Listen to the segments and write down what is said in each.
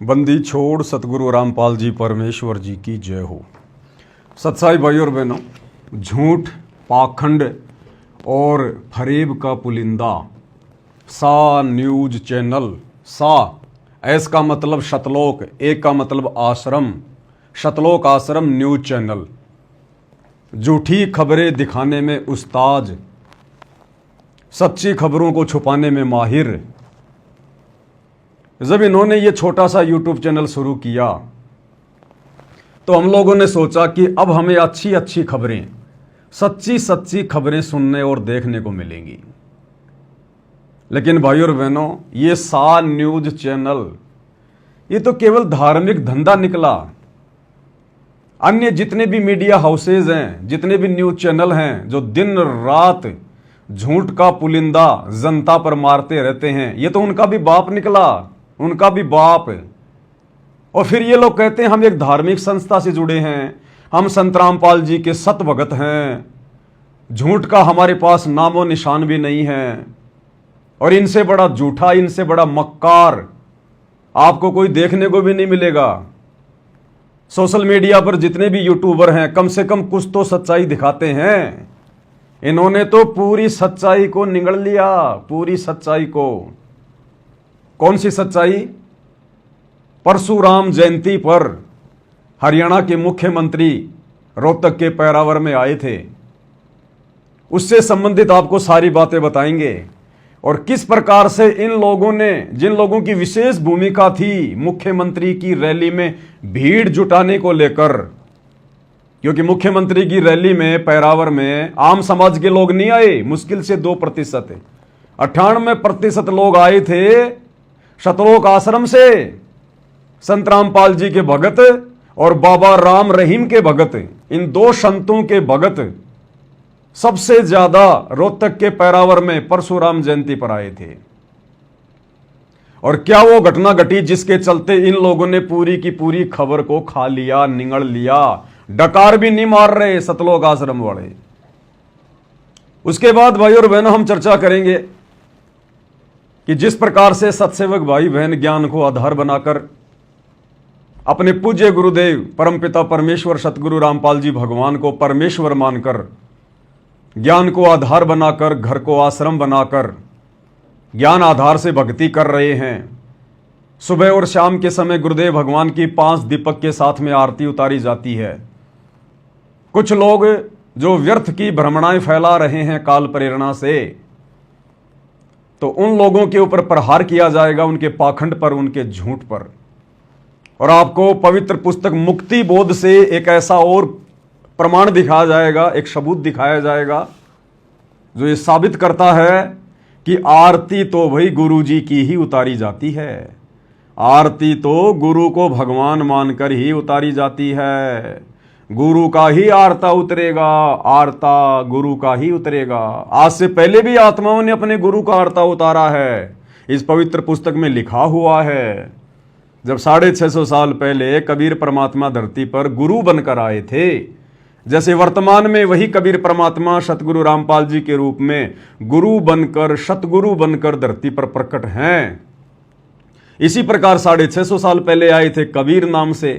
बंदी छोड़ सतगुरु रामपाल जी परमेश्वर जी की जय हो। सत्साई भाई और बहनों, झूठ, पाखंड और फरेब का पुलिंदा सा न्यूज चैनल। सा एस का मतलब शतलोक, एक का मतलब आश्रम, शतलोक आश्रम न्यूज चैनल झूठी खबरें दिखाने में उस्ताद, सच्ची खबरों को छुपाने में माहिर। जब इन्होंने ये छोटा सा यूट्यूब चैनल शुरू किया तो हम लोगों ने सोचा कि अब हमें अच्छी अच्छी खबरें, सच्ची सच्ची खबरें सुनने और देखने को मिलेंगी। लेकिन भाई और बहनों, ये सा न्यूज चैनल ये तो केवल धार्मिक धंधा निकला। अन्य जितने भी मीडिया हाउसेज हैं, जितने भी न्यूज चैनल हैं जो दिन रात झूठ का पुलिंदा जनता पर मारते रहते हैं, ये तो उनका भी बाप निकला, उनका भी बाप। और फिर ये लोग कहते हैं हम एक धार्मिक संस्था से जुड़े हैं, हम संत रामपाल जी के सत भगत हैं, झूठ का हमारे पास नामो निशान भी नहीं है। और इनसे बड़ा झूठा, इनसे बड़ा मक्कार आपको कोई देखने को भी नहीं मिलेगा। सोशल मीडिया पर जितने भी यूट्यूबर हैं, कम से कम कुछ तो सच्चाई दिखाते हैं। इन्होंने तो पूरी सच्चाई को निगल लिया, पूरी सच्चाई को। कौन सी सच्चाई? परशुराम जयंती पर हरियाणा के मुख्यमंत्री रोहतक के पैरावर में आए थे, उससे संबंधित आपको सारी बातें बताएंगे। और किस प्रकार से इन लोगों ने, जिन लोगों की विशेष भूमिका थी मुख्यमंत्री की रैली में भीड़ जुटाने को लेकर, क्योंकि मुख्यमंत्री की रैली में पैरावर में आम समाज के लोग नहीं आए, मुश्किल से 2%, 98% लोग आए थे शतलोक आश्रम से, संत रामपाल जी के भगत और बाबा राम रहीम के भगत, इन दो संतों के भगत सबसे ज्यादा रोहतक के पैरावर में परशुराम जयंती पर आए थे। और क्या वो घटना घटी जिसके चलते इन लोगों ने पूरी की पूरी खबर को खा लिया, निगल लिया, डकार भी नहीं मार रहे सतलोक आश्रम वाले। उसके बाद भाई और बहनों, हम चर्चा करेंगे कि जिस प्रकार से सत्सेवक भाई बहन ज्ञान को आधार बनाकर अपने पूज्य गुरुदेव परमपिता परमेश्वर सतगुरु रामपाल जी भगवान को परमेश्वर मानकर, ज्ञान को आधार बनाकर, घर को आश्रम बनाकर ज्ञान आधार से भक्ति कर रहे हैं। सुबह और शाम के समय गुरुदेव भगवान की 5 दीपक के साथ में आरती उतारी जाती है। कुछ लोग जो व्यर्थ की भ्रमणाएं फैला रहे हैं काल प्रेरणा से, तो उन लोगों के ऊपर प्रहार किया जाएगा, उनके पाखंड पर, उनके झूठ पर। और आपको पवित्र पुस्तक मुक्ति बोध से एक ऐसा और प्रमाण दिखाया जाएगा, एक सबूत दिखाया जाएगा जो ये साबित करता है कि आरती तो भाई गुरु जी की ही उतारी जाती है। आरती तो गुरु को भगवान मानकर ही उतारी जाती है। गुरु का ही आरता उतरेगा, आरता गुरु का ही उतरेगा। आज से पहले भी आत्माओं ने अपने गुरु का आरता उतारा है, इस पवित्र पुस्तक में लिखा हुआ है। जब 650 साल पहले कबीर परमात्मा धरती पर गुरु बनकर आए थे, जैसे वर्तमान में वही कबीर परमात्मा सतगुरु रामपाल जी के रूप में गुरु बनकर, सतगुरु बनकर धरती पर प्रकट हैं। इसी प्रकार 650 साल पहले आए थे कबीर नाम से।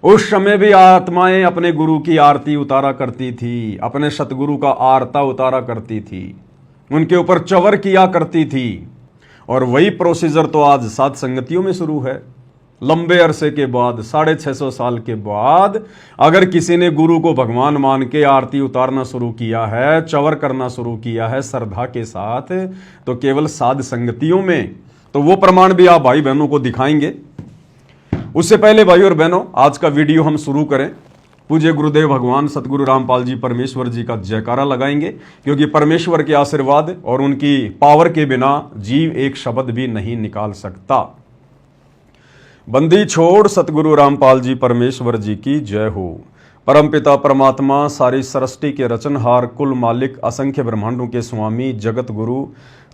उस समय भी आत्माएं अपने गुरु की आरती उतारा करती थी, अपने सतगुरु का आरता उतारा करती थी, उनके ऊपर चवर किया करती थी। और वही प्रोसीजर तो आज साध संगतियों में शुरू है। लंबे अरसे के बाद, 650 साल के बाद, अगर किसी ने गुरु को भगवान मान के आरती उतारना शुरू किया है, चवर करना शुरू किया है श्रद्धा के साथ, तो केवल साध संगतियों में। तो वो प्रमाण भी आप भाई बहनों को दिखाएंगे। उससे पहले भाई और बहनों, आज का वीडियो हम शुरू करें, पूज्य गुरुदेव भगवान सतगुरु रामपाल जी परमेश्वर जी का जयकारा लगाएंगे, क्योंकि परमेश्वर के आशीर्वाद और उनकी पावर के बिना जीव एक शब्द भी नहीं निकाल सकता। बंदी छोड़ सतगुरु रामपाल जी परमेश्वर जी की जय हो। परमपिता परमात्मा सारी सृष्टि के रचनहार, कुल मालिक, असंख्य ब्रह्मांडों के स्वामी, जगत गुरु,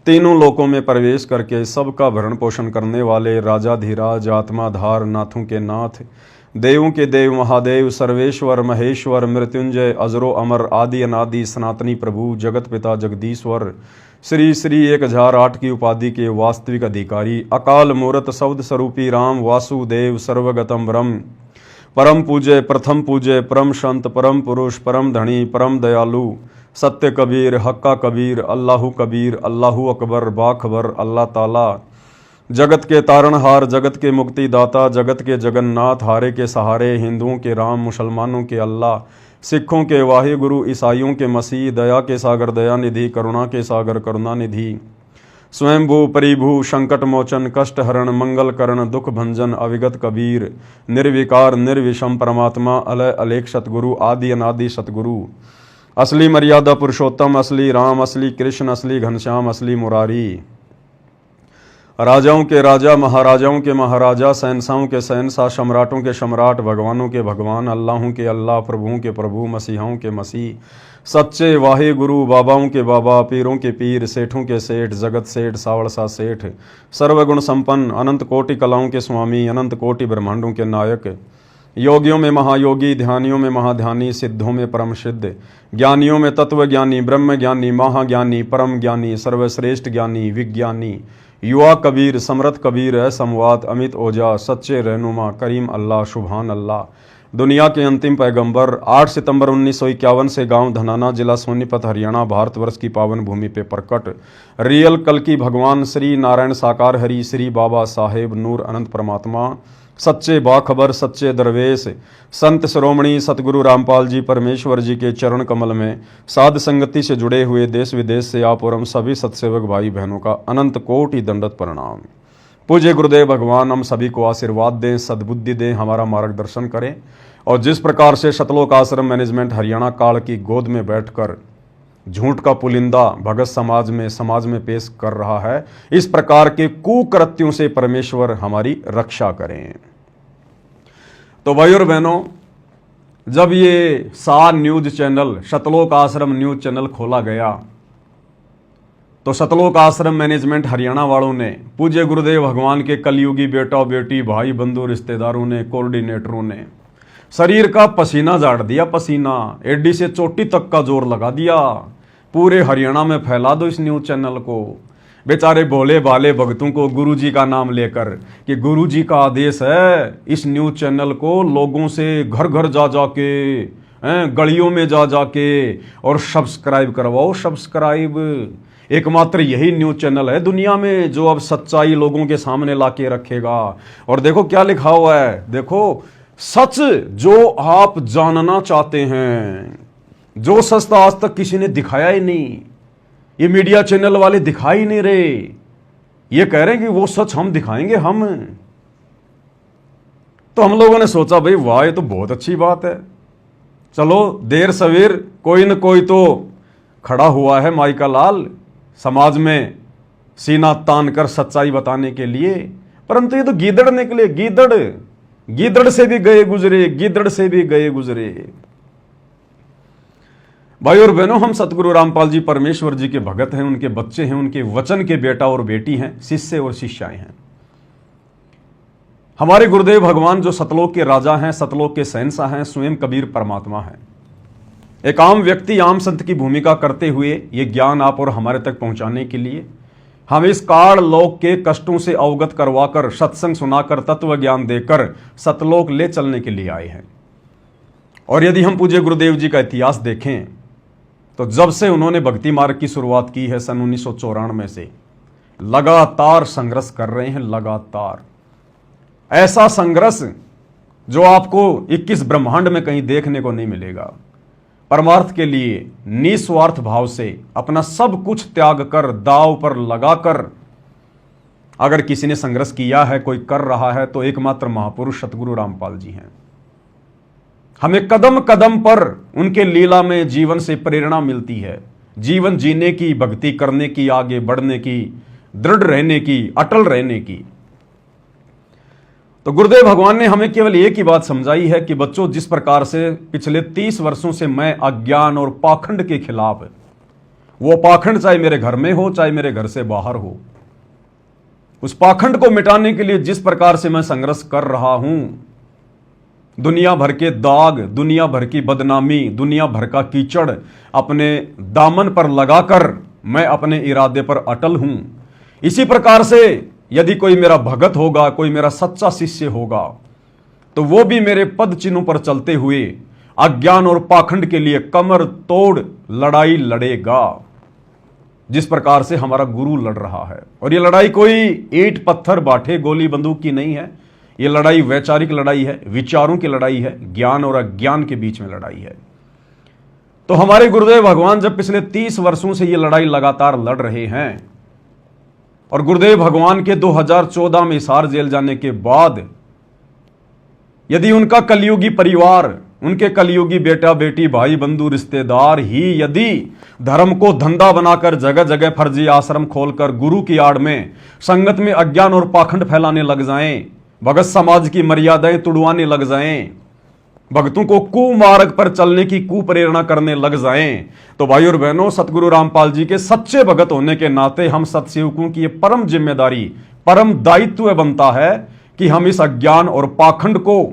तीनों लोकों में प्रवेश करके सबका भरण पोषण करने वाले राजाधिराज, आत्माधार, नाथों के नाथ, देवों के देव महादेव, सर्वेश्वर महेश्वर, मृत्युंजय, अजरो अमर, आदि अनादि, सनातनी प्रभु, जगत पिता जगदीश्वर, श्री श्री 1008 की उपाधि के वास्तविक अधिकारी, अकाल मूर्त शब्द स्वरूपी राम वासुदेव सर्वगतम ब्रह्म, परम पूज्य प्रथम पूज्य परम संत परम पुरुष परम धनी परम दयालु सत्य कबीर हक्का कबीर अल्लाहु कबीर अल्लाहु अकबर बाखबर अल्लाह ताला, जगत के तारणहार जगत के मुक्तिदाता जगत के जगन्नाथ, हारे के सहारे, हिंदुओं के राम मुसलमानों के अल्लाह, सिखों के वाहिगुरु ईसाइयों के मसीह, दया के सागर दया निधि करुणा के सागर करुणा निधि, स्वयंभू परिभू संकट मोचन कष्ट हरण मंगल करण दुख भंजन अविगत कबीर, निर्विकार निर्विषम परमात्मा अलय अलेख सतगुरु आदि अनादि सतगुरु, असली मर्यादा पुरुषोत्तम असली राम असली कृष्ण असली घनश्याम असली मुरारी, राजाओं के राजा महाराजाओं के महाराजा, शहंशाहों के शहंशाह, सम्राटों के सम्राट, भगवानों के भगवान, अल्लाहों के अल्लाह, प्रभुओं के प्रभु, मसीहाओं के मसीह, सच्चे वाहे गुरु, बाबाओं के बाबा, पीरों के पीर, सेठों के सेठ, जगत सेठ सावड़सा सेठ, सर्वगुण संपन्न, अनंत कोटि कलाओं के स्वामी, अनंत कोटि ब्रह्मांडों के नायक, योगियों में महायोगी, ध्यानियों में महाध्यानी, सिद्धों में परम सिद्ध, ज्ञानियों में तत्वज्ञानी, ब्रह्म ज्ञानी, महाज्ञानी, परम ज्ञानी, सर्वश्रेष्ठ ज्ञानी, विज्ञानी, युवा कबीर, समरथ कबीर है संवाद, अमित ओजा, सच्चे रहनुमा, करीम अल्लाह, सुभान अल्लाह, दुनिया के अंतिम पैगंबर, 8 सितंबर 1951 से गांव धनाना, जिला सोनीपत, हरियाणा, भारतवर्ष की पावन भूमि पे प्रकट, रियल कल की भगवान श्री नारायण साकार हरि, श्री बाबा साहेब नूर अनंत परमात्मा, सच्चे बाखबर, सच्चे दरवेश, संत शिरोमणि सतगुरु रामपाल जी परमेश्वर जी के चरण कमल में साध संगति से जुड़े हुए देश विदेश से आप और हम सभी सत्सेवक भाई बहनों का अनंत कोटि दंडवत प्रणाम। पूज्य गुरुदेव भगवान हम सभी को आशीर्वाद दें, सद्बुद्धि दें, हमारा मार्गदर्शन करें, और जिस प्रकार से शतलोक आश्रम मैनेजमेंट हरियाणा काल की गोद में बैठकर झूठ का पुलिंदा भगत समाज में पेश कर रहा है, इस प्रकार के कुकृत्यों से परमेश्वर हमारी रक्षा करें। तो भाई और बहनों, जब ये सार न्यूज चैनल शतलोक आश्रम न्यूज चैनल खोला गया तो शतलोक आश्रम मैनेजमेंट हरियाणा वालों ने, पूज्य गुरुदेव भगवान के कलयुगी बेटा बेटी भाई बंधु रिश्तेदारों ने, कोऑर्डिनेटरों ने शरीर का पसीना झाड़ दिया, पसीना एडी से चोटी तक का जोर लगा दिया, पूरे हरियाणा में फैला दो इस न्यूज चैनल को। बेचारे भोले भाले भक्तों को गुरुजी का नाम लेकर कि गुरुजी का आदेश है, इस न्यूज चैनल को लोगों से घर घर जा जाके, गलियों में जा जाके और सब्सक्राइब करवाओ। सब्सक्राइब एकमात्र यही न्यूज चैनल है दुनिया में जो अब सच्चाई लोगों के सामने लाके रखेगा। और देखो क्या लिखा हुआ है, देखो, सच जो आप जानना चाहते हैं, जो सच आज तक किसी ने दिखाया ही नहीं, ये मीडिया चैनल वाले दिखा ही नहीं रहे, ये कह रहे हैं कि वो सच हम दिखाएंगे हम। तो हम लोगों ने सोचा भाई वाह, ये तो बहुत अच्छी बात है, चलो देर सवेर कोई न कोई तो खड़ा हुआ है माई का लाल समाज में सीना तान कर सच्चाई बताने के लिए। परंतु ये तो गीदड़ निकले, गीदड़ से भी गए गुजरे, गिद्दड़ से भी गए गुजरे। भाई और बहनों, हम सतगुरु रामपाल जी परमेश्वर जी के भगत हैं, उनके बच्चे हैं, उनके वचन के बेटा और बेटी हैं, शिष्य और शिष्याएं हैं। हमारे गुरुदेव भगवान जो सतलोक के राजा हैं, सतलोक के शहंशाह हैं, स्वयं कबीर परमात्मा हैं। एक आम व्यक्ति आम संत की भूमिका करते हुए ये ज्ञान आप और हमारे तक पहुंचाने के लिए हम इस काल लोक के कष्टों से अवगत करवाकर, सत्संग सुनाकर, तत्व ज्ञान देकर सतलोक ले चलने के लिए आए हैं। और यदि हम पूज्य गुरुदेव जी का इतिहास देखें तो जब से उन्होंने भक्ति मार्ग की शुरुआत की है सन 1994 से लगातार संघर्ष कर रहे हैं, लगातार ऐसा संघर्ष जो आपको 21 ब्रह्मांड में कहीं देखने को नहीं मिलेगा। परमार्थ के लिए निस्वार्थ भाव से अपना सब कुछ त्याग कर, दांव पर लगाकर अगर किसी ने संघर्ष किया है, कोई कर रहा है, तो एकमात्र महापुरुष सतगुरु रामपाल जी हैं। हमें कदम कदम पर उनके लीला में जीवन से प्रेरणा मिलती है, जीवन जीने की, भक्ति करने की, आगे बढ़ने की, दृढ़ रहने की, अटल रहने की। तो गुरुदेव भगवान ने हमें केवल एक ही बात समझाई है कि बच्चों, जिस प्रकार से पिछले 30 वर्षों से मैं अज्ञान और पाखंड के खिलाफ, वो पाखंड चाहे मेरे घर में हो, चाहे मेरे घर से बाहर हो, उस पाखंड को मिटाने के लिए जिस प्रकार से मैं संघर्ष कर रहा हूं, दुनिया भर के दाग, दुनिया भर की बदनामी, दुनिया भर का कीचड़ अपने दामन पर लगाकर मैं अपने इरादे पर अटल हूं। इसी प्रकार से यदि कोई मेरा भगत होगा, कोई मेरा सच्चा शिष्य होगा, तो वो भी मेरे पद चिन्हों पर चलते हुए अज्ञान और पाखंड के लिए कमर तोड़ लड़ाई लड़ेगा, जिस प्रकार से हमारा गुरु लड़ रहा है। और ये लड़ाई कोई ईंट पत्थर बाठे गोली बंदूक की नहीं है, ये लड़ाई वैचारिक लड़ाई है, विचारों की लड़ाई है, ज्ञान और अज्ञान के बीच में लड़ाई है। तो हमारे गुरुदेव भगवान जब पिछले 30 वर्षों से ये लड़ाई लगातार लड़ रहे हैं, और गुरुदेव भगवान के 2014 में हिसार जेल जाने के बाद यदि उनका कलयुगी परिवार, उनके कलयुगी बेटा बेटी भाई बंधु रिश्तेदार ही यदि धर्म को धंधा बनाकर जगह जगह फर्जी आश्रम खोलकर गुरु की आड़ में संगत में अज्ञान और पाखंड फैलाने लग जाएं, भगत समाज की मर्यादाएं तुड़वाने लग जाएं, भक्तों को कुमार्ग पर चलने की कुप्रेरणा करने लग जाएं, तो भाई और बहनों, सतगुरु रामपाल जी के सच्चे भगत होने के नाते हम सत्सेवकों की यह परम जिम्मेदारी, परम दायित्व बनता है कि हम इस अज्ञान और पाखंड को,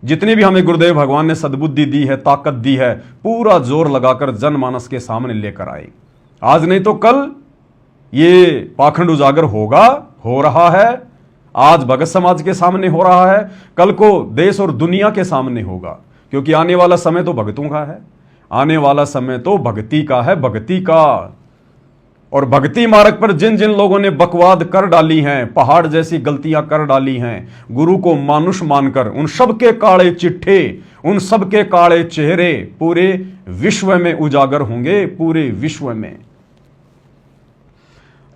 जितनी भी हमें गुरुदेव भगवान ने सद्बुद्धि दी है, ताकत दी है, पूरा जोर लगाकर जनमानस के सामने लेकर आए। आज नहीं तो कल ये पाखंड उजागर होगा, हो रहा है। आज भगत समाज के सामने हो रहा है, कल को देश और दुनिया के सामने होगा, क्योंकि आने वाला समय तो भक्तों का है, आने वाला समय तो भक्ति का है, भक्ति का। और भक्ति मार्ग पर जिन जिन लोगों ने बकवाद कर डाली हैं, पहाड़ जैसी गलतियां कर डाली हैं, गुरु को मानुष मानकर, उन सबके काले चिट्ठे, उन सबके काले चेहरे पूरे विश्व में उजागर होंगे, पूरे विश्व में।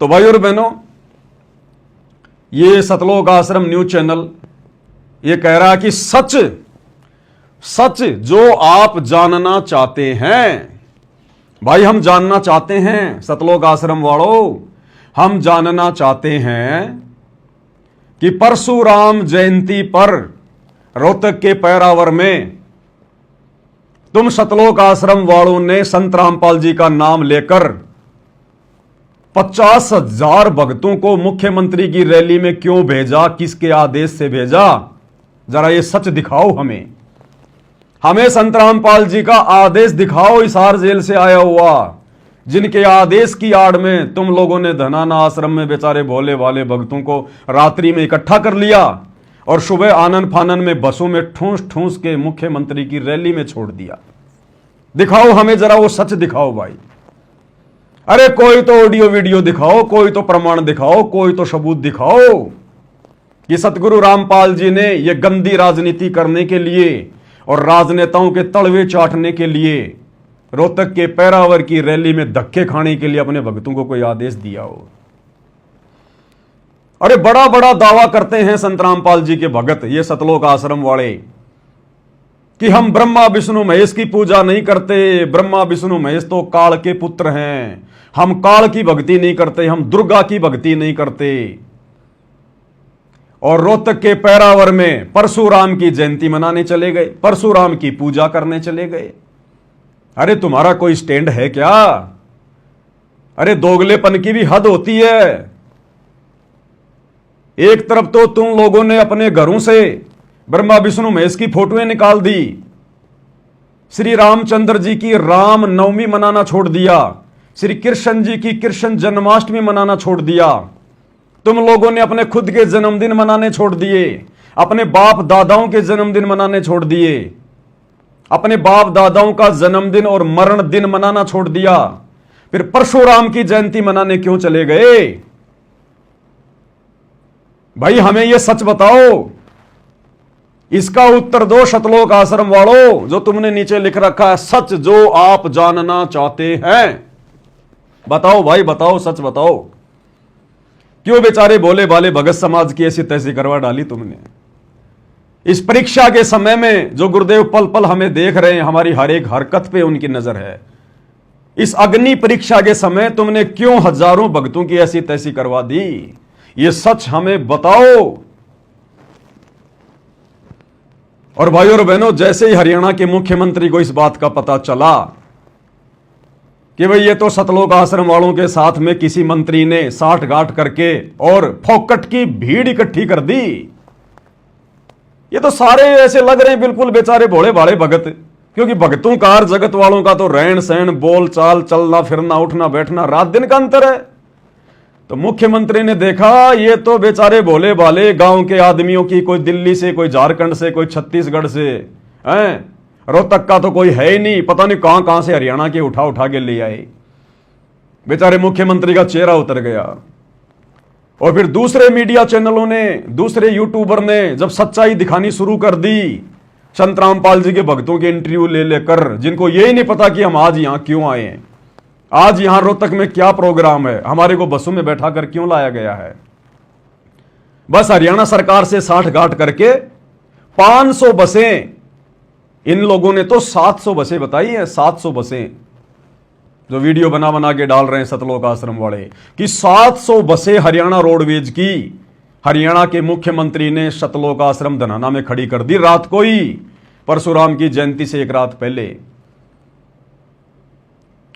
तो भाई और बहनों, ये सतलोक आश्रम न्यूज चैनल ये कह रहा है कि सच सच जो आप जानना चाहते हैं, भाई हम जानना चाहते हैं, सतलोक आश्रम वालों, हम जानना चाहते हैं कि परशुराम जयंती पर रोहतक के पैरावर में तुम सतलोक आश्रम वालों ने संत रामपाल जी का नाम लेकर 50,000 भक्तों को मुख्यमंत्री की रैली में क्यों भेजा, किसके आदेश से भेजा? जरा ये सच दिखाओ हमें संत रामपाल जी का आदेश दिखाओ, हिसार जेल से आया हुआ, जिनके आदेश की आड़ में तुम लोगों ने धनाना आश्रम में बेचारे भोले वाले भक्तों को रात्रि में इकट्ठा कर लिया और सुबह आनन फानन में बसों में ठूंस ठूंस के मुख्यमंत्री की रैली में छोड़ दिया। दिखाओ हमें जरा वो सच दिखाओ भाई। अरे कोई तो ऑडियो वीडियो दिखाओ, कोई तो प्रमाण दिखाओ, कोई तो सबूत दिखाओ कि सतगुरु रामपाल जी ने यह गंदी राजनीति करने के लिए और राजनेताओं के तलवे चाटने के लिए रोहतक के पैरावर की रैली में धक्के खाने के लिए अपने भक्तों को कोई आदेश दिया हो। अरे बड़ा बड़ा दावा करते हैं संत रामपाल जी के भगत, ये सतलोक आश्रम वाले, कि हम ब्रह्मा विष्णु महेश की पूजा नहीं करते, ब्रह्मा विष्णु महेश तो काल के पुत्र हैं, हम काल की भक्ति नहीं करते, हम दुर्गा की भक्ति नहीं करते। और रोहतक के पैरावर में परशुराम की जयंती मनाने चले गए, परशुराम की पूजा करने चले गए। अरे तुम्हारा कोई स्टैंड है क्या? अरे दोगलेपन की भी हद होती है। एक तरफ तो तुम लोगों ने अपने घरों से ब्रह्मा विष्णु महेश की फोटोएं निकाल दी, श्री रामचंद्र जी की राम नवमी मनाना छोड़ दिया, श्री कृष्ण जी की कृष्ण जन्माष्टमी मनाना छोड़ दिया, तुम लोगों ने अपने खुद के जन्मदिन मनाने छोड़ दिए, अपने बाप दादाओं के जन्मदिन मनाने छोड़ दिए, अपने बाप दादाओं का जन्मदिन और मरण दिन मनाना छोड़ दिया, फिर परशुराम की जयंती मनाने क्यों चले गए? भाई हमें यह सच बताओ, इसका उत्तर दो सतलोक आश्रम वालों, जो तुमने नीचे लिख रखा है सच जो आप जानना चाहते हैं। बताओ भाई बताओ, सच बताओ, क्यों बेचारे भोले भाले भगत समाज की ऐसी तैसी करवा डाली तुमने? इस परीक्षा के समय में जो गुरुदेव पल पल हमें देख रहे हैं, हमारी हर एक हरकत पे उनकी नजर है, इस अग्नि परीक्षा के समय तुमने क्यों हजारों भक्तों की ऐसी तैसी करवा दी? ये सच हमें बताओ। और भाइयों और बहनों, जैसे ही हरियाणा के मुख्यमंत्री को इस बात का पता चला कि भाई ये तो सतलोक आश्रम वालों के साथ में किसी मंत्री ने साठ गांठ करके और फोकट की भीड़ इकट्ठी कर दी, ये तो सारे ऐसे लग रहे हैं बिल्कुल बेचारे भोले भाले भगत क्योंकि भक्तों का और जगत वालों का तो रहन सहन, बोल चाल, चलना फिरना, उठना बैठना रात दिन का अंतर है। तो मुख्यमंत्री ने देखा ये तो बेचारे भोले भाले गांव के आदमियों की, कोई दिल्ली से, कोई झारखंड से, कोई छत्तीसगढ़ से, हैं रोहतक का तो कोई है ही नहीं, पता नहीं कहां कहां से हरियाणा के उठा उठा के ले आए। बेचारे मुख्यमंत्री का चेहरा उतर गया। और फिर दूसरे मीडिया चैनलों ने, दूसरे यूट्यूबर ने जब सच्चाई दिखानी शुरू कर दी, संत रामपाल जी के भक्तों के इंटरव्यू ले लेकर, जिनको यही नहीं पता कि हम आज यहां क्यों आए हैं, आज यहां रोहतक में क्या प्रोग्राम है, हमारे को बसों में बैठा कर क्यों लाया गया है। बस हरियाणा सरकार से साठ गांठ करके 500 बसें, इन लोगों ने तो 700 बसें बताई हैं, 700 बसें जो वीडियो बना बना के डाल रहे हैं सतलोक आश्रम वाले, कि 700 बसें हरियाणा रोडवेज की हरियाणा के मुख्यमंत्री ने सतलोक आश्रम धनाना में खड़ी कर दी रात को ही, परशुराम की जयंती से एक रात पहले,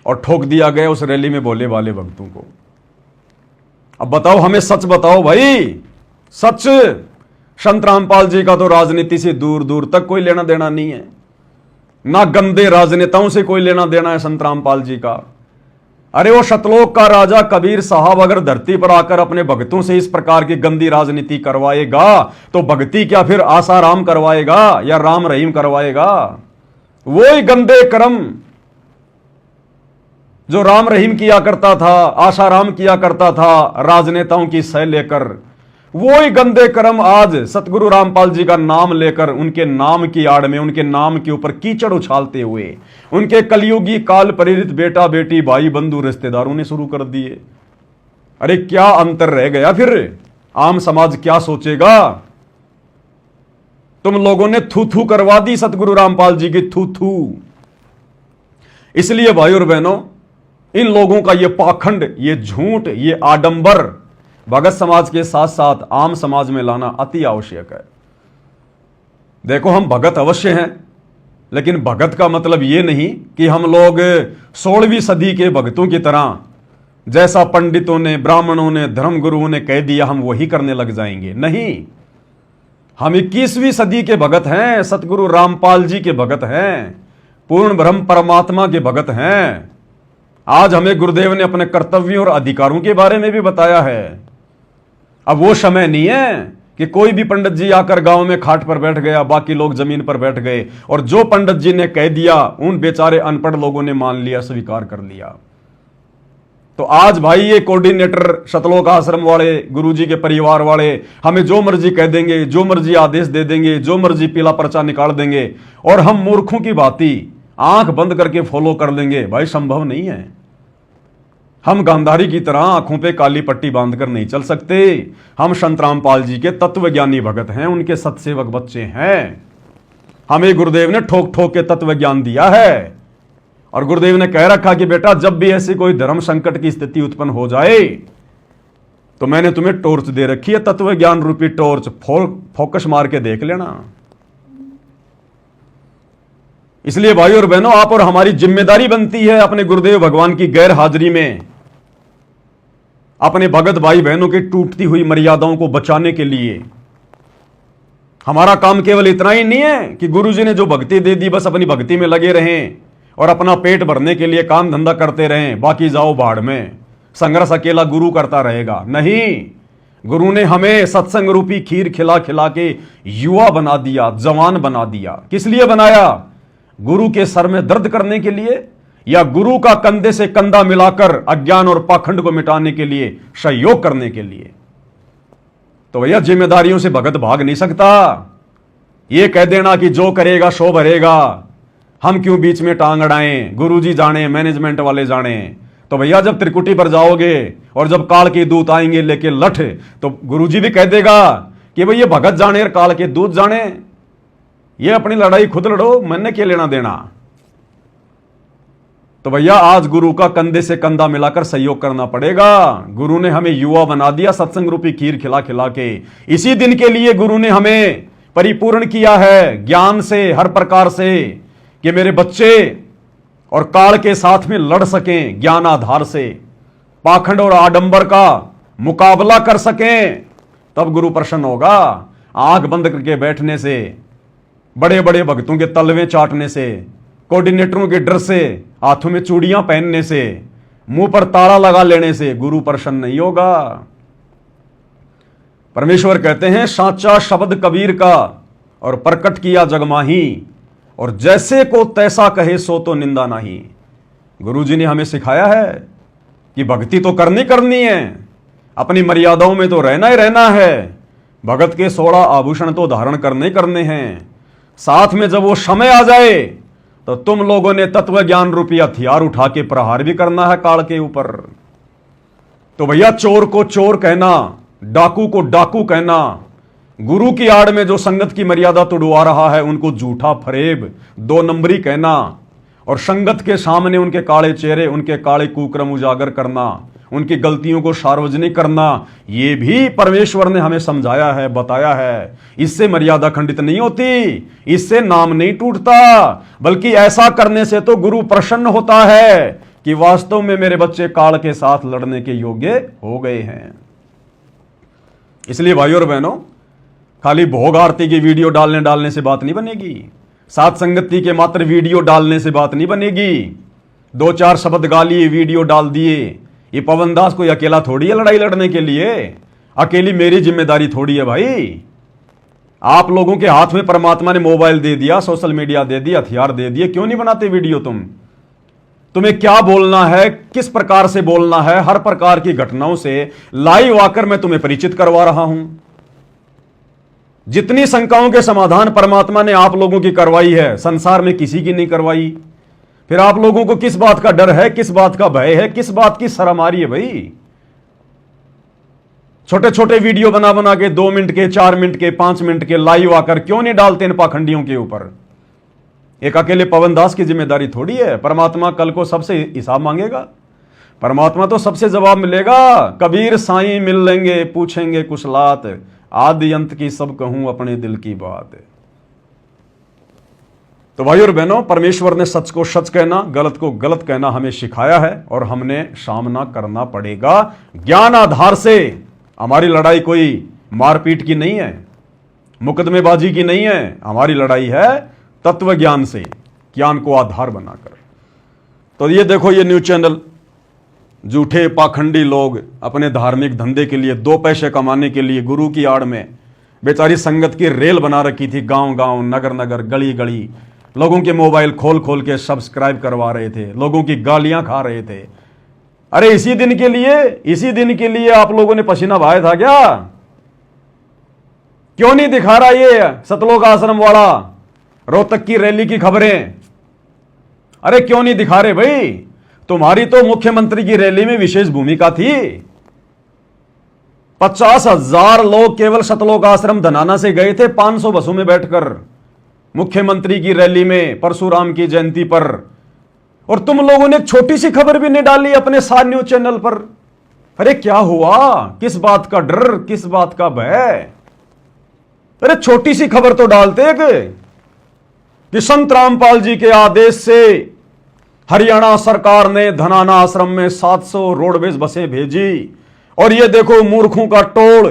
और ठोक दिया गया उस रैली में बोले वाले भक्तों को। अब बताओ, हमें सच बताओ भाई, सच। संत रामपाल जी का तो राजनीति से दूर दूर तक कोई लेना देना नहीं है, ना गंदे राजनेताओं से कोई लेना देना है संत रामपाल जी का। अरे वो सतलोक का राजा कबीर साहब अगर धरती पर आकर अपने भक्तों से इस प्रकार की गंदी राजनीति करवाएगा, तो भक्ति क्या फिर आसाराम करवाएगा या राम रहीम करवाएगा? वही गंदे कर्म जो राम रहीम किया करता था, आसाराम किया करता था राजनेताओं की सह लेकर, वो ही गंदे कर्म आज सतगुरु रामपाल जी का नाम लेकर, उनके नाम की आड़ में, उनके नाम के ऊपर कीचड़ उछालते हुए, उनके कलयुगी काल प्रेरित बेटा बेटी भाई बंधु रिश्तेदारों ने शुरू कर दिए। अरे क्या अंतर रह गया फिर? आम समाज क्या सोचेगा? तुम लोगों ने थू थू करवा दी सतगुरु रामपाल जी की, थू थू। इसलिए भाई और बहनों, इन लोगों का ये पाखंड, ये झूठ, ये आडंबर भगत समाज के साथ साथ आम समाज में लाना अति आवश्यक है। देखो, हम भगत अवश्य हैं, लेकिन भगत का मतलब यह नहीं कि हम लोग 16वीं सदी के भगतों की तरह, जैसा पंडितों ने, ब्राह्मणों ने, धर्मगुरुओं ने कह दिया हम वही करने लग जाएंगे। नहीं, हम 21वीं सदी के भगत हैं, सतगुरु रामपाल जी के भगत हैं, पूर्ण ब्रह्म परमात्मा के भगत हैं। आज हमें गुरुदेव ने अपने कर्तव्यों और अधिकारों के बारे में भी बताया है। अब वो समय नहीं है कि कोई भी पंडित जी आकर गांव में खाट पर बैठ गया, बाकी लोग जमीन पर बैठ गए, और जो पंडित जी ने कह दिया उन बेचारे अनपढ़ लोगों ने मान लिया, स्वीकार कर लिया। तो आज भाई ये कोऑर्डिनेटर सतलोक आश्रम वाले, गुरुजी के परिवार वाले हमें जो मर्जी कह देंगे, जो मर्जी आदेश दे देंगे, जो मर्जी पीला पर्चा निकाल देंगे, और हम मूर्खों की भांति आंख बंद करके फॉलो कर लेंगे। भाई संभव नहीं है। हम गांधारी की तरह आंखों पे काली पट्टी बांधकर नहीं चल सकते। हम संत रामपाल जी के तत्वज्ञानी भगत हैं, उनके सतसेवक बच्चे हैं। हमें गुरुदेव ने ठोक ठोक के तत्व ज्ञान दिया है, और गुरुदेव ने कह रखा कि बेटा जब भी ऐसी कोई धर्म संकट की स्थिति उत्पन्न हो जाए तो मैंने तुम्हें टॉर्च दे रखी है, तत्व ज्ञान रूपी टॉर्च, फोकस मार के देख लेना। इसलिए भाई और बहनों, आप और हमारी जिम्मेदारी बनती है अपने गुरुदेव भगवान की गैर हाजिरी में अपने भगत भाई बहनों की टूटती हुई मर्यादाओं को बचाने के लिए। हमारा काम केवल इतना ही नहीं है कि गुरुजी ने जो भक्ति दे दी बस अपनी भक्ति में लगे रहें और अपना पेट भरने के लिए काम धंधा करते रहें, बाकी जाओ बाढ़ में, संघर्ष अकेला गुरु करता रहेगा। नहीं, गुरु ने हमें सत्संग रूपी खीर खिला खिला के युवा बना दिया, जवान बना दिया। किस लिए बनाया? गुरु के सर में दर्द करने के लिए, या गुरु का कंधे से कंधा मिलाकर अज्ञान और पाखंड को मिटाने के लिए, सहयोग करने के लिए। तो भैया जिम्मेदारियों से भगत भाग नहीं सकता। यह कह देना कि जो करेगा सो भरेगा, हम क्यों बीच में टांग अड़ाएं, गुरुजी जाने, मैनेजमेंट वाले जाने। तो भैया जब त्रिकुटी पर जाओगे और जब काल के दूत आएंगे लेके लठ, तो गुरुजी भी कह देगा कि भाई ये भगत जाने और काल के दूत जाने, ये अपनी लड़ाई खुद लड़ो, मैंने क्या लेना देना। तो भैया आज गुरु का कंधे से कंधा मिलाकर सहयोग करना पड़ेगा। गुरु ने हमें युवा बना दिया सत्संग रूपी खीर खिला खिला के। इसी दिन के लिए गुरु ने हमें परिपूर्ण किया है ज्ञान से, हर प्रकार से, कि मेरे बच्चे और काल के साथ में लड़ सकें, ज्ञान आधार से पाखंड और आडंबर का मुकाबला कर सकें। तब गुरु प्रसन्न होगा। आंख बंद करके बैठने से, बड़े बड़े भक्तों के तलवे चाटने से कोऑर्डिनेटरों के डर से, हाथों में चूड़ियां पहनने से, मुंह पर ताला लगा लेने से गुरु प्रसन्न नहीं होगा। परमेश्वर कहते हैं, साचा शब्द कबीर का और प्रकट किया जगमाही, और जैसे को तैसा कहे सो तो निंदा नहीं। गुरु जी ने हमें सिखाया है कि भक्ति तो करनी है, अपनी मर्यादाओं में तो रहना ही रहना है। भगत के 16 आभूषण तो धारण करने हैं। साथ में जब वो समय आ जाए तो तुम लोगों ने तत्व ज्ञान रूपी हथियार उठा के प्रहार भी करना है काल के ऊपर। तो भैया, चोर को चोर कहना, डाकू को डाकू कहना, गुरु की आड़ में जो संगत की मर्यादा तोड़वा रहा है उनको झूठा फरेब, 2 नंबरी कहना, और संगत के सामने उनके काले चेहरे, उनके काले कुक्रम उजागर करना, उनकी गलतियों को सार्वजनिक करना, ये भी परमेश्वर ने हमें समझाया है, बताया है। इससे मर्यादा खंडित नहीं होती, इससे नाम नहीं टूटता, बल्कि ऐसा करने से तो गुरु प्रसन्न होता है कि वास्तव में मेरे बच्चे काल के साथ लड़ने के योग्य हो गए हैं। इसलिए भाइयों और बहनों, खाली भोग आरती की वीडियो डालने से बात नहीं बनेगी, सात संगति के मात्र वीडियो डालने से बात नहीं बनेगी। 2-4 शब्द गा लिए, वीडियो डाल दिए, ये पवन दास कोई अकेला थोड़ी है लड़ाई लड़ने के लिए, अकेली मेरी जिम्मेदारी थोड़ी है भाई। आप लोगों के हाथ में परमात्मा ने मोबाइल दे दिया, सोशल मीडिया दे दिया, हथियार दे दिए, क्यों नहीं बनाते वीडियो? तुम्हें क्या बोलना है, किस प्रकार से बोलना है, हर प्रकार की घटनाओं से लाइव आकर मैं तुम्हें परिचित करवा रहा हूं। जितनी शंकाओं के समाधान परमात्मा ने आप लोगों की करवाई है, संसार में किसी की नहीं करवाई। फिर आप लोगों को किस बात का डर है, किस बात का भय है, किस बात की शर्म आ रही है भाई? छोटे छोटे वीडियो बना के 2 मिनट के, 4 मिनट के, 5 मिनट के लाइव आकर क्यों नहीं डालते इन पाखंडियों के ऊपर? एक अकेले पवन दास की जिम्मेदारी थोड़ी है। परमात्मा कल को सबसे हिसाब मांगेगा। परमात्मा तो सबसे जवाब मिलेगा। कबीर साईं मिल लेंगे, पूछेंगे कुशलात, आदि अंत की सब कहूं अपने दिल की बात। तो भाई और बहनों, परमेश्वर ने सच को सच कहना, गलत को गलत कहना हमें सिखाया है और हमने सामना करना पड़ेगा ज्ञान आधार से। हमारी लड़ाई कोई मारपीट की नहीं है, मुकदमेबाजी की नहीं है। हमारी लड़ाई है तत्व ज्ञान से, ज्ञान को आधार बनाकर। तो ये देखो, ये न्यूज चैनल, झूठे पाखंडी लोग अपने धार्मिक धंधे के लिए, 2 पैसे कमाने के लिए गुरु की आड़ में बेचारी संगत की रेल बना रखी थी। गांव गांव, नगर नगर, गली गली लोगों के मोबाइल खोल खोल के सब्सक्राइब करवा रहे थे, लोगों की गालियां खा रहे थे। अरे इसी दिन के लिए आप लोगों ने पसीना बहाया था क्या? क्यों नहीं दिखा रहा ये सतलोक आश्रम वाला रोहतक की रैली की खबरें? अरे क्यों नहीं दिखा रहे भाई? तुम्हारी तो मुख्यमंत्री की रैली में विशेष भूमिका थी। 50,000 लोग केवल सतलोक आश्रम धनाना से गए थे 500 बसों में बैठकर मुख्यमंत्री की रैली में परशुराम की जयंती पर। और तुम लोगों ने एक छोटी सी खबर भी नहीं डाली अपने सार न्यूज चैनल पर। अरे क्या हुआ? किस बात का डर, किस बात का भय? अरे छोटी सी खबर तो डालते कि संत रामपाल जी के आदेश से हरियाणा सरकार ने धनाना आश्रम में 700 रोडवेज बसें भेजी, और ये देखो मूर्खों का टोल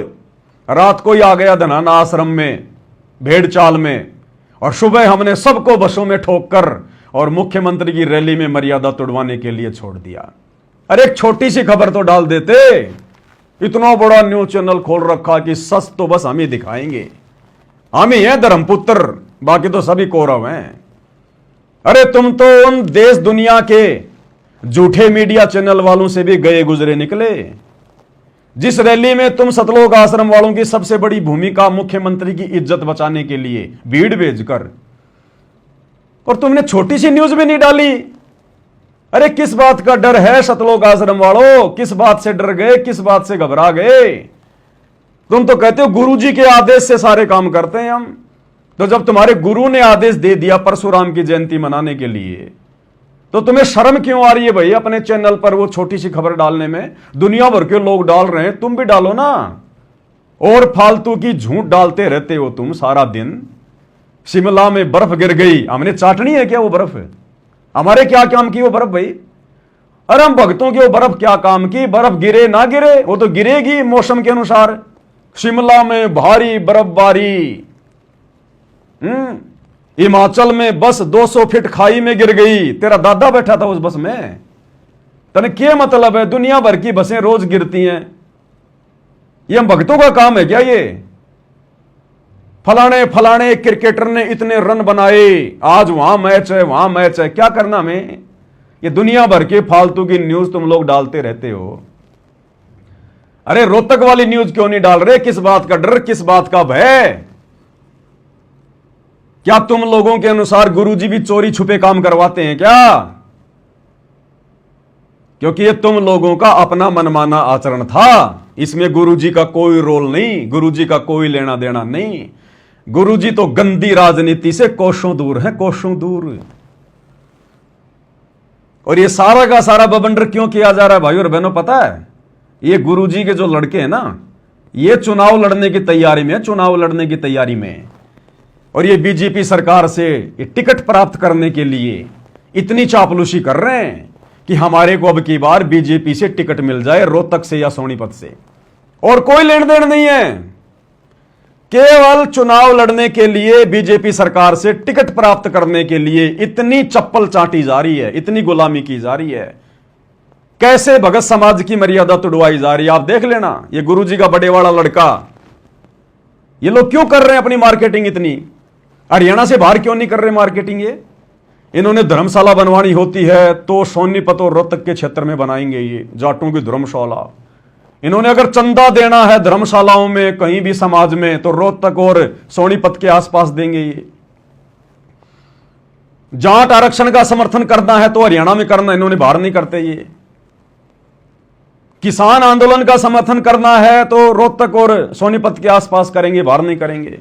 रात को ही आ गया धनाना आश्रम में भेड़ चाल में, और सुबह हमने सबको बसों में ठोक कर और मुख्यमंत्री की रैली में मर्यादा तोड़वाने के लिए छोड़ दिया। अरे एक छोटी सी खबर तो डाल देते। इतना बड़ा न्यूज चैनल खोल रखा कि सच तो बस हम ही दिखाएंगे, हम ही हैं धर्मपुत्र, बाकी तो सभी कौरव हैं। अरे तुम तो उन देश दुनिया के झूठे मीडिया चैनल वालों से भी गए गुजरे निकले। जिस रैली में तुम सतलोक आश्रम वालों की सबसे बड़ी भूमिका मुख्यमंत्री की इज्जत बचाने के लिए भीड़ भेजकर, और तुमने छोटी सी न्यूज भी नहीं डाली। अरे किस बात का डर है सतलोक आश्रम वालों? किस बात से डर गए, किस बात से घबरा गए? तुम तो कहते हो गुरु जी के आदेश से सारे काम करते हैं हम। तो जब तुम्हारे गुरु ने आदेश दे दिया परशुराम की जयंती मनाने के लिए, तो तुम्हें शर्म क्यों आ रही है भाई अपने चैनल पर वो छोटी सी खबर डालने में? दुनिया भर के लोग डाल रहे हैं, तुम भी डालो ना। और फालतू की झूठ डालते रहते हो तुम सारा दिन। शिमला में बर्फ गिर गई, हमने चाटनी है क्या वो बर्फ? हमारे क्या काम की वो बर्फ भाई? अरे हम भक्तों की वो बर्फ क्या काम की? बर्फ गिरे ना गिरे, वो तो गिरेगी मौसम के अनुसार। शिमला में भारी बर्फबारी, हिमाचल में बस 200 फीट खाई में गिर गई, तेरा दादा बैठा था उस बस में। तने क्या मतलब है? दुनिया भर की बसें रोज गिरती हैं, ये हम भक्तों का काम है क्या? ये फलाने फलाने क्रिकेटर ने इतने रन बनाए, आज वहां मैच है वहां मैच है, क्या करना हमें? ये दुनिया भर के फालतू की न्यूज तुम लोग डालते रहते हो। अरे रोहतक वाली न्यूज क्यों नहीं डाल रहे? किस बात का डर, किस बात का भय? क्या तुम लोगों के अनुसार गुरुजी भी चोरी छुपे काम करवाते हैं क्या? क्योंकि ये तुम लोगों का अपना मनमाना आचरण था, इसमें गुरुजी का कोई रोल नहीं, गुरुजी का कोई लेना देना नहीं। गुरुजी तो गंदी राजनीति से कोसों दूर है, कोसों दूर। और ये सारा का सारा बवंडर क्यों किया जा रहा है भाई और बहनों? पता है, ये गुरुजी के जो लड़के हैं ना, ये चुनाव लड़ने की तैयारी में, चुनाव लड़ने की तैयारी में, और ये बीजेपी सरकार से ये टिकट प्राप्त करने के लिए इतनी चापलूसी कर रहे हैं कि हमारे को अब की बार बीजेपी से टिकट मिल जाए, रोहतक से या सोनीपत से, और कोई लेन देन नहीं है। केवल चुनाव लड़ने के लिए, बीजेपी सरकार से टिकट प्राप्त करने के लिए इतनी चप्पल चाटी जा रही है, इतनी गुलामी की जा रही है, कैसे भगत समाज की मर्यादा तुड़वाई जा रही है। आप देख लेना, ये गुरुजी का बड़े वाला लड़का, ये लोग क्यों कर रहे हैं अपनी मार्केटिंग इतनी? हरियाणा से बाहर क्यों नहीं कर रहे मार्केटिंग? ये इन्होंने धर्मशाला बनवानी होती है तो सोनीपत और रोहतक के क्षेत्र में बनाएंगे, ये जाटों की धर्मशाला। इन्होंने अगर चंदा देना है धर्मशालाओं में कहीं भी समाज में, तो रोहतक और सोनीपत के आसपास देंगे। ये जाट आरक्षण का समर्थन करना है तो हरियाणा में करना, इन्होंने बाहर नहीं करते। ये किसान आंदोलन का समर्थन करना है तो रोहतक और सोनीपत के आसपास करेंगे, बाहर नहीं करेंगे।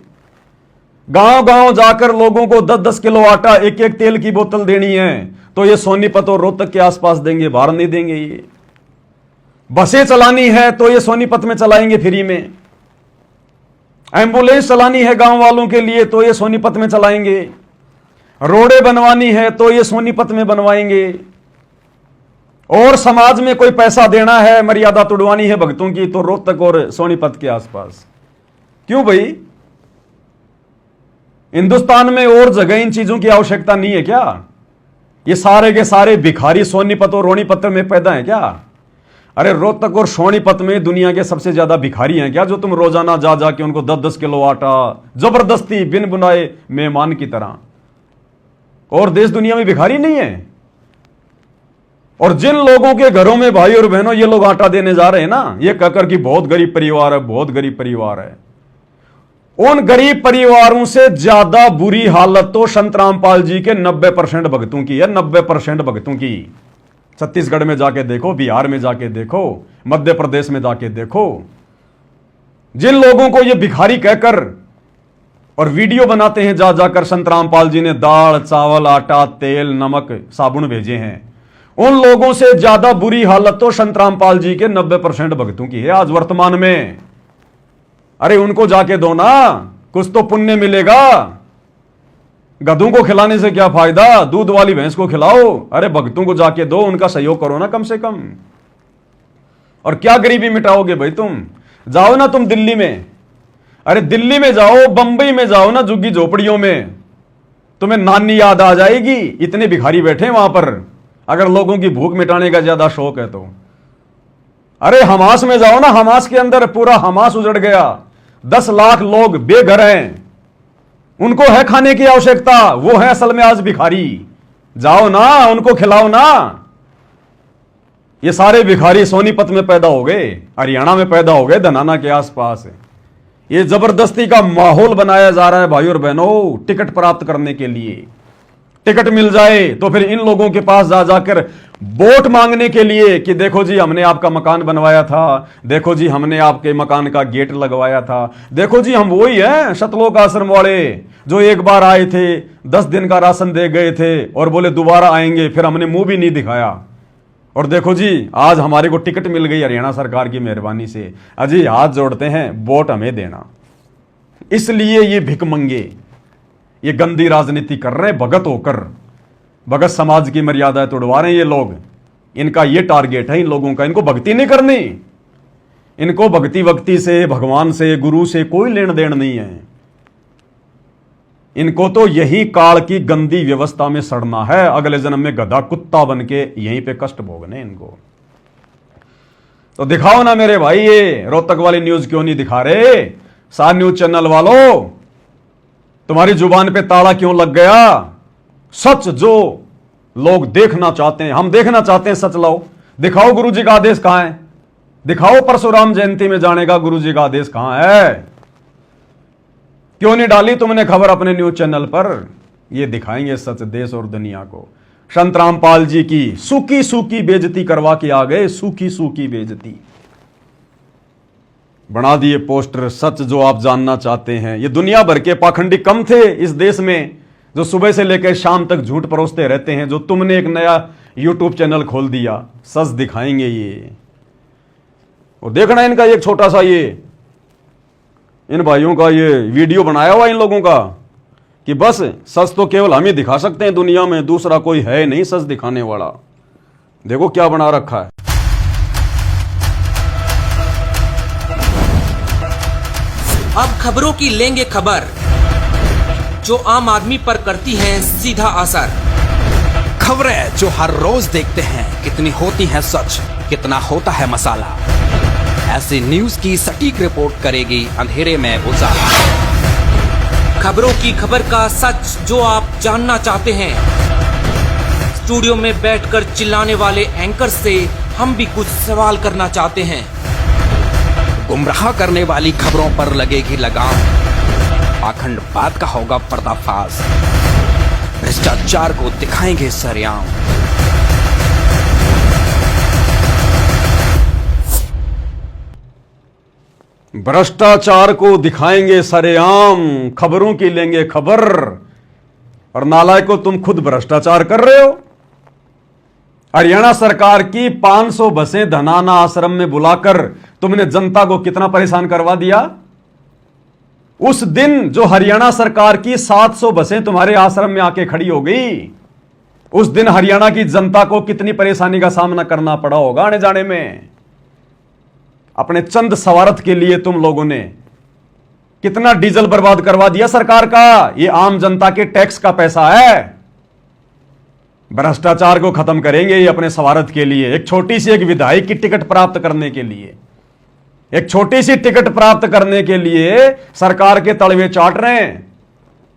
गांव गांव जाकर लोगों को 10-10 किलो आटा, एक एक तेल की बोतल देनी है तो ये सोनीपत और रोहतक के आसपास देंगे, बाहर नहीं देंगे। ये बसें चलानी है तो ये सोनीपत में चलाएंगे फ्री में। एम्बुलेंस चलानी है गांव वालों के लिए तो ये सोनीपत में चलाएंगे। रोडें बनवानी है तो ये सोनीपत में बनवाएंगे। और समाज में कोई पैसा देना है, मर्यादा तुड़वानी है भक्तों की, तो रोहतक और सोनीपत के आसपास। क्यों भाई? हिंदुस्तान में और जगह इन चीजों की आवश्यकता नहीं है क्या? ये सारे के सारे भिखारी सोनीपत और रोनीपत में पैदा हैं क्या? अरे रोहतक और सोनीपत में दुनिया के सबसे ज्यादा भिखारी हैं क्या, जो तुम रोजाना जा जाके उनको 10-10 किलो आटा जबरदस्ती बिन बुनाए मेहमान की तरह? और देश दुनिया में भिखारी नहीं है? और जिन लोगों के घरों में भाई और बहनों ये लोग आटा देने जा रहे हैं ना, ये कहकर कि बहुत गरीब परिवार है, बहुत गरीब परिवार है, उन गरीब परिवारों से ज्यादा बुरी हालत तो संत रामपाल जी के 90% भक्तों की है, 90% भक्तों की। छत्तीसगढ़ में जाके देखो, बिहार में जाके देखो, मध्य प्रदेश में जाके देखो, जिन लोगों को ये भिखारी कहकर और वीडियो बनाते हैं जा जाकर संत रामपाल जी ने दाल चावल आटा तेल नमक साबुन भेजे हैं, उन लोगों से ज्यादा बुरी हालत तो संत रामपाल जी के 90% भक्तों की है आज वर्तमान में। अरे उनको जाके दो ना, कुछ तो पुण्य मिलेगा। गधों को खिलाने से क्या फायदा, दूध वाली भैंस को खिलाओ। अरे भक्तों को जाके दो, उनका सहयोग करो ना कम से कम। और क्या गरीबी मिटाओगे भाई तुम? जाओ ना तुम दिल्ली में, अरे दिल्ली में जाओ, बंबई में जाओ ना, झुग्गी झोपड़ियों में, तुम्हें नानी याद आ जाएगी। इतने भिखारी बैठे वहां पर, अगर लोगों की भूख मिटाने का ज्यादा शौक है तो। अरे हमास में जाओ ना, हमास के अंदर पूरा हमास उजड़ गया, 10 लाख लोग बेघर हैं, उनको है खाने की आवश्यकता, वो है असल में आज भिखारी। जाओ ना, उनको खिलाओ ना। ये सारे भिखारी सोनीपत में पैदा हो गए, हरियाणा में पैदा हो गए, धनाना के आसपास। ये जबरदस्ती का माहौल बनाया जा रहा है भाई और बहनों, टिकट प्राप्त करने के लिए। टिकट मिल जाए तो फिर इन लोगों के पास जा जाकर वोट मांगने के लिए कि देखो जी हमने आपका मकान बनवाया था, देखो जी हमने आपके मकान का गेट लगवाया था, देखो जी हम वही हैं सतलोक आश्रम वाले जो एक बार आए थे, 10 दिन का राशन दे गए थे और बोले दोबारा आएंगे, फिर हमने मुंह भी नहीं दिखाया। और देखो जी आज हमारे को टिकट मिल गई हरियाणा सरकार की मेहरबानी से, अजी हाथ जोड़ते हैं, वोट हमें देना। इसलिए ये भिखमंगे ये गंदी राजनीति कर रहे हैं, भगत होकर भगत समाज की मर्यादा तोड़वा रहे हैं ये लोग। इनका ये टारगेट है इन लोगों का, इनको भक्ति नहीं करनी, इनको भक्ति से, भगवान से, गुरु से कोई लेन देन नहीं है। इनको तो यही काल की गंदी व्यवस्था में सड़ना है, अगले जन्म में गधा कुत्ता बन के यहीं पे कष्ट भोगने इनको। तो दिखाओ ना मेरे भाई, ये रोहतक वाली न्यूज क्यों नहीं दिखा रहे? सार न्यूज चैनल वालों, तुम्हारी जुबान पे ताला क्यों लग गया? सच जो लोग देखना चाहते हैं, हम देखना चाहते हैं, सच लाओ। दिखाओ गुरुजी का आदेश कहां है, दिखाओ परशुराम जयंती में जाने का गुरुजी का आदेश कहां है? क्यों नहीं डाली तुमने खबर अपने न्यूज चैनल पर? ये दिखाएंगे सच देश और दुनिया को। संत रामपाल जी की सूखी सूखी बेइज्जती करवा के आ गए, सूखी सूखी बेइज्जती बना दिए पोस्टर। सच जो आप जानना चाहते हैं, ये दुनिया भर के पाखंडी कम थे इस देश में जो सुबह से लेकर शाम तक झूठ परोसते रहते हैं, जो तुमने एक नया यूट्यूब चैनल खोल दिया। सच दिखाएंगे ये, और देखना इनका एक छोटा सा ये इन भाइयों का ये वीडियो बनाया हुआ इन लोगों का कि बस सच तो केवल हम ही दिखा सकते हैं दुनिया में, दूसरा कोई है नहीं सच दिखाने वाला। देखो क्या बना रखा है। अब खबरों की लेंगे खबर जो आम आदमी पर करती हैं सीधा असर। खबरें जो हर रोज देखते हैं, कितनी होती हैं सच, कितना होता है मसाला। ऐसी न्यूज की सटीक रिपोर्ट करेगी अंधेरे में उजाला। खबरों की खबर का सच जो आप जानना चाहते हैं, स्टूडियो में बैठकर चिल्लाने वाले एंकर से हम भी कुछ सवाल करना चाहते हैं। गुमराह करने वाली खबरों पर लगेगी लगाम, पाखंड बात का होगा पर्दाफाश, भ्रष्टाचार को दिखाएंगे सरेआम। भ्रष्टाचार को दिखाएंगे सरेआम, खबरों की लेंगे खबर। और नालायकों, तुम खुद भ्रष्टाचार कर रहे हो। हरियाणा सरकार की 500 बसें धनाना आश्रम में बुलाकर तुमने जनता को कितना परेशान करवा दिया। उस दिन जो हरियाणा सरकार की 700 बसें तुम्हारे आश्रम में आके खड़ी हो गई, उस दिन हरियाणा की जनता को कितनी परेशानी का सामना करना पड़ा होगा आने जाने में। अपने चंद स्वार्थ के लिए तुम लोगों ने कितना डीजल बर्बाद करवा दिया सरकार का। यह आम जनता के टैक्स का पैसा है। भ्रष्टाचार को खत्म करेंगे ये अपने स्वार्थ के लिए, एक छोटी सी एक विधायक की टिकट प्राप्त करने के लिए, एक छोटी सी टिकट प्राप्त करने के लिए सरकार के तलवे चाट रहे हैं,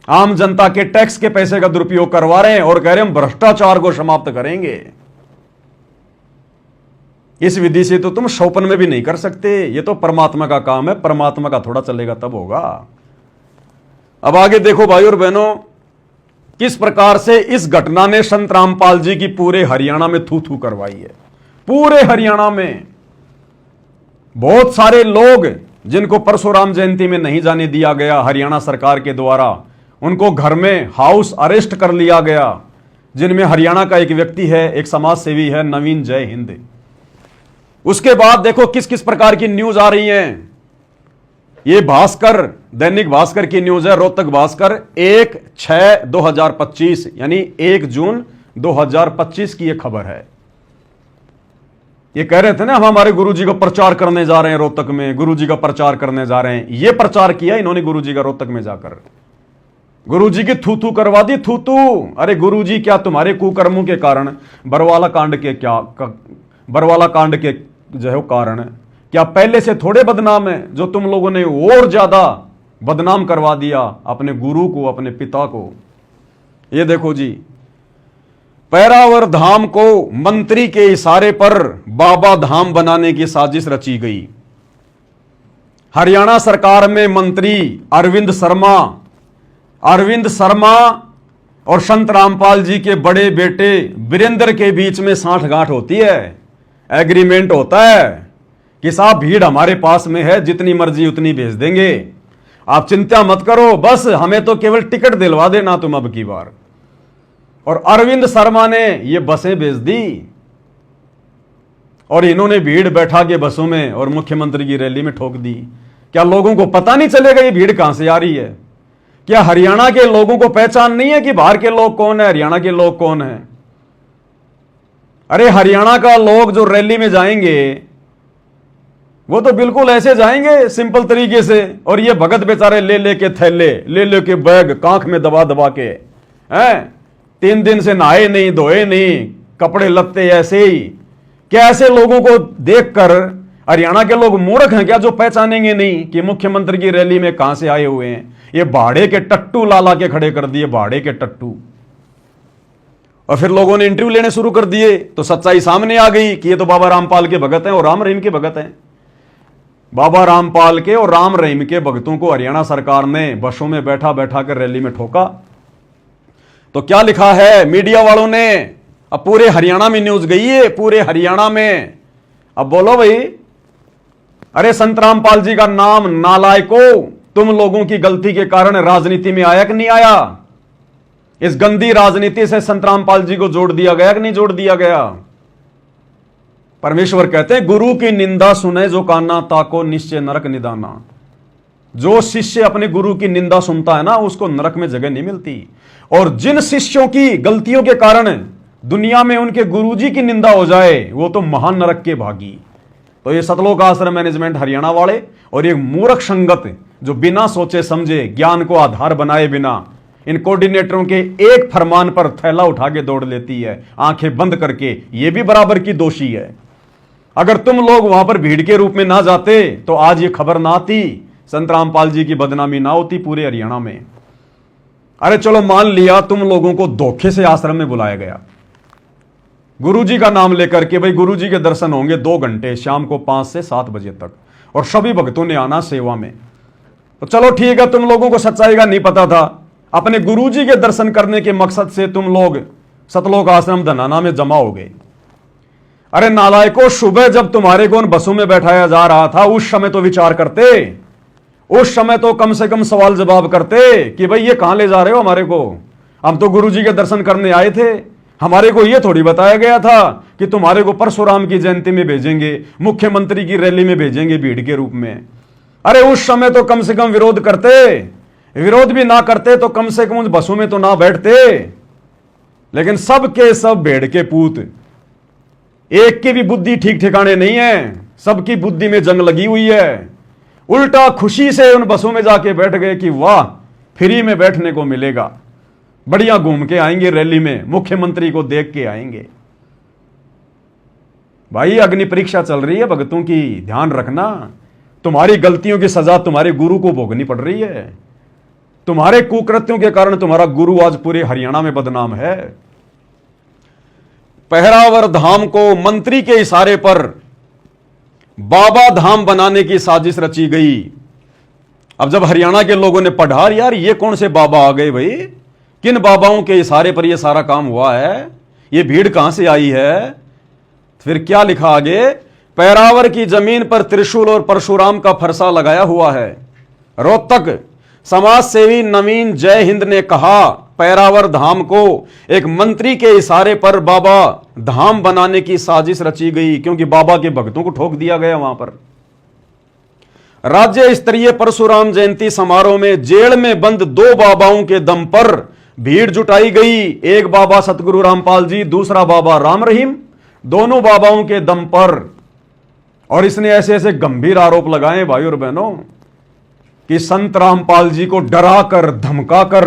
आम जनता के टैक्स के पैसे का दुरुपयोग करवा रहे हैं और कह रहे हैं हम भ्रष्टाचार को समाप्त करेंगे। इस विधि से तो तुम शोपन में भी नहीं कर सकते। ये तो परमात्मा का काम है, परमात्मा का थोड़ा चलेगा तब होगा। अब आगे देखो भाई और बहनों, किस प्रकार से इस घटना ने संत रामपाल जी की पूरे हरियाणा में थू थू करवाई है। पूरे हरियाणा में बहुत सारे लोग जिनको परशुराम जयंती में नहीं जाने दिया गया हरियाणा सरकार के द्वारा, उनको घर में हाउस अरेस्ट कर लिया गया, जिनमें हरियाणा का एक व्यक्ति है, एक समाज सेवी है, नवीन जय हिंद। उसके बाद देखो किस किस प्रकार की न्यूज आ रही हैं। ये भास्कर, दैनिक भास्कर की न्यूज है, रोहतक भास्कर 1/6/2025 यानी 1 जून 2025 की यह खबर है। ये कह रहे थे ना हम हमारे गुरुजी को प्रचार करने जा रहे हैं रोहतक में, गुरुजी का प्रचार करने जा रहे हैं। ये प्रचार किया इन्होंने गुरुजी का रोहतक में जाकर, गुरुजी की थू थू करवा दी, थू थू। अरे गुरुजी क्या तुम्हारे कुकर्मों के कारण, बरवाला कांड के जो है कारण क्या पहले से थोड़े बदनाम है, जो तुम लोगों ने और ज्यादा बदनाम करवा दिया अपने गुरु को, अपने पिता को। ये देखो जी, पैरावर धाम को मंत्री के इशारे पर बाबा धाम बनाने की साजिश रची गई। हरियाणा सरकार में मंत्री अरविंद शर्मा और संत रामपाल जी के बड़े बेटे वीरेंद्र के बीच में सांठगांठ होती है, एग्रीमेंट होता है कि साहब भीड़ हमारे पास में है, जितनी मर्जी उतनी भेज देंगे, आप चिंता मत करो, बस हमें तो केवल टिकट दिलवा देना तुम अब की बार। और अरविंद शर्मा ने ये बसें भेज दी और इन्होंने भीड़ बैठा के बसों में और मुख्यमंत्री की रैली में ठोक दी। क्या लोगों को पता नहीं चलेगा ये भीड़ कहां से आ रही है? क्या हरियाणा के लोगों को पहचान नहीं है कि बाहर के लोग कौन है, हरियाणा के लोग कौन है? अरे हरियाणा का लोग जो रैली में जाएंगे वो तो बिल्कुल ऐसे जाएंगे सिंपल तरीके से, और ये भगत बेचारे ले लेके थैले, ले के बैग कांख में दबा दबा के हैं, 3 दिन से नहाए नहीं धोए नहीं, कपड़े लत्ते ऐसे ही। क्या ऐसे लोगों को देखकर हरियाणा के लोग मूर्ख हैं क्या, जो पहचानेंगे नहीं कि मुख्यमंत्री की रैली में कहां से आए हुए हैं? ये भाड़े के टट्टू लाला के खड़े कर दिए, भाड़े के टट्टू। और फिर लोगों ने इंटरव्यू लेने शुरू कर दिए तो सच्चाई सामने आ गई कि ये तो बाबा रामपाल के भगत हैं और राम रहीम के भगत हैं। बाबा रामपाल के और राम रहीम के भक्तों को हरियाणा सरकार ने बसों में बैठा बैठा कर रैली में ठोका। तो क्या लिखा है मीडिया वालों ने? अब पूरे हरियाणा में न्यूज गई है, पूरे हरियाणा में। अब बोलो भाई, अरे संत रामपाल जी का नाम नालायकों तुम लोगों की गलती के कारण राजनीति में आया कि नहीं आया? इस गंदी राजनीति से संत रामपाल जी को जोड़ दिया गया कि नहीं जोड़ दिया गया? परमेश्वर कहते हैं गुरु की निंदा सुने जो काना ताको निश्चय नरक निदाना। जो शिष्य अपने गुरु की निंदा सुनता है ना, उसको नरक में जगह नहीं मिलती। और जिन शिष्यों की गलतियों के कारण दुनिया में उनके गुरुजी की निंदा हो जाए, वो तो महान नरक के भागी। तो ये सतलोक आश्रम मैनेजमेंट हरियाणा वाले और ये मूर्ख संगत जो बिना सोचे समझे, ज्ञान को आधार बनाए बिना इन कोऑर्डिनेटरों के एक फरमान पर थैला उठा के दौड़ लेती है, आंखें बंद करके। ये भी बराबर की दोषी है। अगर तुम लोग वहां पर भीड़ के रूप में ना जाते तो आज ये खबर ना आती, संत रामपाल जी की बदनामी ना होती पूरे हरियाणा में। अरे चलो मान लिया तुम लोगों को धोखे से आश्रम में बुलाया गया, गुरुजी का नाम लेकर के, भाई गुरुजी के दर्शन होंगे 2 घंटे शाम को 5 से 7 बजे तक, और सभी भक्तों ने आना सेवा में। तो चलो ठीक है, तुम लोगों को सच्चाई का नहीं पता था, अपने गुरुजी के दर्शन करने के मकसद से तुम लोग सतलोक आश्रम धनाना में जमा हो गए। अरे नालायकों, सुबह जब तुम्हारे को उन बसों में बैठाया जा रहा था, उस समय तो विचार करते, उस समय तो कम से कम सवाल जवाब करते कि भाई ये कहां ले जा रहे हो हमारे को? हम तो गुरुजी के दर्शन करने आए थे, हमारे को ये थोड़ी बताया गया था कि तुम्हारे को परशुराम की जयंती में भेजेंगे, मुख्यमंत्री की रैली में भेजेंगे भीड़ के रूप में। अरे उस समय तो कम से कम विरोध करते, विरोध भी ना करते तो कम से कम उन बसों में तो ना बैठते। लेकिन सब के सब भेड़ के पूत, एक की भी बुद्धि ठीक ठिकाने नहीं है, सबकी बुद्धि में जंग लगी हुई है। उल्टा खुशी से उन बसों में जाके बैठ गए कि वाह फ्री में बैठने को मिलेगा, बढ़िया घूम के आएंगे रैली में, मुख्यमंत्री को देख के आएंगे। भाई अग्नि परीक्षा चल रही है भक्तों की, ध्यान रखना। तुम्हारी गलतियों की सजा तुम्हारे गुरु को भोगनी पड़ रही है। तुम्हारे कुकृत्यों के कारण तुम्हारा गुरु आज पूरे हरियाणा में बदनाम है। पहरावर धाम को मंत्री के इशारे पर बाबा धाम बनाने की साजिश रची गई। अब जब हरियाणा के लोगों ने पढ़ा, यार ये कौन से बाबा आ गए भाई, किन बाबाओं के इशारे पर यह सारा काम हुआ है, ये भीड़ कहां से आई है? फिर क्या लिखा आगे? पैरावर की जमीन पर त्रिशूल और परशुराम का फरसा लगाया हुआ है। रोहतक समाज सेवी नवीन जय हिंद ने कहा, पैरावर धाम को एक मंत्री के इशारे पर बाबा धाम बनाने की साजिश रची गई, क्योंकि बाबा के भक्तों को ठोक दिया गया वहां पर। राज्य स्तरीय परशुराम जयंती समारोह में जेल में बंद 2 बाबाओं के दम पर भीड़ जुटाई गई। एक बाबा सतगुरु रामपाल जी, दूसरा बाबा राम रहीम, दोनों बाबाओं के दम पर। और इसने ऐसे ऐसे गंभीर आरोप लगाए भाई और बहनों कि संत रामपाल जी को डरा कर धमका कर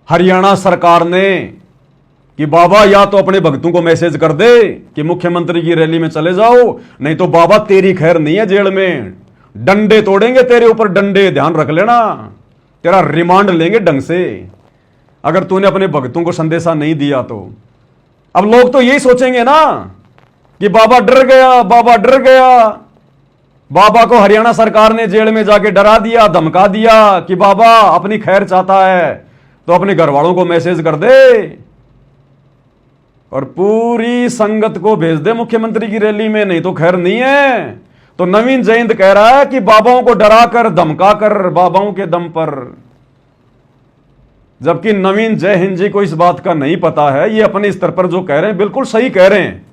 हरियाणा सरकार ने कि बाबा या तो अपने भक्तों को मैसेज कर दे कि मुख्यमंत्री की रैली में चले जाओ, नहीं तो बाबा तेरी खैर नहीं है, जेल में डंडे तोड़ेंगे तेरे ऊपर, डंडे, ध्यान रख लेना, तेरा रिमांड लेंगे ढंग से अगर तूने अपने भक्तों को संदेशा नहीं दिया तो। अब लोग तो यही सोचेंगे ना कि बाबा डर गया, बाबा डर गया, बाबा को हरियाणा सरकार ने जेल में जाके डरा दिया, धमका दिया कि बाबा अपनी खैर चाहता है तो अपने घर वालों को मैसेज कर दे और पूरी संगत को भेज दे मुख्यमंत्री की रैली में, नहीं तो खैर नहीं है। तो नवीन जयंत कह रहा है कि बाबाओं को डरा कर धमका कर बाबाओं के दम पर, जबकि नवीन जय हिंद जी को इस बात का नहीं पता है। ये अपने स्तर पर जो कह रहे हैं बिल्कुल सही कह रहे हैं।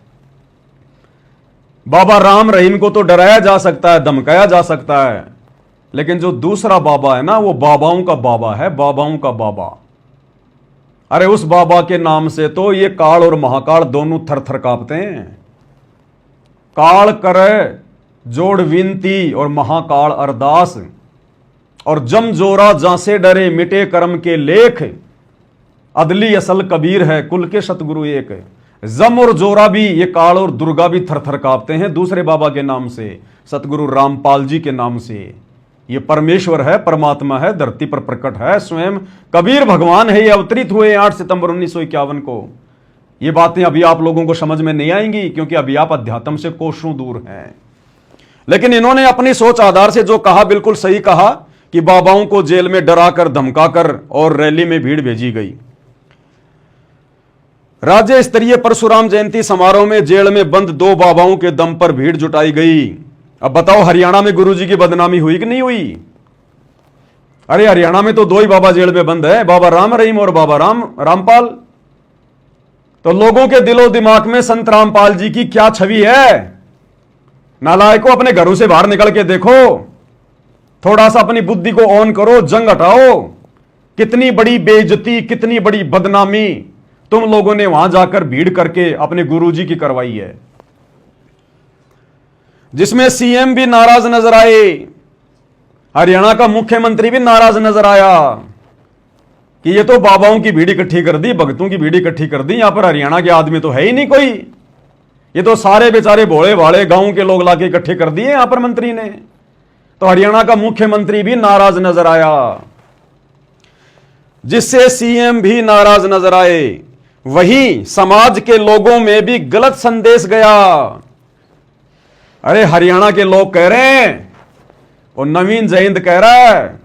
बाबा राम रहीम को तो डराया जा सकता है, धमकाया जा सकता है, लेकिन जो दूसरा बाबा है ना, वो बाबाओं का बाबा है, बाबाओं का बाबा। अरे उस बाबा के नाम से तो ये काल और महाकाल दोनों थर थर कांपते हैं। काल करे जोड़ विनती और महाकाल अरदास, और जम जोरा जासे डरे मिटे कर्म के लेख, अदली असल कबीर है कुल के सतगुरु एक। जम और जोरा भी, ये काल और दुर्गा भी थरथर कांपते हैं दूसरे बाबा के नाम से, सतगुरु रामपाल जी के नाम से। ये परमेश्वर है, परमात्मा है, धरती पर प्रकट है, स्वयं कबीर भगवान है। ये अवतरित हुए 8 सितंबर 1951 को। ये बातें अभी आप लोगों को समझ में नहीं आएंगी क्योंकि अभी आप अध्यात्म से कोसों दूर हैं। लेकिन इन्होंने अपनी सोच आधार से जो कहा बिल्कुल सही कहा कि बाबाओं को जेल में डराकर धमकाकर और रैली में भीड़ भेजी गई। राज्य स्तरीय परशुराम जयंती समारोह में जेल में बंद 2 बाबाओं के दम पर भीड़ जुटाई गई। अब बताओ हरियाणा में गुरुजी की बदनामी हुई कि नहीं हुई? अरे हरियाणा में तो 2 ही बाबा जेल में बंद है, बाबा राम रहीम और बाबा रामपाल। तो लोगों के दिलो दिमाग में संत रामपाल जी की क्या छवि है? नालायकों, अपने घरों से बाहर निकल के देखो, थोड़ा सा अपनी बुद्धि को ऑन करो, जंग हटाओ। कितनी बड़ी बेइज्जती, कितनी बड़ी बदनामी तुम लोगों ने वहां जाकर भीड़ करके अपने गुरुजी की करवाई है, जिसमें सीएम भी नाराज नजर आए, हरियाणा का मुख्यमंत्री भी नाराज नजर आया कि ये तो बाबाओं की भीड़ इकट्ठी कर दी, भक्तों की भीड़ इकट्ठी कर दी, यहां पर हरियाणा के आदमी तो है ही नहीं कोई, ये तो सारे बेचारे भोले भाले गांव के लोग लाके इकट्ठे कर दिए यहां पर मंत्री ने। तो हरियाणा का मुख्यमंत्री भी नाराज नजर आया, जिससे सीएम भी नाराज नजर आए। वहीं समाज के लोगों में भी गलत संदेश गया। अरे हरियाणा के लोग कह रहे हैं और नवीन जयंत कह रहा है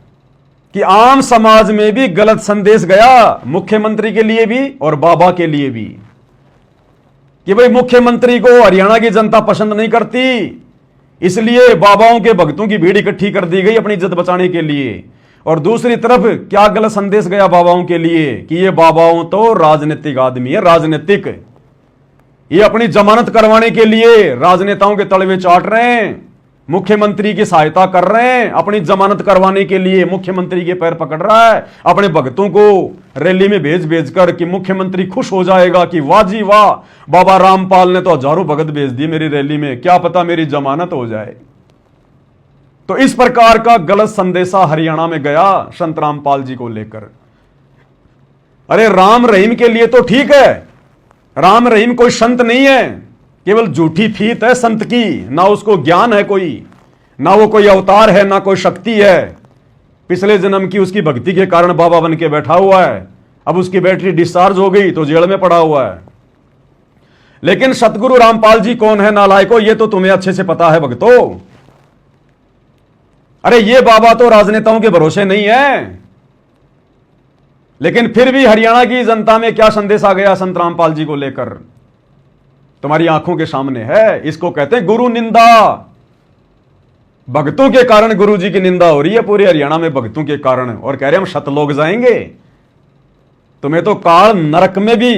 कि आम समाज में भी गलत संदेश गया, मुख्यमंत्री के लिए भी और बाबा के लिए भी, कि भाई मुख्यमंत्री को हरियाणा की जनता पसंद नहीं करती, इसलिए बाबाओं के भक्तों की भीड़ इकट्ठी कर दी गई अपनी इज्जत बचाने के लिए। और दूसरी तरफ क्या गलत संदेश गया बाबाओं के लिए कि ये बाबाओं तो राजनीतिक आदमी है, राजनीतिक, ये अपनी जमानत करवाने के लिए राजनेताओं के तलवे चाट रहे हैं, मुख्यमंत्री की सहायता कर रहे हैं, अपनी जमानत करवाने के लिए मुख्यमंत्री के पैर पकड़ रहा है, अपने भक्तों को रैली में भेज कर कि मुख्यमंत्री खुश हो जाएगा कि वाह जी वाह, बाबा रामपाल ने तो हजारों भगत भेज दिए मेरी रैली में, क्या पता मेरी जमानत हो जाए। तो इस प्रकार का गलत संदेशा हरियाणा में गया संत रामपाल जी को लेकर। अरे राम रहीम के लिए तो ठीक है, राम रहीम कोई संत नहीं है, केवल झूठी फीत है संत की, ना उसको ज्ञान है कोई, ना वो कोई अवतार है, ना कोई शक्ति है। पिछले जन्म की उसकी भक्ति के कारण बाबा बन के बैठा हुआ है, अब उसकी बैटरी डिस्चार्ज हो गई तो जेल में पड़ा हुआ है। लेकिन सतगुरु रामपाल जी कौन है नालायको, ये तो तुम्हें अच्छे से पता है भक्तों। अरे ये बाबा तो राजनेताओं के भरोसे नहीं है, लेकिन फिर भी हरियाणा की जनता में क्या संदेश आ गया संत रामपाल जी को लेकर, तुम्हारी आंखों के सामने है। इसको कहते हैं गुरु निंदा। भक्तों के कारण गुरु जी की निंदा हो रही है पूरे हरियाणा में, भक्तों के कारण, और कह रहे हम शत लोग जाएंगे। तुम्हें तो काल नरक में भी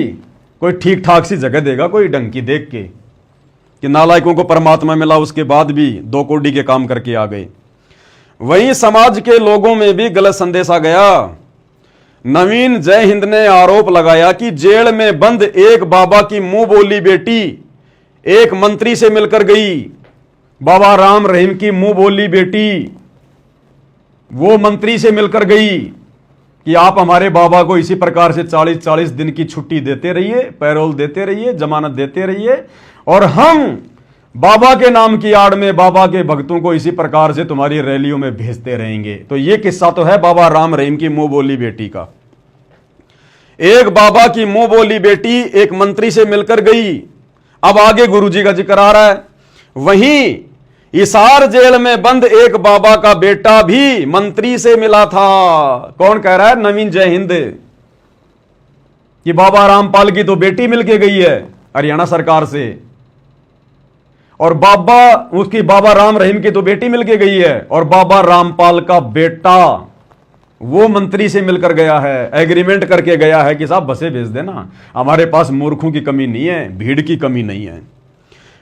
कोई ठीक ठाक सी जगह देगा कोई डंकी देख के कि नालायकों को परमात्मा मिला, उसके बाद भी 2 कौड़ी के काम करके आ गए। वहीं समाज के लोगों में भी गलत संदेश आ गया। नवीन जय हिंद ने आरोप लगाया कि जेल में बंद एक बाबा की मुंह बोली बेटी एक मंत्री से मिलकर गई। बाबा राम रहीम की मुंह बोली बेटी वो मंत्री से मिलकर गई कि आप हमारे बाबा को इसी प्रकार से 40-40 दिन की छुट्टी देते रहिए, पैरोल देते रहिए, जमानत देते रहिए, और हम बाबा के नाम की आड़ में बाबा के भक्तों को इसी प्रकार से तुम्हारी रैलियों में भेजते रहेंगे। तो ये किस्सा तो है बाबा राम रहीम की मुंह बोली बेटी का। एक बाबा की मुंह बोली बेटी एक मंत्री से मिलकर गई। अब आगे गुरुजी का जिक्र आ रहा है। वहीं हिसार जेल में बंद एक बाबा का बेटा भी मंत्री से मिला था। कौन कह रहा है? नवीन जय हिंद, कि बाबा रामपाल की तो बेटी मिलके गई है हरियाणा सरकार से, और बाबा राम रहीम की तो बेटी मिलके गई है, और बाबा रामपाल का बेटा वो मंत्री से मिलकर गया है, एग्रीमेंट करके गया है कि साहब बसें भेज देना, हमारे पास मूर्खों की कमी नहीं है, भीड़ की कमी नहीं है।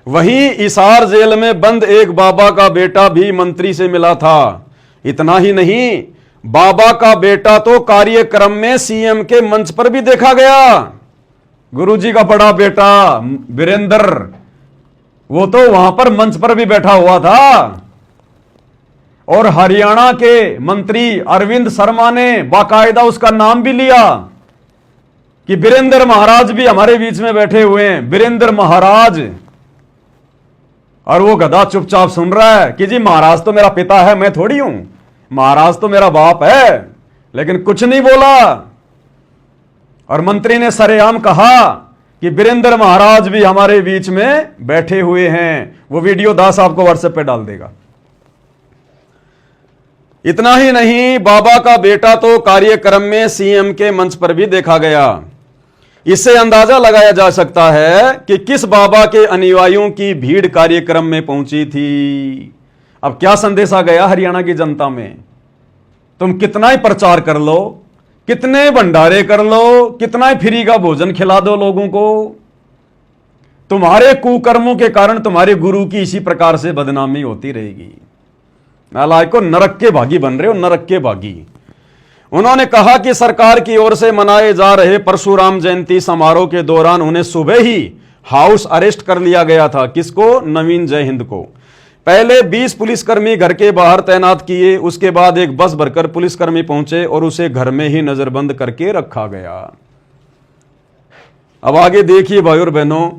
वहीं हिसार जेल में बंद एक बाबा का बेटा भी मंत्री से मिला था। इतना ही नहीं, बाबा का बेटा तो कार्यक्रम में सीएम के मंच पर भी देखा गया। गुरुजी का बड़ा बेटा वीरेंद्र, वो तो वहां पर मंच पर भी बैठा हुआ था। और हरियाणा के मंत्री अरविंद शर्मा ने बाकायदा उसका नाम भी लिया कि वीरेंद्र महाराज भी हमारे बीच में बैठे हुए हैं, वीरेंद्र महाराज। और वो गधा चुपचाप सुन रहा है कि जी महाराज तो मेरा पिता है, मैं थोड़ी हूं, महाराज तो मेरा बाप है, लेकिन कुछ नहीं बोला। और मंत्री ने सरेआम कहा कि वीरेंद्र महाराज भी हमारे बीच में बैठे हुए हैं। वो वीडियो दास आपको व्हाट्सएप पे डाल देगा। इतना ही नहीं, बाबा का बेटा तो कार्यक्रम में सीएम के मंच पर भी देखा गया। इससे अंदाजा लगाया जा सकता है कि किस बाबा के अनुयायियों की भीड़ कार्यक्रम में पहुंची थी। अब क्या संदेशा गया हरियाणा की जनता में? तुम कितना ही प्रचार कर लो, कितने भंडारे कर लो, कितना ही फ्री का भोजन खिला दो लोगों को, तुम्हारे कुकर्मों के कारण तुम्हारे गुरु की इसी प्रकार से बदनामी होती रहेगी। नालायकों, नरक के भागी बन रहे हो, नरक के भागी। उन्होंने कहा कि सरकार की ओर से मनाए जा रहे परशुराम जयंती समारोह के दौरान उन्हें सुबह ही हाउस अरेस्ट कर लिया गया था। किसको? नवीन जय हिंद को। पहले 20 पुलिसकर्मी घर के बाहर तैनात किए, उसके बाद एक बस भरकर पुलिसकर्मी पहुंचे और उसे घर में ही नजरबंद करके रखा गया। अब आगे देखिए भाई और बहनों,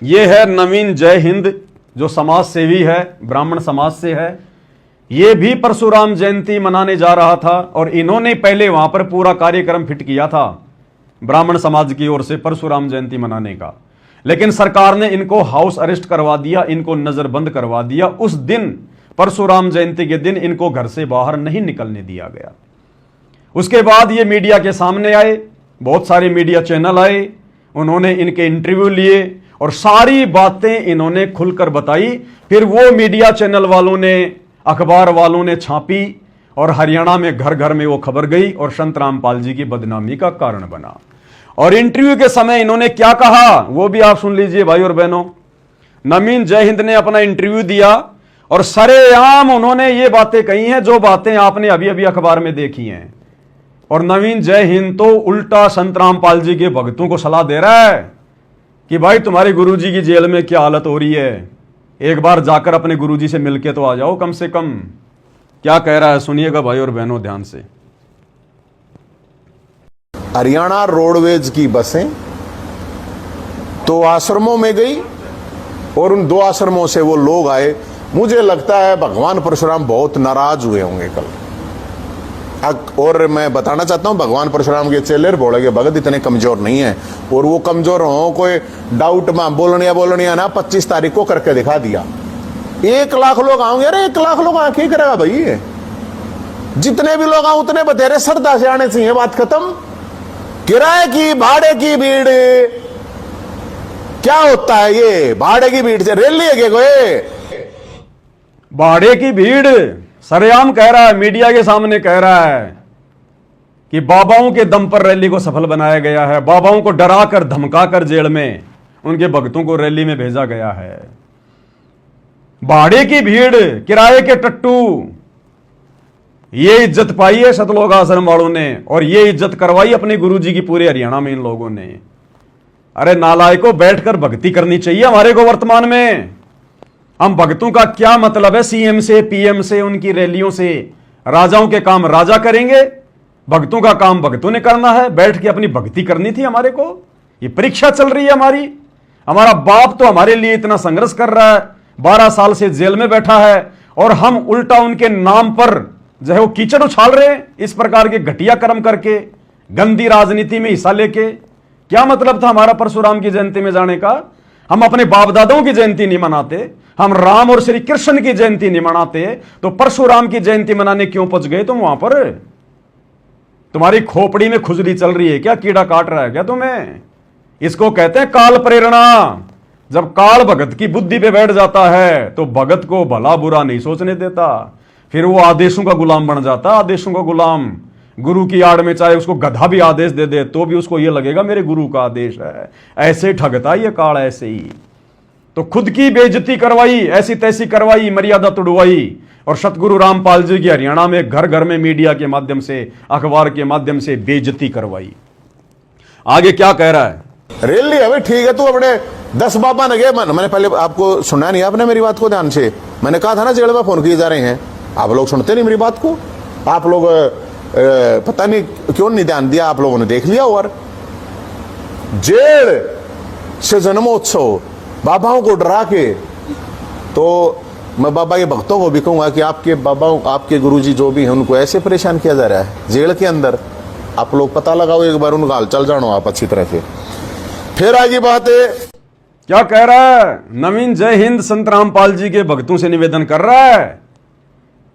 यह है नवीन जय हिंद जो समाज सेवी है, ब्राह्मण समाज से है। यह भी परशुराम जयंती मनाने जा रहा था और इन्होंने पहले वहां पर पूरा कार्यक्रम फिट किया था ब्राह्मण समाज की ओर से परशुराम जयंती मनाने का। लेकिन सरकार ने इनको हाउस अरेस्ट करवा दिया, इनको नजरबंद करवा दिया। उस दिन परशुराम जयंती के दिन इनको घर से बाहर नहीं निकलने दिया गया। उसके बाद ये मीडिया के सामने आए, बहुत सारे मीडिया चैनल आए, उन्होंने इनके इंटरव्यू लिए और सारी बातें इन्होंने खुलकर बताई। फिर वो मीडिया चैनल वालों ने, अखबार वालों ने छापी और हरियाणा में घर घर में वो खबर गई और संत रामपाल जी की बदनामी का कारण बना। और इंटरव्यू के समय इन्होंने क्या कहा वो भी आप सुन लीजिए भाई और बहनों। नवीन जय हिंद ने अपना इंटरव्यू दिया और सरेआम उन्होंने ये बातें कही हैं जो बातें आपने अभी अभी अखबार में देखी हैं। और नवीन जय हिंद तो उल्टा संत रामपाल जी के भक्तों को सलाह दे रहा है कि भाई तुम्हारे गुरुजी की जेल में क्या हालत हो रही है, एक बार जाकर अपने गुरुजी से मिलके तो आ जाओ कम से कम। क्या कह रहा है सुनिएगा भाई और बहनों ध्यान से। हरियाणा रोडवेज की बसें तो आश्रमों में गई और उन 2 आश्रमों से वो लोग आए। मुझे लगता है भगवान परशुराम बहुत नाराज हुए होंगे कल। और मैं बताना चाहता हूं भगवान परशुराम के चेले बोले के भगत इतने कमजोर नहीं है, और वो कमजोर हो कोई डाउट में बोलनिया ना 25 तारीख को करके दिखा दिया। 1 लाख लोग आओगे। अरे 1 लाख लोग आके करेगा भाई? जितने भी लोग आए उतने बतेरे श्रद्धा से आने चाहिए, बात खत्म। किराए की भाड़े की भीड़ क्या होता है? ये भाड़े की भीड़ से रैली है कोई? भाड़े की भीड़ सरेआम कह रहा है, मीडिया के सामने कह रहा है कि बाबाओं के दम पर रैली को सफल बनाया गया है। बाबाओं को डराकर धमकाकर जेल में उनके भक्तों को रैली में भेजा गया है। भाड़े की भीड़, किराए के टट्टू, ये इज्जत पाई है सतलोक आश्रम वालों ने और ये इज्जत करवाई अपने गुरुजी की पूरे हरियाणा में इन लोगों ने। अरे नालायकों, बैठकर भक्ति करनी चाहिए हमारे को वर्तमान में। हम भक्तों का क्या मतलब है सीएम से, पीएम से, उनकी रैलियों से? राजाओं के काम राजा करेंगे, भक्तों का काम भक्तों ने करना है। बैठ के अपनी भक्ति करनी थी हमारे को। ये परीक्षा चल रही है हमारी। हमारा बाप तो हमारे लिए इतना संघर्ष कर रहा है, 12 साल से जेल में बैठा है और हम उल्टा उनके नाम पर जो है वो कीचड़ उछाल रहे हैं इस प्रकार के घटिया कर्म करके, गंदी राजनीति में हिस्सा लेके। क्या मतलब था हमारा परशुराम की जयंती में जाने का? हम अपने बाप दादाओं की जयंती नहीं मनाते, हम राम और श्री कृष्ण की जयंती नहीं मनाते, तो परशुराम की जयंती मनाने क्यों पहुंच गए तुम वहां पर? तुम्हारी खोपड़ी में खुजली चल रही है क्या? कीड़ा काट रहा है क्या तुम्हें? इसको कहते हैं काल प्रेरणा। जब काल भगत की बुद्धि पे बैठ जाता है तो भगत को भला बुरा नहीं सोचने देता, फिर वो आदेशों का गुलाम बन जाता। आदेशों का गुलाम, गुरु की आड़ में चाहे उसको गधा भी आदेश दे दे तो भी उसको ये लगेगा मेरे गुरु का आदेश है। ऐसे ठगता ये काल, ऐसे ही। तो खुद की बेइज्जती करवाई, ऐसी तैसी करवाई, मर्यादा तुड़वाई और सतगुरु रामपाल जी की हरियाणा में घर घर में मीडिया के माध्यम से, अखबार के माध्यम से बेइज्जती करवाई। आगे क्या कह रहा है? रैली है भाई, ठीक है, तू अपने 10 बाबा ने गए। मैंने पहले आपको सुना नहीं, आपने मेरी बात को ध्यान से। मैंने कहा था ना जेल में फोन किए जा रहे हैं, आप लोग सुनते नहीं मेरी बात को। आप लोग पता नहीं क्यों नहीं ध्यान दिया, आप लोगों ने देख लिया। और जेल से जन्मोत्सव बाबाओं को डरा के, तो मैं बाबा के भक्तों को भी कहूंगा कि आपके बाबाओं, आपके गुरुजी जो भी हैं, उनको ऐसे परेशान किया जा रहा है जेल के अंदर। आप लोग पता लगाओ एक बार, उनका हाल चल जानो आप अच्छी तरह से। फिर आगे बात है, क्या कह रहा है नवीन? जय हिंद संत रामपाल जी के भक्तों से निवेदन कर रहा है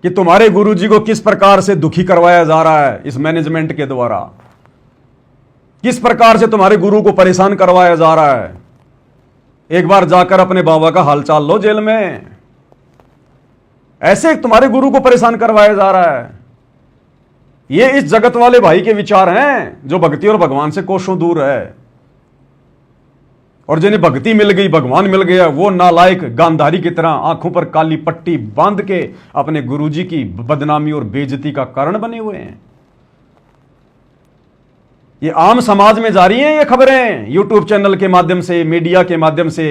कि तुम्हारे गुरुजी को किस प्रकार से दुखी करवाया जा रहा है इस मैनेजमेंट के द्वारा, किस प्रकार से तुम्हारे गुरु को परेशान करवाया जा रहा है। एक बार जाकर अपने बाबा का हालचाल लो जेल में। ऐसे तुम्हारे गुरु को परेशान करवाया जा रहा है। ये इस जगत वाले भाई के विचार हैं जो भक्ति और भगवान से कोसों दूर है, और जिन्हें भक्ति मिल गई, भगवान मिल गया, वो नालायक गांधारी की तरह आंखों पर काली पट्टी बांध के अपने गुरुजी की बदनामी और बेइज्जती का कारण बने हुए हैं। ये आम समाज में जारी हैं ये खबरें, यूट्यूब चैनल के माध्यम से, मीडिया के माध्यम से।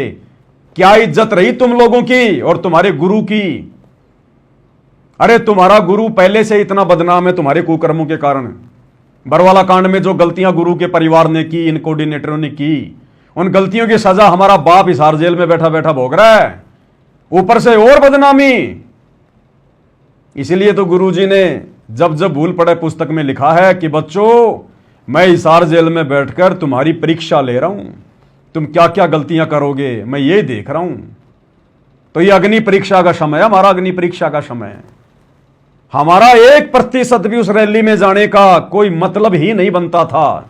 क्या इज्जत रही तुम लोगों की और तुम्हारे गुरु की? अरे तुम्हारा गुरु पहले से इतना बदनाम है तुम्हारे कुकर्मों के कारण। बरवाला कांड में जो गलतियां गुरु के परिवार ने की, इन कोऑर्डिनेटरों ने की, उन गलतियों की सजा हमारा बाप हिसार जेल में बैठा बैठा भोग रहा है, ऊपर से और बदनामी। इसीलिए तो गुरुजी ने जब जब भूल पड़े पुस्तक में लिखा है कि बच्चों, मैं हिसार जेल में बैठकर तुम्हारी परीक्षा ले रहा हूं, तुम क्या क्या गलतियां करोगे मैं ये देख रहा हूं। तो ये अग्नि परीक्षा का समय है, हमारा अग्नि परीक्षा का समय है। हमारा 1% भी उस रैली में जाने का कोई मतलब ही नहीं बनता था।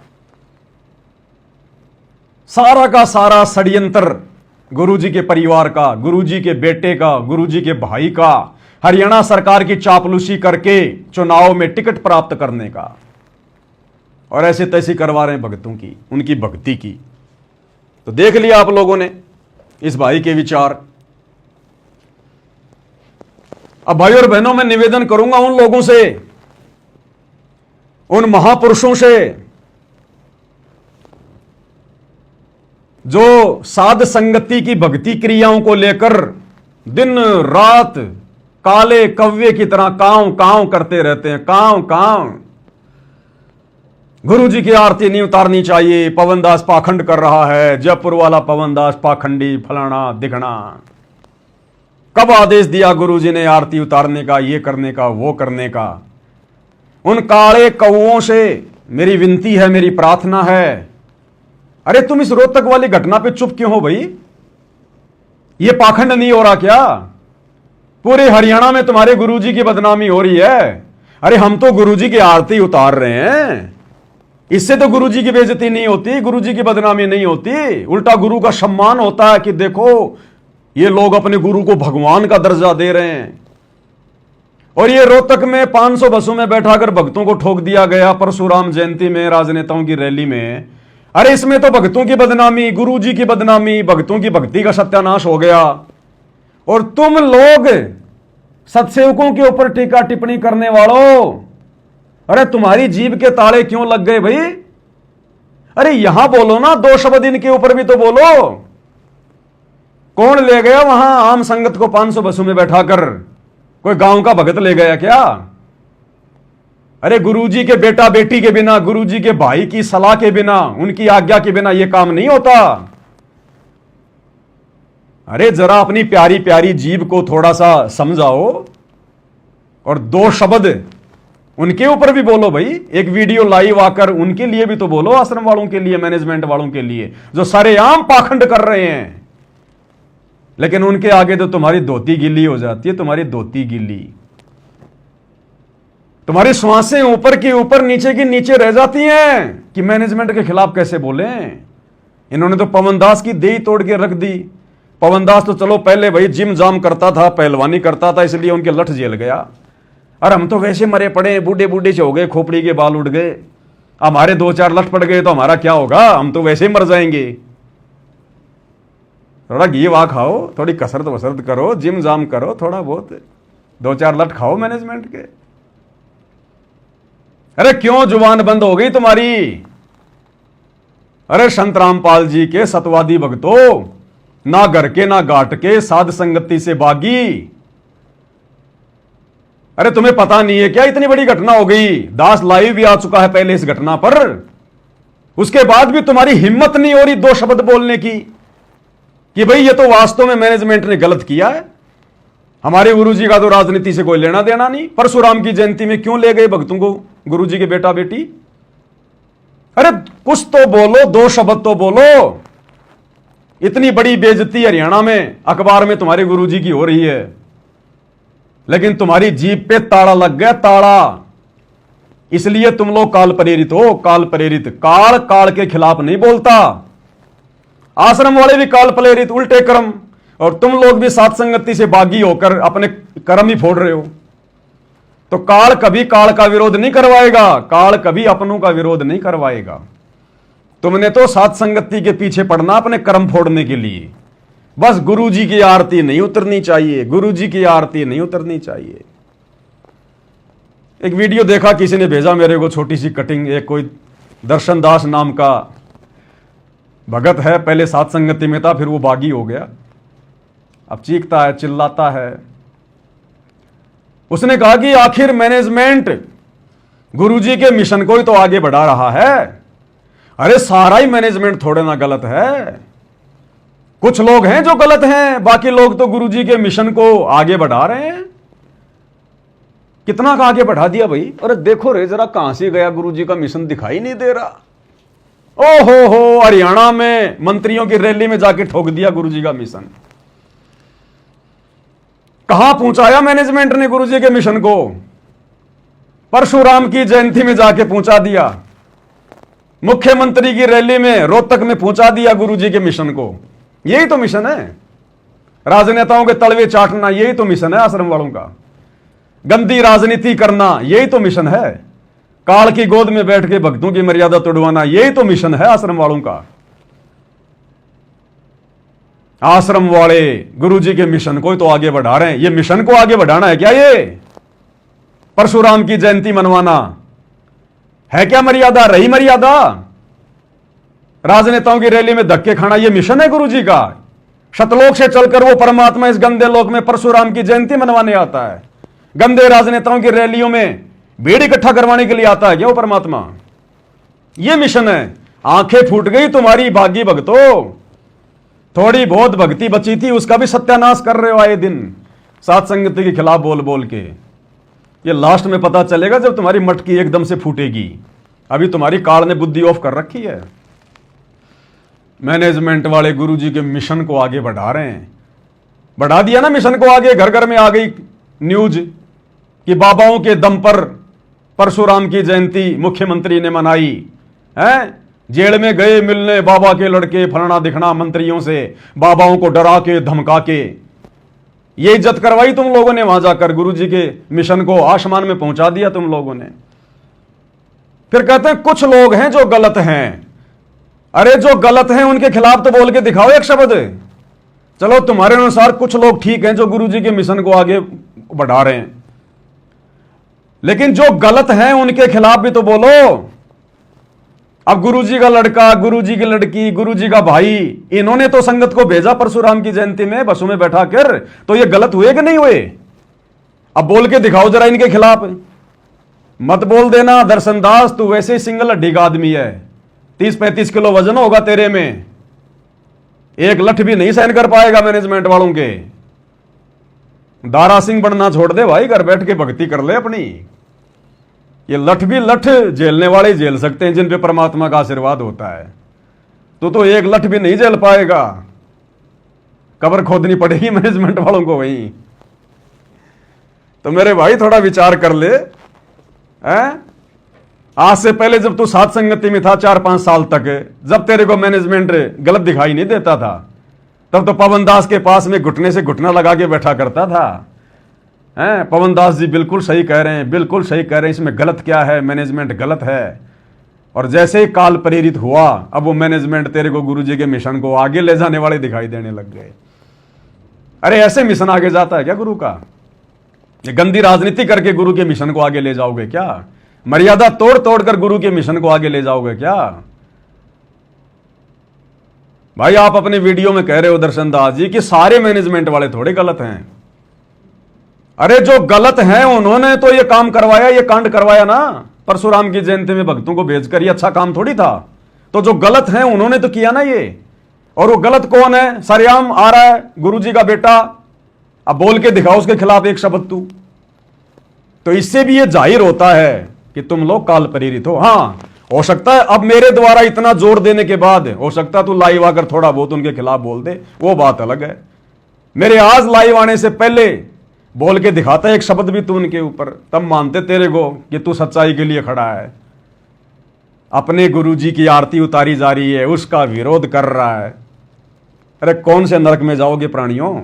सारा का सारा षड्यंत्र गुरुजी के परिवार का, गुरुजी के बेटे का, गुरुजी के भाई का, हरियाणा सरकार की चापलूसी करके चुनाव में टिकट प्राप्त करने का, और ऐसे तैसे करवा रहे हैं भक्तों की, उनकी भक्ति की। तो देख लिया आप लोगों ने इस भाई के विचार। अब भाई और बहनों, मैं निवेदन करूंगा उन लोगों से, उन महापुरुषों से जो साध संगति की भक्ति क्रियाओं को लेकर दिन रात काले कव्वे की तरह कांव कांव करते रहते हैं, कांव कांव। गुरु जी की आरती नहीं उतारनी चाहिए, पवनदास पाखंड कर रहा है, जयपुर वाला पवनदास पाखंडी, फलाना दिखना। कब आदेश दिया गुरु जी ने आरती उतारने का, ये करने का, वो करने का? उन काले कौओं से मेरी विनती है, मेरी प्रार्थना है, अरे तुम इस रोहतक वाली घटना पे चुप क्यों हो भाई? ये पाखंड नहीं हो रहा क्या? पूरे हरियाणा में तुम्हारे गुरुजी की बदनामी हो रही है। अरे हम तो गुरुजी की आरती उतार रहे हैं, इससे तो गुरुजी की बेइज्जती नहीं होती, गुरुजी की बदनामी नहीं होती, उल्टा गुरु का सम्मान होता है कि देखो ये लोग अपने गुरु को भगवान का दर्जा दे रहे हैं। और ये रोहतक में 500 बसों में बैठाकर भक्तों को ठोक दिया गया परशुराम जयंती में, राजनेताओं की रैली में। अरे इसमें तो भक्तों की बदनामी, गुरुजी की बदनामी, भक्तों की भक्ति का सत्यानाश हो गया। और तुम लोग सत्सेवकों के ऊपर टीका टिप्पणी करने वालों, अरे तुम्हारी जीभ के ताले क्यों लग गए भाई? अरे यहां बोलो ना, 2 शब्द इनके ऊपर भी तो बोलो। कौन ले गया वहां आम संगत को 500 बसों में बैठाकर? कोई गांव का भगत ले गया क्या? अरे गुरुजी के बेटा बेटी के बिना, गुरुजी के भाई की सलाह के बिना, उनकी आज्ञा के बिना यह काम नहीं होता। अरे जरा अपनी प्यारी प्यारी जीभ को थोड़ा सा समझाओ और 2 शब्द उनके ऊपर भी बोलो भाई। एक वीडियो लाइव आकर उनके लिए भी तो बोलो, आश्रम वालों के लिए, मैनेजमेंट वालों के लिए, जो सरेआम पाखंड कर रहे हैं। लेकिन उनके आगे तो तुम्हारी धोती गिल्ली हो जाती है, तुम्हारी धोती गिल्ली। तुम्हारी श्वासें ऊपर की ऊपर, नीचे की नीचे रह जाती हैं कि मैनेजमेंट के खिलाफ कैसे बोले। इन्होंने तो पवनदास की देही तोड़ के रख दी। पवनदास तो चलो पहले भाई जिम जाम करता था, पहलवानी करता था, इसलिए उनके लठ जेल गया। और हम तो वैसे मरे पड़े, बूढ़े बूढ़े से हो गए, खोपड़ी के बाल उड़ गए, हमारे 2-4 लठ पड़ गए तो हमारा क्या होगा? हम तो वैसे ही मर जाएंगे। थोड़ा घी वा खाओ, थोड़ी कसरत वसरत करो, जिम जाम करो, थोड़ा बहुत 2-4 लठ खाओ मैनेजमेंट के। अरे क्यों जुबान बंद हो गई तुम्हारी? अरे संत रामपाल जी के सतवादी भक्तों, ना घर के ना घाट के, साध संगति से बागी। अरे तुम्हें पता नहीं है क्या इतनी बड़ी घटना हो गई? दास लाइव भी आ चुका है पहले इस घटना पर, उसके बाद भी तुम्हारी हिम्मत नहीं हो रही दो शब्द बोलने की कि भाई ये तो वास्तव में मैनेजमेंट ने गलत किया है। हमारे गुरुजी का तो राजनीति से कोई लेना देना नहीं। परशुराम की जयंती में क्यों ले गए भक्तों को गुरुजी के बेटा बेटी? अरे कुछ तो बोलो, दो शब्द तो बोलो। इतनी बड़ी बेइज्जती हरियाणा में अखबार में तुम्हारे गुरुजी की हो रही है, लेकिन तुम्हारी जीभ पे ताला लग गया, ताला। इसलिए तुम लोग काल प्रेरित हो, काल प्रेरित। काल काल के खिलाफ नहीं बोलता। आश्रम वाले भी काल प्रेरित, उल्टे कर्म, और तुम लोग भी साथ संगति से बागी होकर अपने कर्म ही फोड़ रहे हो। तो काल कभी काल का विरोध नहीं करवाएगा, काल कभी अपनों का विरोध नहीं करवाएगा। तुमने तो साथ संगति के पीछे पड़ना अपने कर्म फोड़ने के लिए। बस गुरुजी की आरती नहीं उतरनी चाहिए, गुरुजी की आरती नहीं उतरनी चाहिए। एक वीडियो देखा, किसी ने भेजा मेरे को, छोटी सी कटिंग। एक कोई दर्शन दास नाम का भगत है, पहले साथ संगति में था, फिर वो बागी हो गया, अब चीखता है, चिल्लाता है। उसने कहा कि आखिर मैनेजमेंट गुरुजी के मिशन को ही तो आगे बढ़ा रहा है। अरे सारा ही मैनेजमेंट थोड़े ना गलत है, कुछ लोग हैं जो गलत हैं, बाकी लोग तो गुरुजी के मिशन को आगे बढ़ा रहे हैं। कितना का आगे बढ़ा दिया भाई? अरे देखो रे जरा, कहां से गया गुरुजी का मिशन, दिखाई नहीं दे रहा। ओहो हो, हरियाणा में मंत्रियों की रैली में जाके ठोक दिया गुरुजी का मिशन। कहां पहुंचाया मैनेजमेंट ने गुरुजी के मिशन को? परशुराम की जयंती में जाके पहुंचा दिया, मुख्यमंत्री की रैली में रोहतक में पहुंचा दिया गुरुजी के मिशन को। यही तो मिशन है, राजनेताओं के तलवे चाटना, यही तो मिशन है आश्रम वालों का। गंदी राजनीति करना, यही तो मिशन है। काल की गोद में बैठ के भक्तों की मर्यादा तोड़वाना, यही तो मिशन है आश्रम वालों का। आश्रम वाले गुरुजी के मिशन को ही तो आगे बढ़ा रहे हैं। ये मिशन को आगे बढ़ाना है क्या? ये परशुराम की जयंती मनवाना है क्या मर्यादा? रही मर्यादा? राजनेताओं की रैली में धक्के खाना, ये मिशन है गुरुजी का? शतलोक से चलकर वो परमात्मा इस गंदे लोक में परशुराम की जयंती मनवाने आता है? गंदे राजनेताओं की रैलियों में भीड़ इकट्ठा करवाने के लिए आता है क्या वो परमात्मा? ये मिशन है। आंखें फूट गई तुम्हारी भागी भक्तों। थोड़ी बहुत भक्ति बची थी, उसका भी सत्यानाश कर रहे हो आए दिन साथ संगति के खिलाफ बोल बोल के। ये लास्ट में पता चलेगा जब तुम्हारी मटकी एकदम से फूटेगी। अभी तुम्हारी काल ने बुद्धि ऑफ कर रखी है। मैनेजमेंट वाले गुरुजी के मिशन को आगे बढ़ा रहे हैं। बढ़ा दिया ना मिशन को आगे। घर घर में आ गई न्यूज कि बाबाओं के दम पर परशुराम की जयंती मुख्यमंत्री ने मनाई है। जेल में गए मिलने बाबा के लड़के, फलाना दिखना मंत्रियों से, बाबाओं को डरा के धमका के ये इज्जत करवाई तुम लोगों ने। वहां जाकर गुरुजी के मिशन को आसमान में पहुंचा दिया तुम लोगों ने। फिर कहते हैं कुछ लोग हैं जो गलत हैं। अरे जो गलत हैं उनके खिलाफ तो बोल के दिखाओ एक शब्द। चलो तुम्हारे अनुसार कुछ लोग ठीक हैं जो गुरुजी के मिशन को आगे बढ़ा रहे हैं, लेकिन जो गलत हैं उनके खिलाफ भी तो बोलो। अब गुरुजी का लड़का, गुरुजी की लड़की, गुरुजी का भाई, इन्होंने तो संगत को भेजा परशुराम की जयंती में बसों में बैठा कर, तो ये गलत हुए कि नहीं हुए? अब बोल के दिखाओ जरा इनके खिलाफ। मत बोल देना दर्शन दास तू वैसे ही सिंगल हड्डी का आदमी है, 30-35 किलो वजन होगा तेरे में, एक लठ भी नहीं सहन कर पाएगा मैनेजमेंट वालों के। दारा सिंह बनना छोड़ दे भाई, घर बैठ के भक्ति कर ले अपनी। ये लठ भी लठ झेलने वाले झेल सकते हैं जिन पे परमात्मा का आशीर्वाद होता है। तो एक लठ भी नहीं झेल पाएगा, कब्र खोदनी पड़ेगी मैनेजमेंट वालों को वहीं। तो मेरे भाई थोड़ा विचार कर ले। आज से पहले जब तू साथ संगति में था 4-5 साल तक, जब तेरे को मैनेजमेंट गलत दिखाई नहीं देता था, तब तो पवन दास के पास में घुटने से घुटना लगा के बैठा करता था। पवन दास जी बिल्कुल सही कह रहे हैं, बिल्कुल सही कह रहे हैं, इसमें गलत क्या है, मैनेजमेंट गलत है। और जैसे ही काल प्रेरित हुआ, अब वो मैनेजमेंट तेरे को गुरुजी के मिशन को आगे ले जाने वाले दिखाई देने लग गए। अरे ऐसे मिशन आगे जाता है क्या गुरु का? ये गंदी राजनीति करके गुरु के मिशन को आगे ले जाओगे क्या? मर्यादा तोड़ तोड़ कर गुरु के मिशन को आगे ले जाओगे क्या? भाई आप अपने वीडियो में कह रहे हो दर्शन दास जी कि सारे मैनेजमेंट वाले थोड़े गलत हैं। अरे जो गलत हैं उन्होंने तो ये काम करवाया, ये कांड करवाया ना, परशुराम की जयंती में भक्तों को भेजकर। ये अच्छा काम थोड़ी था। तो जो गलत हैं उन्होंने तो किया ना ये। और वो गलत कौन है? सरेआम आ रहा है गुरुजी का बेटा, अब बोल के दिखाओ उसके खिलाफ एक शब्द तू। तो इससे भी ये जाहिर होता है कि तुम लोग काल प्रेरित हो। हाँ, हो सकता है अब मेरे द्वारा इतना जोर देने के बाद हो सकता है तू लाइव आकर थोड़ा बहुत उनके खिलाफ बोल दे, वो बात अलग है। मेरे आज लाइव आने से पहले बोल के दिखाता एक शब्द भी तू उनके ऊपर, तब मानते तेरे को कि तू सच्चाई के लिए खड़ा है। अपने गुरुजी की आरती उतारी जा रही है, उसका विरोध कर रहा है। अरे कौन से नरक में जाओगे प्राणियों?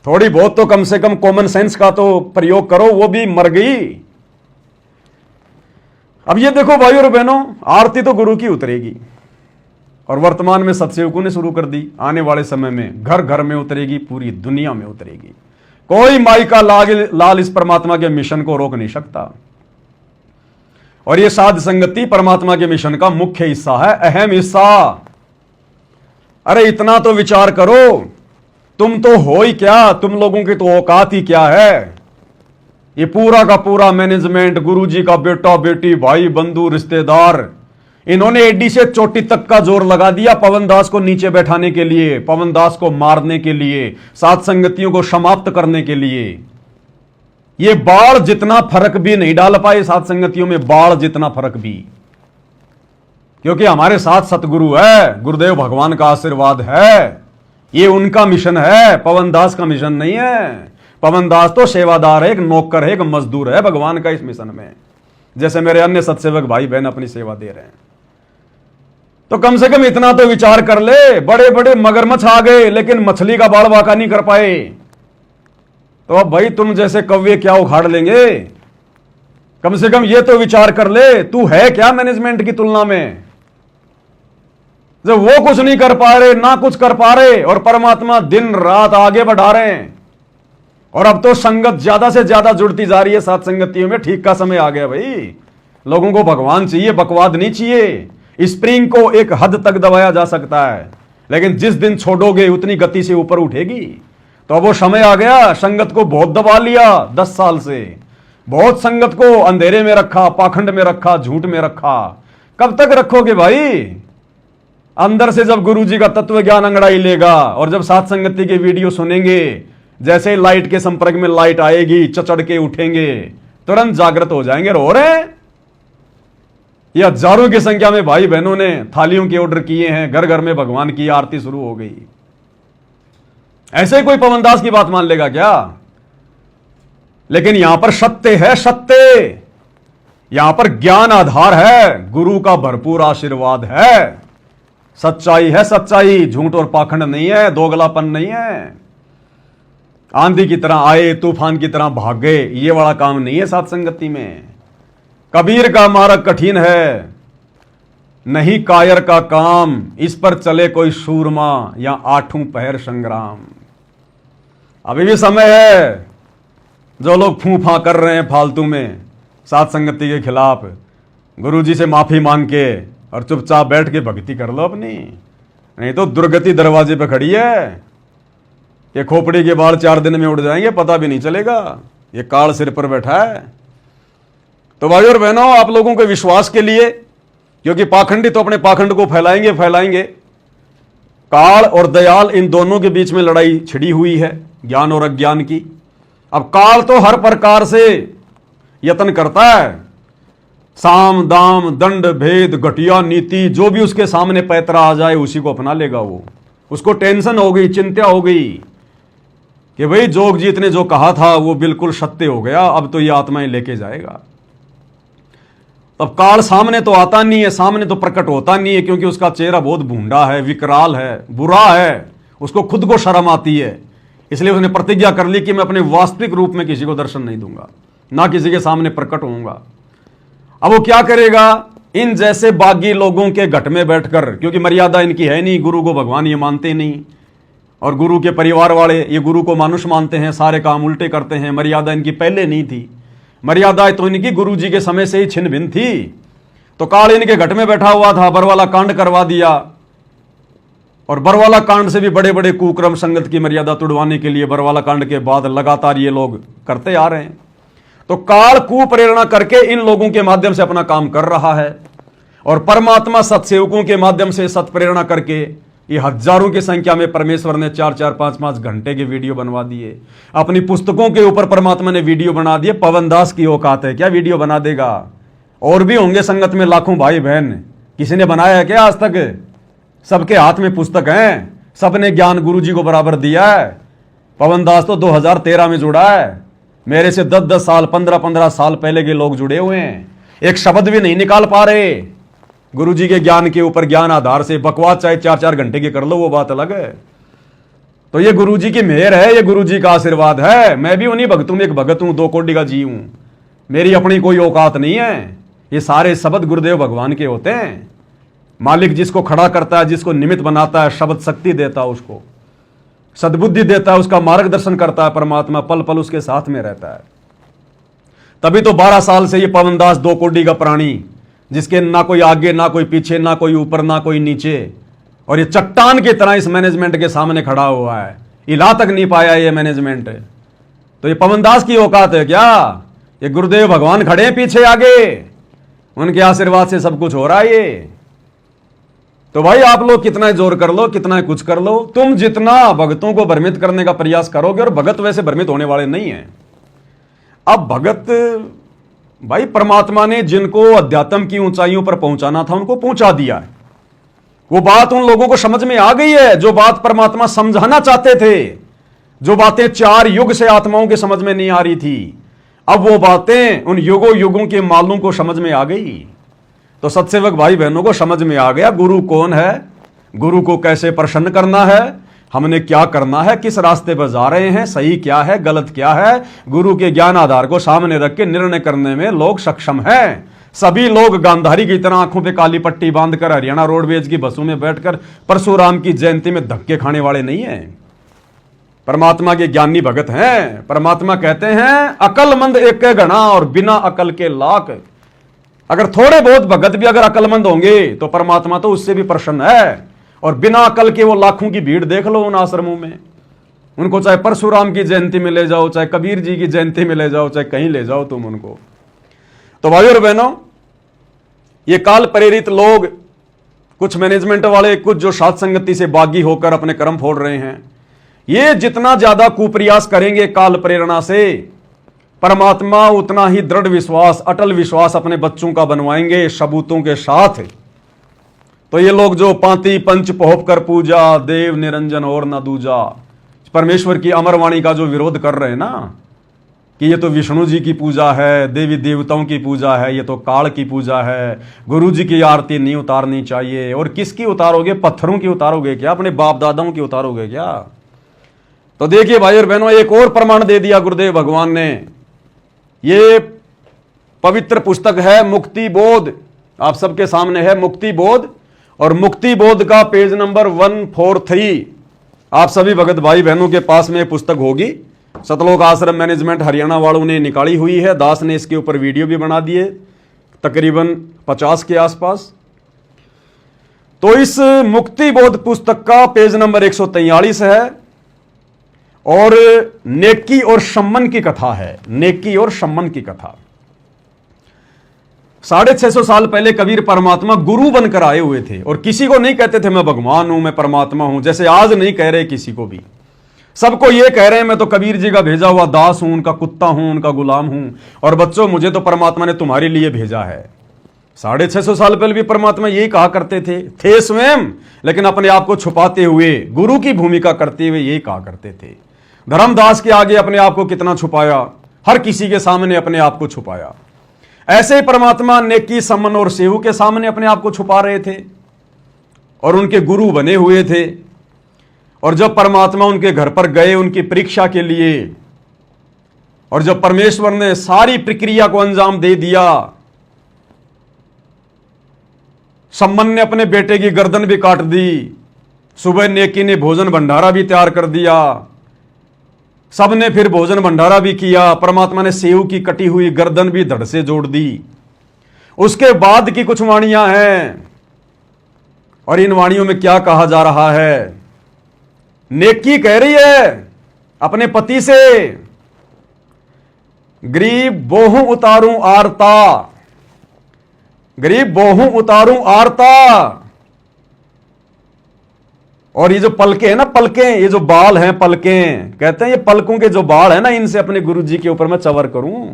थोड़ी बहुत तो कम से कम कॉमन सेंस का तो प्रयोग करो, वो भी मर गई। अब ये देखो भाई और बहनों, आरती तो गुरु की उतरेगी और वर्तमान में सत्सेवकों ने शुरू कर दी। आने वाले समय में घर घर में उतरेगी, पूरी दुनिया में उतरेगी। कोई माई का लाल इस परमात्मा के मिशन को रोक नहीं सकता। और ये साध संगति परमात्मा के मिशन का मुख्य हिस्सा है, अहम हिस्सा। अरे इतना तो विचार करो, तुम तो हो ही क्या, तुम लोगों की तो औकात ही क्या है। ये पूरा का पूरा मैनेजमेंट, गुरुजी का बेटा बेटी भाई बंधु रिश्तेदार, इन्होंने एडी से चोटी तक का जोर लगा दिया पवन दास को नीचे बैठाने के लिए, पवन दास को मारने के लिए, सात संगतियों को समाप्त करने के लिए। ये बाढ़ जितना फर्क भी नहीं डाल पाए सात संगतियों में, बाढ़ जितना फर्क भी, क्योंकि हमारे साथ सतगुरु है, गुरुदेव भगवान का आशीर्वाद है। ये उनका मिशन है, पवन दास का मिशन नहीं है। पवन दास तो सेवादार है, एक नौकर है, एक मजदूर है भगवान का इस मिशन में, जैसे मेरे अन्य सत्सेवक भाई बहन अपनी सेवा दे रहे हैं। तो कम से कम इतना तो विचार कर ले। बड़े बड़े मगरमच्छ आ गए लेकिन मछली का बाड़ वाका नहीं कर पाए। तो अब भाई तुम जैसे कौवे क्या उखाड़ लेंगे? कम से कम ये तो विचार कर ले, तू है क्या मैनेजमेंट की तुलना में? जब वो कुछ नहीं कर पा रहे, ना कुछ कर पा रहे, और परमात्मा दिन रात आगे बढ़ा रहे हैं। और अब तो संगत ज्यादा से ज्यादा जुड़ती जा रही है सात संगतियों में। ठीक का समय आ गया भाई, लोगों को भगवान चाहिए, बकवाद नहीं चाहिए। स्प्रिंग को एक हद तक दबाया जा सकता है, लेकिन जिस दिन छोड़ोगे उतनी गति से ऊपर उठेगी। तो अब वो समय आ गया। संगत को बहुत दबा लिया 10 साल से, बहुत संगत को अंधेरे में रखा, पाखंड में रखा, झूठ में रखा। कब तक रखोगे भाई? अंदर से जब गुरुजी का तत्व ज्ञान अंगड़ाई लेगा और जब सात संगति के वीडियो सुनेंगे, जैसे लाइट के संपर्क में लाइट आएगी, चचड़ के उठेंगे, तुरंत जागृत हो जाएंगे। रो रहे हैं ये हजारों की संख्या में भाई बहनों ने थालियों के ऑर्डर किए हैं, घर घर में भगवान की आरती शुरू हो गई। ऐसे ही कोई पवन दास की बात मान लेगा क्या? लेकिन यहां पर सत्य है, सत्य। यहां पर ज्ञान आधार है, गुरु का भरपूर आशीर्वाद है, सच्चाई है, सच्चाई। झूठ और पाखंड नहीं है, दोगलापन नहीं है। आंधी की तरह आए, तूफान की तरह भाग गए, ये वाला काम नहीं है सात संगति में। कबीर का मार्ग कठिन है, नहीं कायर का काम, इस पर चले कोई सूरमा या आठों पहर संग्राम। अभी भी समय है। जो लोग फूफा कर रहे हैं फालतू में सात संगति के खिलाफ, गुरुजी से माफी मांग के और चुपचाप बैठ के भक्ति कर लो अपनी, नहीं तो दुर्गति दरवाजे पे खड़ी है। ये खोपड़ी के बाल 4 दिन में उड़ जाएंगे, पता भी नहीं चलेगा। ये काल सिर पर बैठा है। तो भाई और बहनों, आप लोगों के विश्वास के लिए, क्योंकि पाखंडी तो अपने पाखंड को फैलाएंगे। काल और दयाल, इन दोनों के बीच में लड़ाई छिड़ी हुई है, ज्ञान और अज्ञान की। अब काल तो हर प्रकार से यत्न करता है, साम दाम दंड भेद घटिया नीति, जो भी उसके सामने पैतरा आ जाए उसी को अपना लेगा वो। उसको टेंशन हो गई, चिंता हो गई कि भाई जोगजीत ने जो कहा था वो बिल्कुल सत्य हो गया, अब तो ये आत्माएं लेके जाएगा। तब काल सामने तो आता नहीं है, सामने तो प्रकट होता नहीं है, क्योंकि उसका चेहरा बहुत भूंडा है, विकराल है, बुरा है। उसको खुद को शर्म आती है, इसलिए उसने प्रतिज्ञा कर ली कि मैं अपने वास्तविक रूप में किसी को दर्शन नहीं दूंगा, ना किसी के सामने प्रकट होऊंगा। अब वो क्या करेगा? इन जैसे बागी लोगों के घट में बैठकर, क्योंकि मर्यादा इनकी है नहीं, गुरु को भगवान ये मानते नहीं, और गुरु के परिवार वाले ये गुरु को मानुष मानते हैं, सारे काम उल्टे करते हैं। मर्यादा इनकी पहले नहीं थी, मर्यादा तो इनकी गुरु जी के समय से ही छिन्न भिन्न थी। तो काल इनके घट में बैठा हुआ था, बरवाला कांड करवा दिया। और बरवाला कांड से भी बड़े बड़े कुक्रम संगत की मर्यादा तुड़वाने के लिए बरवाला कांड के बाद लगातार ये लोग करते आ रहे हैं। तो काल कुप्रेरणा करके इन लोगों के माध्यम से अपना काम कर रहा है और परमात्मा सत्सेवकों के माध्यम से सत्प्रेरणा करके ये हजारों की संख्या में परमेश्वर ने 4-4, 5-5 घंटे के वीडियो बनवा दिए। अपनी पुस्तकों के ऊपर परमात्मा ने वीडियो बना दिए। पवन दास की औकात है क्या वीडियो बना देगा? और भी होंगे संगत में लाखों भाई बहन, किसी ने बनाया है क्या आज तक? सबके हाथ में पुस्तक हैं, सबने ज्ञान गुरु जी को बराबर दिया है। पवन दास तो 2013 में जुड़ा है, मेरे से 10-10 साल 15-15 साल पहले के लोग जुड़े हुए हैं। एक शब्द भी नहीं निकाल पा रहे गुरु जी के ज्ञान के ऊपर। ज्ञान आधार से बकवास चाहे 4-4 घंटे की कर लो, वो बात अलग है। तो ये गुरु जी की मेहर है, ये गुरु जी का आशीर्वाद है। मैं भी उन्हीं भक्तों में एक भगत हूं, 2 कोटि का जी हूं। मेरी अपनी कोई औकात नहीं है। ये सारे शब्द गुरुदेव भगवान के होते हैं। मालिक जिसको खड़ा करता है, जिसको निमित्त बनाता है, शब्द शक्ति देता है, उसको सद्बुद्धि देता है, उसका मार्गदर्शन करता है। परमात्मा पल पल उसके साथ में रहता है। तभी तो 12 साल से ये पवन दास 2 कोटि का प्राणी, जिसके ना कोई आगे ना कोई पीछे, ना कोई ऊपर ना कोई नीचे, और ये चट्टान की तरह इस मैनेजमेंट के सामने खड़ा हुआ है। हिला तक नहीं पाया ये मैनेजमेंट। तो ये पवन दास की औकात है क्या? ये गुरुदेव भगवान खड़े हैं पीछे आगे, उनके आशीर्वाद से सब कुछ हो रहा है ये। तो भाई आप लोग कितना जोर कर लो, कितना कुछ कर लो, तुम जितना भगतों को भ्रमित करने का प्रयास करोगे, और भगत वैसे भ्रमित होने वाले नहीं है। अब भगत भाई परमात्मा ने जिनको अध्यात्म की ऊंचाइयों पर पहुंचाना था उनको पहुंचा दिया है। वो बात उन लोगों को समझ में आ गई है जो बात परमात्मा समझाना चाहते थे, जो बातें 4 युग से आत्माओं के समझ में नहीं आ रही थी। अब वो बातें उन युगों युगों के मालूम को समझ में आ गई। तो सत्सेवक भाई बहनों को समझ में आ गया गुरु कौन है, गुरु को कैसे प्रसन्न करना है, हमने क्या करना है, किस रास्ते पर जा रहे हैं, सही क्या है गलत क्या है। गुरु के ज्ञान आधार को सामने रख के निर्णय करने में लोग सक्षम हैं। सभी लोग गांधारी की तरह आंखों पे काली पट्टी बांधकर हरियाणा रोडवेज की बसों में बैठकर परशुराम की जयंती में धक्के खाने वाले नहीं हैं। परमात्मा के ज्ञानी भगत हैं। परमात्मा कहते हैं अकलमंद एक गणा और बिना अकल के लाख। अगर थोड़े बहुत भगत भी अगर अकलमंद होंगे तो परमात्मा तो उससे भी प्रसन्न है। और बिना अकल के वो लाखों की भीड़ देख लो उन आश्रमों में। उनको चाहे परशुराम की जयंती में ले जाओ, चाहे कबीर जी की जयंती में ले जाओ, चाहे कहीं ले जाओ तुम उनको। तो भाइयों और बहनों, ये काल प्रेरित लोग, कुछ मैनेजमेंट वाले, कुछ जो साध संगति से बागी होकर अपने कर्म फोड़ रहे हैं, ये जितना ज्यादा कुप्रयास करेंगे काल प्रेरणा से, परमात्मा उतना ही दृढ़ विश्वास, अटल विश्वास अपने बच्चों का बनवाएंगे सबूतों के साथ। तो ये लोग जो पांति पंच पोहप कर पूजा, देव निरंजन और न दूजा, परमेश्वर की अमरवाणी का जो विरोध कर रहे हैं ना, कि ये तो विष्णु जी की पूजा है, देवी देवताओं की पूजा है, ये तो काल की पूजा है, गुरु जी की आरती नहीं उतारनी चाहिए। और किसकी उतारोगे? पत्थरों की उतारोगे क्या? अपने बाप दादाओं की उतारोगे क्या? तो देखिए भाई और बहनों, एक और प्रमाण दे दिया गुरुदेव भगवान ने। ये पवित्र पुस्तक है मुक्ति बोध, आप सबके सामने है मुक्ति बोध। और मुक्ति बोध का पेज नंबर 143 आप सभी भगत भाई बहनों के पास में पुस्तक होगी। सतलोक आश्रम मैनेजमेंट हरियाणा वालों ने निकाली हुई है। दास ने इसके ऊपर वीडियो भी बना दिए, तकरीबन 50 के आसपास। तो इस मुक्ति बोध पुस्तक का पेज नंबर 143 है और नेकी और सम्मन की कथा है। नेकी और सम्मन की कथा। 650 साल पहले कबीर परमात्मा गुरु बनकर आए हुए थे और किसी को नहीं कहते थे मैं भगवान हूं, मैं परमात्मा हूं, जैसे आज नहीं कह रहे किसी को भी। सबको ये कह रहे हैं मैं तो कबीर जी का भेजा हुआ दास हूं, उनका कुत्ता हूं, उनका गुलाम हूं, और बच्चों मुझे तो परमात्मा ने तुम्हारे लिए भेजा है। 650 साल पहले भी परमात्मा यही कहा करते थे स्वयं, लेकिन अपने आप को छुपाते हुए, गुरु की भूमिका करते हुए यही कहा करते थे। धर्मदास के आगे अपने आप को कितना छुपाया, हर किसी के सामने अपने आप को छुपाया। ऐसे ही परमात्मा नेकी, सम्मन और सेवु के सामने अपने आप को छुपा रहे थे और उनके गुरु बने हुए थे। और जब परमात्मा उनके घर पर गए उनकी परीक्षा के लिए, और जब परमेश्वर ने सारी प्रक्रिया को अंजाम दे दिया, सम्मन ने अपने बेटे की गर्दन भी काट दी, सुबह नेकी ने भोजन भंडारा भी तैयार कर दिया, सबने फिर भोजन भंडारा भी किया, परमात्मा ने सेव की कटी हुई गर्दन भी धड़ से जोड़ दी। उसके बाद की कुछ वाणियां हैं और इन वाणियों में क्या कहा जा रहा है? नेकी कह रही है अपने पति से, गरीब बोहूं उतारूं आरता, गरीब बोहूं उतारूं आरता। और ये जो पलके हैं ना, पलके, ये जो बाल हैं पलके, कहते हैं ये पलकों के जो बाल हैं ना, इनसे अपने गुरुजी के ऊपर मैं चवर करूं।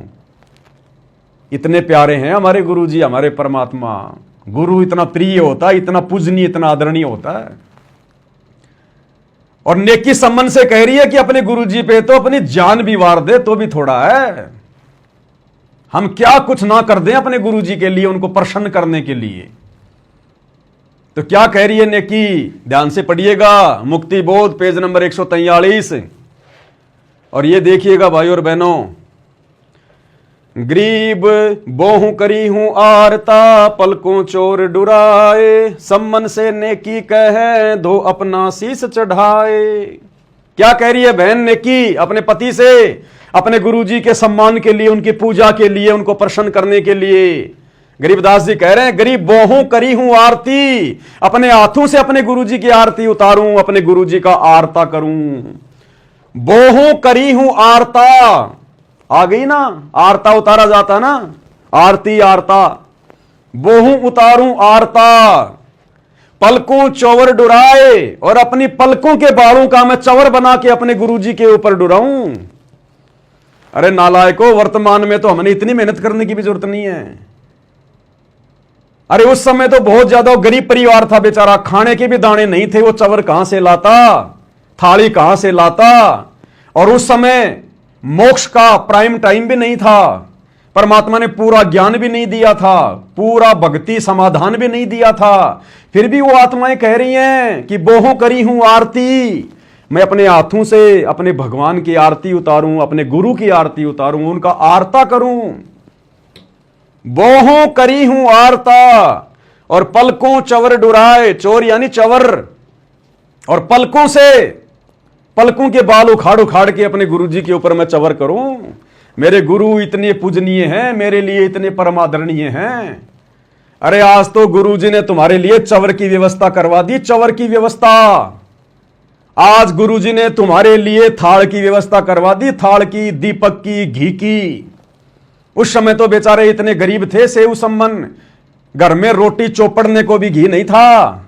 इतने प्यारे हैं हमारे गुरुजी, हमारे परमात्मा। गुरु इतना प्रिय होता है, इतना पूजनीय, इतना आदरणीय होता है। और नेकी संबंध से कह रही है कि अपने गुरुजी पे तो अपनी जान भी वार दे तो भी थोड़ा है। हम क्या कुछ ना कर दें अपने गुरुजी के लिए, उनको प्रसन्न करने के लिए। तो क्या कह रही है नेकी? ध्यान से पढ़िएगा, मुक्ति बोध पेज नंबर 143। और ये देखिएगा भाई और बहनों, गरीब बोहूं करी हूं आरता, पलकों चोर डुराए, सम्मन से नेकी कहे दो अपना शीस चढ़ाए। क्या कह रही है बहन नेकी अपने पति से? अपने गुरुजी के सम्मान के लिए, उनकी पूजा के लिए, उनको प्रसन्न करने के लिए। गरीबदास जी कह रहे हैं, गरीब बोहूं करी हूं आरती, अपने हाथों से अपने गुरुजी की आरती उतारूं, अपने गुरुजी का आरता करूं। बोहूं करी हूं आरता, आ गई ना, आरता उतारा जाता ना, आरती आरता। बोहूं उतारूं आरता, पलकों चौवर डुराए, और अपनी पलकों के बालों का मैं चवर बना के अपने गुरुजी के ऊपर डुराऊं। अरे नालायको, वर्तमान में तो हमने इतनी मेहनत करने की भी जरूरत नहीं है। अरे उस समय तो बहुत ज्यादा गरीब परिवार था बेचारा, खाने के भी दाने नहीं थे, वो चवर कहां से लाता, थाली कहां से लाता। और उस समय मोक्ष का प्राइम टाइम भी नहीं था, परमात्मा ने पूरा ज्ञान भी नहीं दिया था, पूरा भक्ति समाधान भी नहीं दिया था। फिर भी वो आत्माएं कह रही हैं कि बोहों करी हूं आरती, मैं अपने हाथों से अपने भगवान की आरती उतारूं, अपने गुरु की आरती उतारूं, उनका आरता करूं। बोहों करी हूं आरता, और पलकों चवर डुराए, चोर यानी चवर, और पलकों से, पलकों के बाल उखाड़ उखाड़ के अपने गुरुजी के ऊपर मैं चवर करूं। मेरे गुरु इतने पूजनीय हैं, मेरे लिए इतने परमादरणीय हैं। अरे आज तो गुरुजी ने तुम्हारे लिए चवर की व्यवस्था करवा दी, चवर की व्यवस्था। आज गुरुजी ने तुम्हारे लिए थाल की व्यवस्था करवा दी, थाल की, दीपक की, घी की। उस समय तो बेचारे इतने गरीब थे, सेव सम्मन, घर में रोटी चौपड़ने को भी घी नहीं था।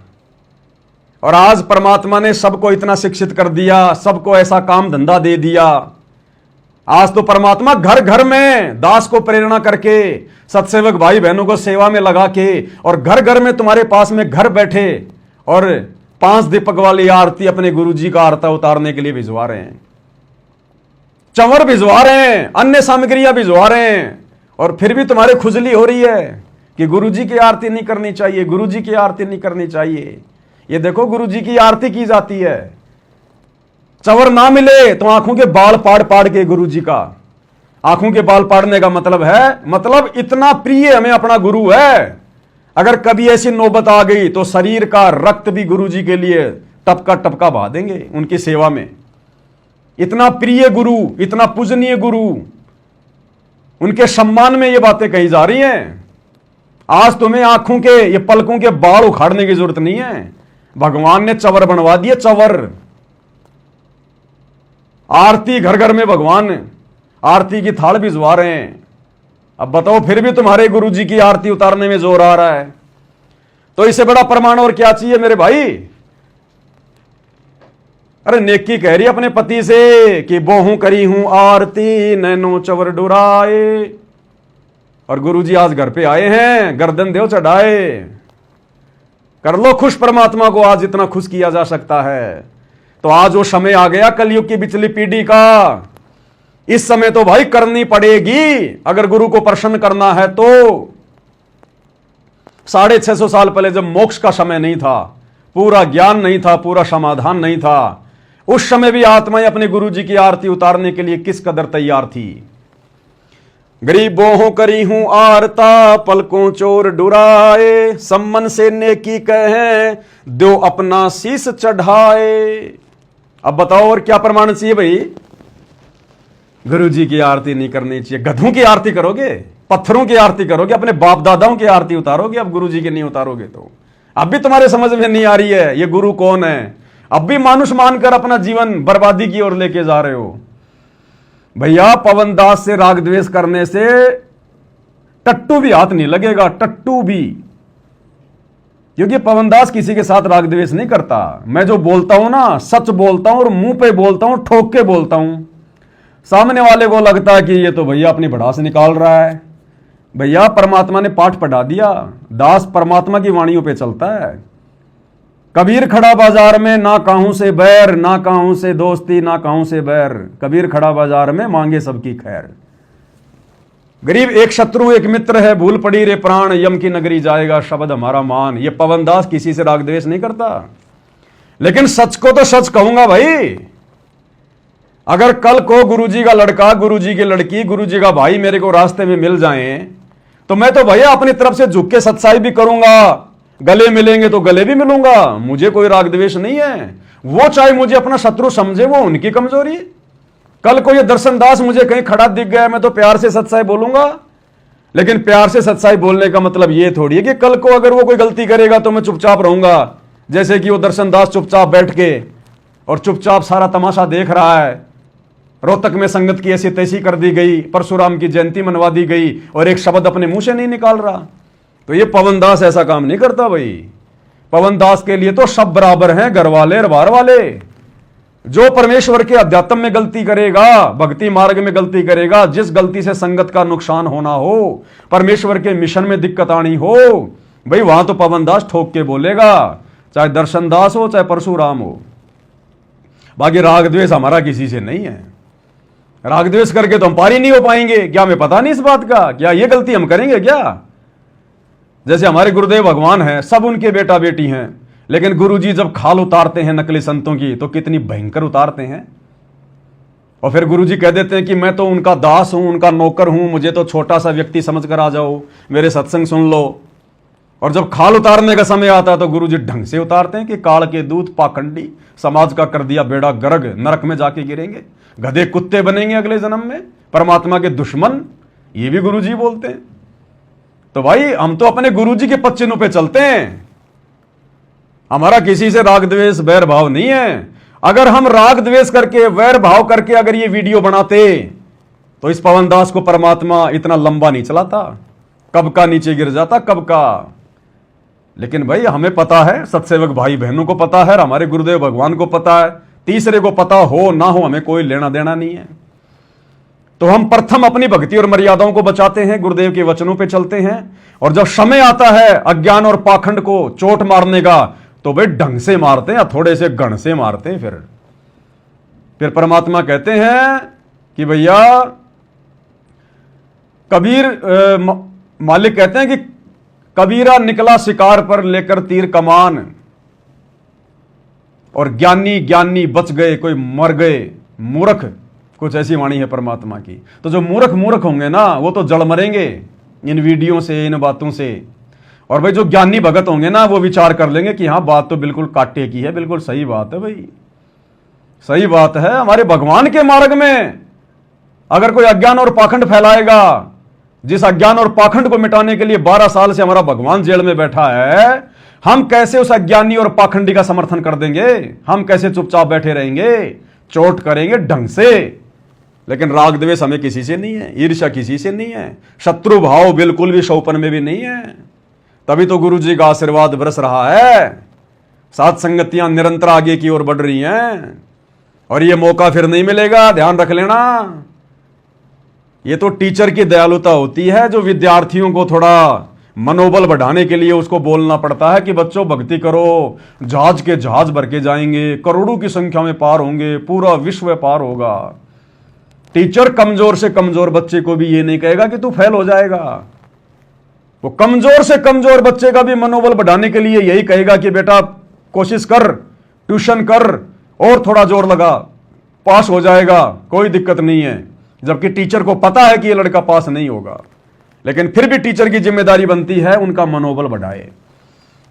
और आज परमात्मा ने सबको इतना शिक्षित कर दिया, सबको ऐसा काम धंधा दे दिया। आज तो परमात्मा घर घर में दास को प्रेरणा करके, सत्सेवक भाई बहनों को सेवा में लगा के, और घर घर में तुम्हारे पास में घर बैठे और 5 दीपक वाली आरती अपने गुरुजी का आरता उतारने के लिए भिजवा रहे हैं, चंवर भिजवा रहे हैं, अन्य सामग्रियां भिजवा रहे हैं। और फिर भी तुम्हारे खुजली हो रही है कि गुरुजी की आरती नहीं करनी चाहिए, गुरुजी की आरती नहीं करनी चाहिए। ये देखो गुरुजी की आरती की जाती है, चंवर ना मिले तो आंखों के बाल पाड़ पाड़ के गुरुजी का, आंखों के बाल पाड़ने का मतलब है, मतलब इतना प्रिय हमें अपना गुरु है। अगर कभी ऐसी नौबत आ गई तो शरीर का रक्त भी गुरुजी के लिए टपका टपका बहा देंगे उनकी सेवा में। इतना प्रिय गुरु, इतना पूजनीय गुरु, उनके सम्मान में ये बातें कही जा रही हैं। आज तुम्हें आंखों के, ये पलकों के बाल उखाड़ने की जरूरत नहीं है, भगवान ने चंवर बनवा दिए, चंवर। आरती घर घर में भगवान आरती की थाल भिजवा रहे हैं। अब बताओ फिर भी तुम्हारे गुरुजी की आरती उतारने में जोर आ रहा है, तो इससे बड़ा प्रमाण और क्या चाहिए मेरे भाई। अरे नेकी कह रही अपने पति से कि बोहूं करी हूं आरती, नैनो चवर डुराए। और गुरुजी आज घर पे आए हैं, गर्दन देव चढ़ाए। कर लो खुश परमात्मा को, आज इतना खुश किया जा सकता है। तो आज वो समय आ गया कलयुग की पिछली पीढ़ी का। इस समय तो भाई करनी पड़ेगी, अगर गुरु को प्रसन्न करना है तो। 650 साल पहले जब मोक्ष का समय नहीं था, पूरा ज्ञान नहीं था, पूरा समाधान नहीं था, उस समय भी आत्माएं अपने गुरुजी की आरती उतारने के लिए किस कदर तैयार थी। गरीबों करी हूं आरता, पलकों चोर डुराए, सम्मन से नेकी कहे दो अपना शीस चढ़ाए। अब बताओ और क्या प्रमाण चाहिए भाई। गुरुजी की आरती नहीं करनी चाहिए, गधों की आरती करोगे, पत्थरों की आरती करोगे, अपने बाप दादाओं की आरती उतारोगे, अब गुरुजी की नहीं उतारोगे तो अब भी तुम्हारे समझ में नहीं आ रही है ये गुरु कौन है, अब भी मानुष मानकर अपना जीवन बर्बादी की ओर लेके जा रहे हो। भैया पवन दास से राग द्वेष करने से टट्टू भी हाथ नहीं लगेगा, टट्टू भी, क्योंकि पवन दास किसी के साथ राग द्वेष नहीं करता। मैं जो बोलता हूं ना सच बोलता हूं और मुंह पे बोलता हूं, ठोक के बोलता हूं। सामने वाले को लगता है कि ये तो भैया अपनी भड़ास निकाल रहा है। भैया परमात्मा ने पाठ पढ़ा दिया, दास परमात्मा की वाणियों पे चलता है। कबीर खड़ा बाजार में ना काहू से बैर, ना काहू से दोस्ती, ना काहू से बैर। कबीर खड़ा बाजार में मांगे सबकी खैर। गरीब एक शत्रु एक मित्र है, भूल पड़ी रे प्राण, यम की नगरी जाएगा शब्द हमारा मान। ये पवन दास किसी से राग द्वेष नहीं करता, लेकिन सच को तो सच कहूंगा भाई। अगर कल को गुरुजी का लड़का, गुरुजी की लड़की, गुरुजी का भाई मेरे को रास्ते में मिल जाएं, तो मैं तो भैया अपनी तरफ से झुक के सच्चाई भी करूंगा, गले मिलेंगे तो गले भी मिलूंगा। मुझे कोई राग द्वेष नहीं है। वो चाहे मुझे अपना शत्रु समझे, वो उनकी कमजोरी है। कल को ये दर्शन दास मुझे कहीं खड़ा दिख गया, मैं तो प्यार से सच्चाई बोलूंगा। लेकिन प्यार से सच्चाई बोलने का मतलब ये थोड़ी है कि कल को अगर वो कोई गलती करेगा तो मैं चुपचाप रहूंगा, जैसे कि वो दर्शन दास चुपचाप बैठ के और चुपचाप सारा तमाशा देख रहा है। रोहतक में संगत की ऐसी तैसी कर दी गई, परशुराम की जयंती मनवा दी गई और एक शब्द अपने मुंह से नहीं निकाल रहा। तो ये पवन दास ऐसा काम नहीं करता भाई। पवन दास के लिए तो सब बराबर हैं, घर वाले और बाहर वाले। जो परमेश्वर के अध्यात्म में गलती करेगा, भक्ति मार्ग में गलती करेगा, जिस गलती से संगत का नुकसान होना हो, परमेश्वर के मिशन में दिक्कत आनी हो, भाई वहां तो पवन दास ठोक के बोलेगा, चाहे दर्शन दास हो चाहे परशुराम हो। बाकी राग द्वेष हमारा किसी से नहीं है। राग द्वेष करके तो हम पारी नहीं हो पाएंगे। क्या हमें पता नहीं इस बात का? क्या ये गलती हम करेंगे क्या? जैसे हमारे गुरुदेव भगवान हैं, सब उनके बेटा बेटी हैं, लेकिन गुरुजी जब खाल उतारते हैं नकली संतों की तो कितनी भयंकर उतारते हैं। और फिर गुरुजी कह देते हैं कि मैं तो उनका दास हूं, उनका नौकर हूं, मुझे तो छोटा सा व्यक्ति समझकर आ जाओ, मेरे सत्संग सुन लो। और जब खाल उतारने का समय आता है तो गुरुजी ढंग से उतारते हैं कि काल के दूत पाखंडी, समाज का कर दिया बेड़ा गर्ग, नरक में जाके गिरेंगे, गधे कुत्ते बनेंगे अगले जन्म में, परमात्मा के दुश्मन। ये भी गुरुजी बोलते हैं। तो भाई हम तो अपने गुरुजी के पद चिन्हों पे चलते हैं। हमारा किसी से राग द्वेष बैर भाव नहीं है। अगर हम राग द्वेष करके वैर भाव करके अगर ये वीडियो बनाते तो इस पवन दास को परमात्मा इतना लंबा नहीं चलाता, कब का नीचे गिर जाता, कब का। लेकिन भाई हमें पता है, सत्सेवक भाई बहनों को पता है, हमारे गुरुदेव भगवान को पता है, तीसरे को पता हो ना हो हमें कोई लेना देना नहीं है। तो हम प्रथम अपनी भक्ति और मर्यादाओं को बचाते हैं, गुरुदेव के वचनों पे चलते हैं। और जब समय आता है अज्ञान और पाखंड को चोट मारने का तो भाई ढंग से मारते हैं या थोड़े से गण से मारते हैं। फिर परमात्मा कहते हैं कि भैया कबीर मालिक कहते हैं कि कबीरा निकला शिकार पर लेकर तीर कमान, और ज्ञानी ज्ञानी बच गए, कोई मर गए मूर्ख, कुछ ऐसी वाणी है परमात्मा की। तो जो मूर्ख मूर्ख होंगे ना वो तो जड़ मरेंगे इन वीडियो से, इन बातों से। और भाई जो ज्ञानी भगत होंगे ना वो विचार कर लेंगे कि हाँ बात तो बिल्कुल काटे की है, बिल्कुल सही बात है, भाई सही बात है। हमारे भगवान के मार्ग में अगर कोई अज्ञान और पाखंड फैलाएगा, जिस अज्ञान और पाखंड को मिटाने के लिए 12 साल से हमारा भगवान जेल में बैठा है, हम कैसे उस अज्ञानी और पाखंडी का समर्थन कर देंगे? हम कैसे चुपचाप बैठे रहेंगे? चोट करेंगे ढंग से। लेकिन राग द्वेष हमें किसी से नहीं है, ईर्ष्या किसी से नहीं है, शत्रु भाव बिल्कुल भी शौपन में भी नहीं है। तभी तो गुरु जी का आशीर्वाद बरस रहा है, सात संगतियां निरंतर आगे की ओर बढ़ रही हैं, और ये मौका फिर नहीं मिलेगा, ध्यान रख लेना। ये तो टीचर की दयालुता होती है जो विद्यार्थियों को थोड़ा मनोबल बढ़ाने के लिए उसको बोलना पड़ता है कि बच्चों भक्ति करो, जहाज के जहाज भर के जाएंगे, करोड़ों की संख्या में पार होंगे, पूरा विश्व पार होगा। टीचर कमजोर से कमजोर बच्चे को भी ये नहीं कहेगा कि तू फेल हो जाएगा। वो कमजोर से कमजोर बच्चे का भी मनोबल बढ़ाने के लिए यही कहेगा कि बेटा कोशिश कर, ट्यूशन कर और थोड़ा जोर लगा, पास हो जाएगा, कोई दिक्कत नहीं है। जबकि टीचर को पता है कि ये लड़का पास नहीं होगा, लेकिन फिर भी टीचर की जिम्मेदारी बनती है उनका मनोबल बढ़ाए।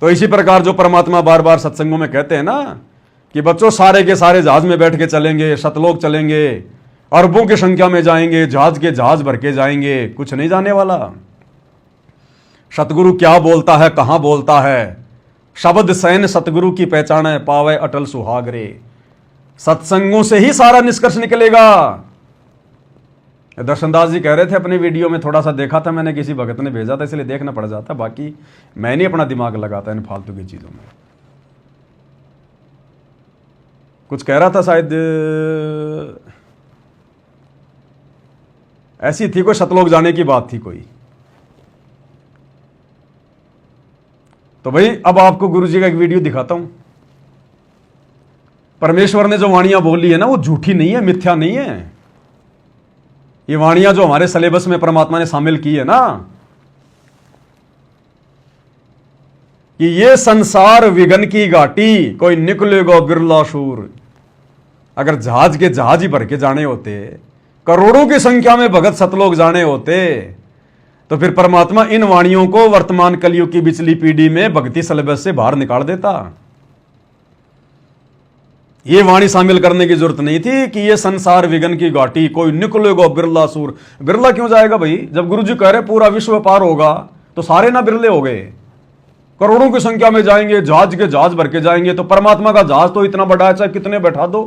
तो इसी प्रकार जो परमात्मा बार बार सत्संगों में कहते हैं ना कि बच्चों सारे के सारे जहाज में बैठ के चलेंगे, शतलोक चलेंगे, अरबों की संख्या में जाएंगे, जहाज के जहाज भर के जाएंगे, कुछ नहीं जाने वाला। सतगुरु क्या बोलता है, कहां बोलता है, शब्द सैन सतगुरु की पहचान है, पावे अटल सुहाग रे। सत्संगों से ही सारा निष्कर्ष निकलेगा। दर्शनदास जी कह रहे थे अपनी वीडियो में, थोड़ा सा देखा था मैंने, किसी भगत ने भेजा था इसलिए देखना पड़ जाता, बाकी मैं नहीं अपना दिमाग लगाता इन फालतू की चीजों में। कुछ कह रहा था शायद, ऐसी थी कोई सतलोक जाने की बात थी कोई। तो भाई अब आपको गुरुजी का एक वीडियो दिखाता हूं। परमेश्वर ने जो वाणियां बोली है ना, वो झूठी नहीं है, मिथ्या नहीं है। ये वाणियां जो हमारे सिलेबस में परमात्मा ने शामिल की है ना, कि ये संसार विघन की घाटी, कोई निकलेगा बिरला शूर। अगर जहाज के जहाज ही भर के जाने होते, करोड़ों की संख्या में भगत सतलोक जाने होते, तो फिर परमात्मा इन वाणियों को वर्तमान कलयुग की बिचली पीढ़ी में भक्ति सिलेबस से बाहर निकाल देता। ये वाणी शामिल करने की जरूरत नहीं थी कि ये संसार विघन की घाटी, कोई निकलेगा बिरला सूर। बिरला क्यों जाएगा भाई? जब गुरुजी कह रहे पूरा विश्व पार होगा तो सारे ना बिरले हो गए, करोड़ों की संख्या में जाएंगे, जहाज के जहाज भर के जाएंगे। तो परमात्मा का जहाज तो इतना बड़ा है, चाहे कितने बैठा दो,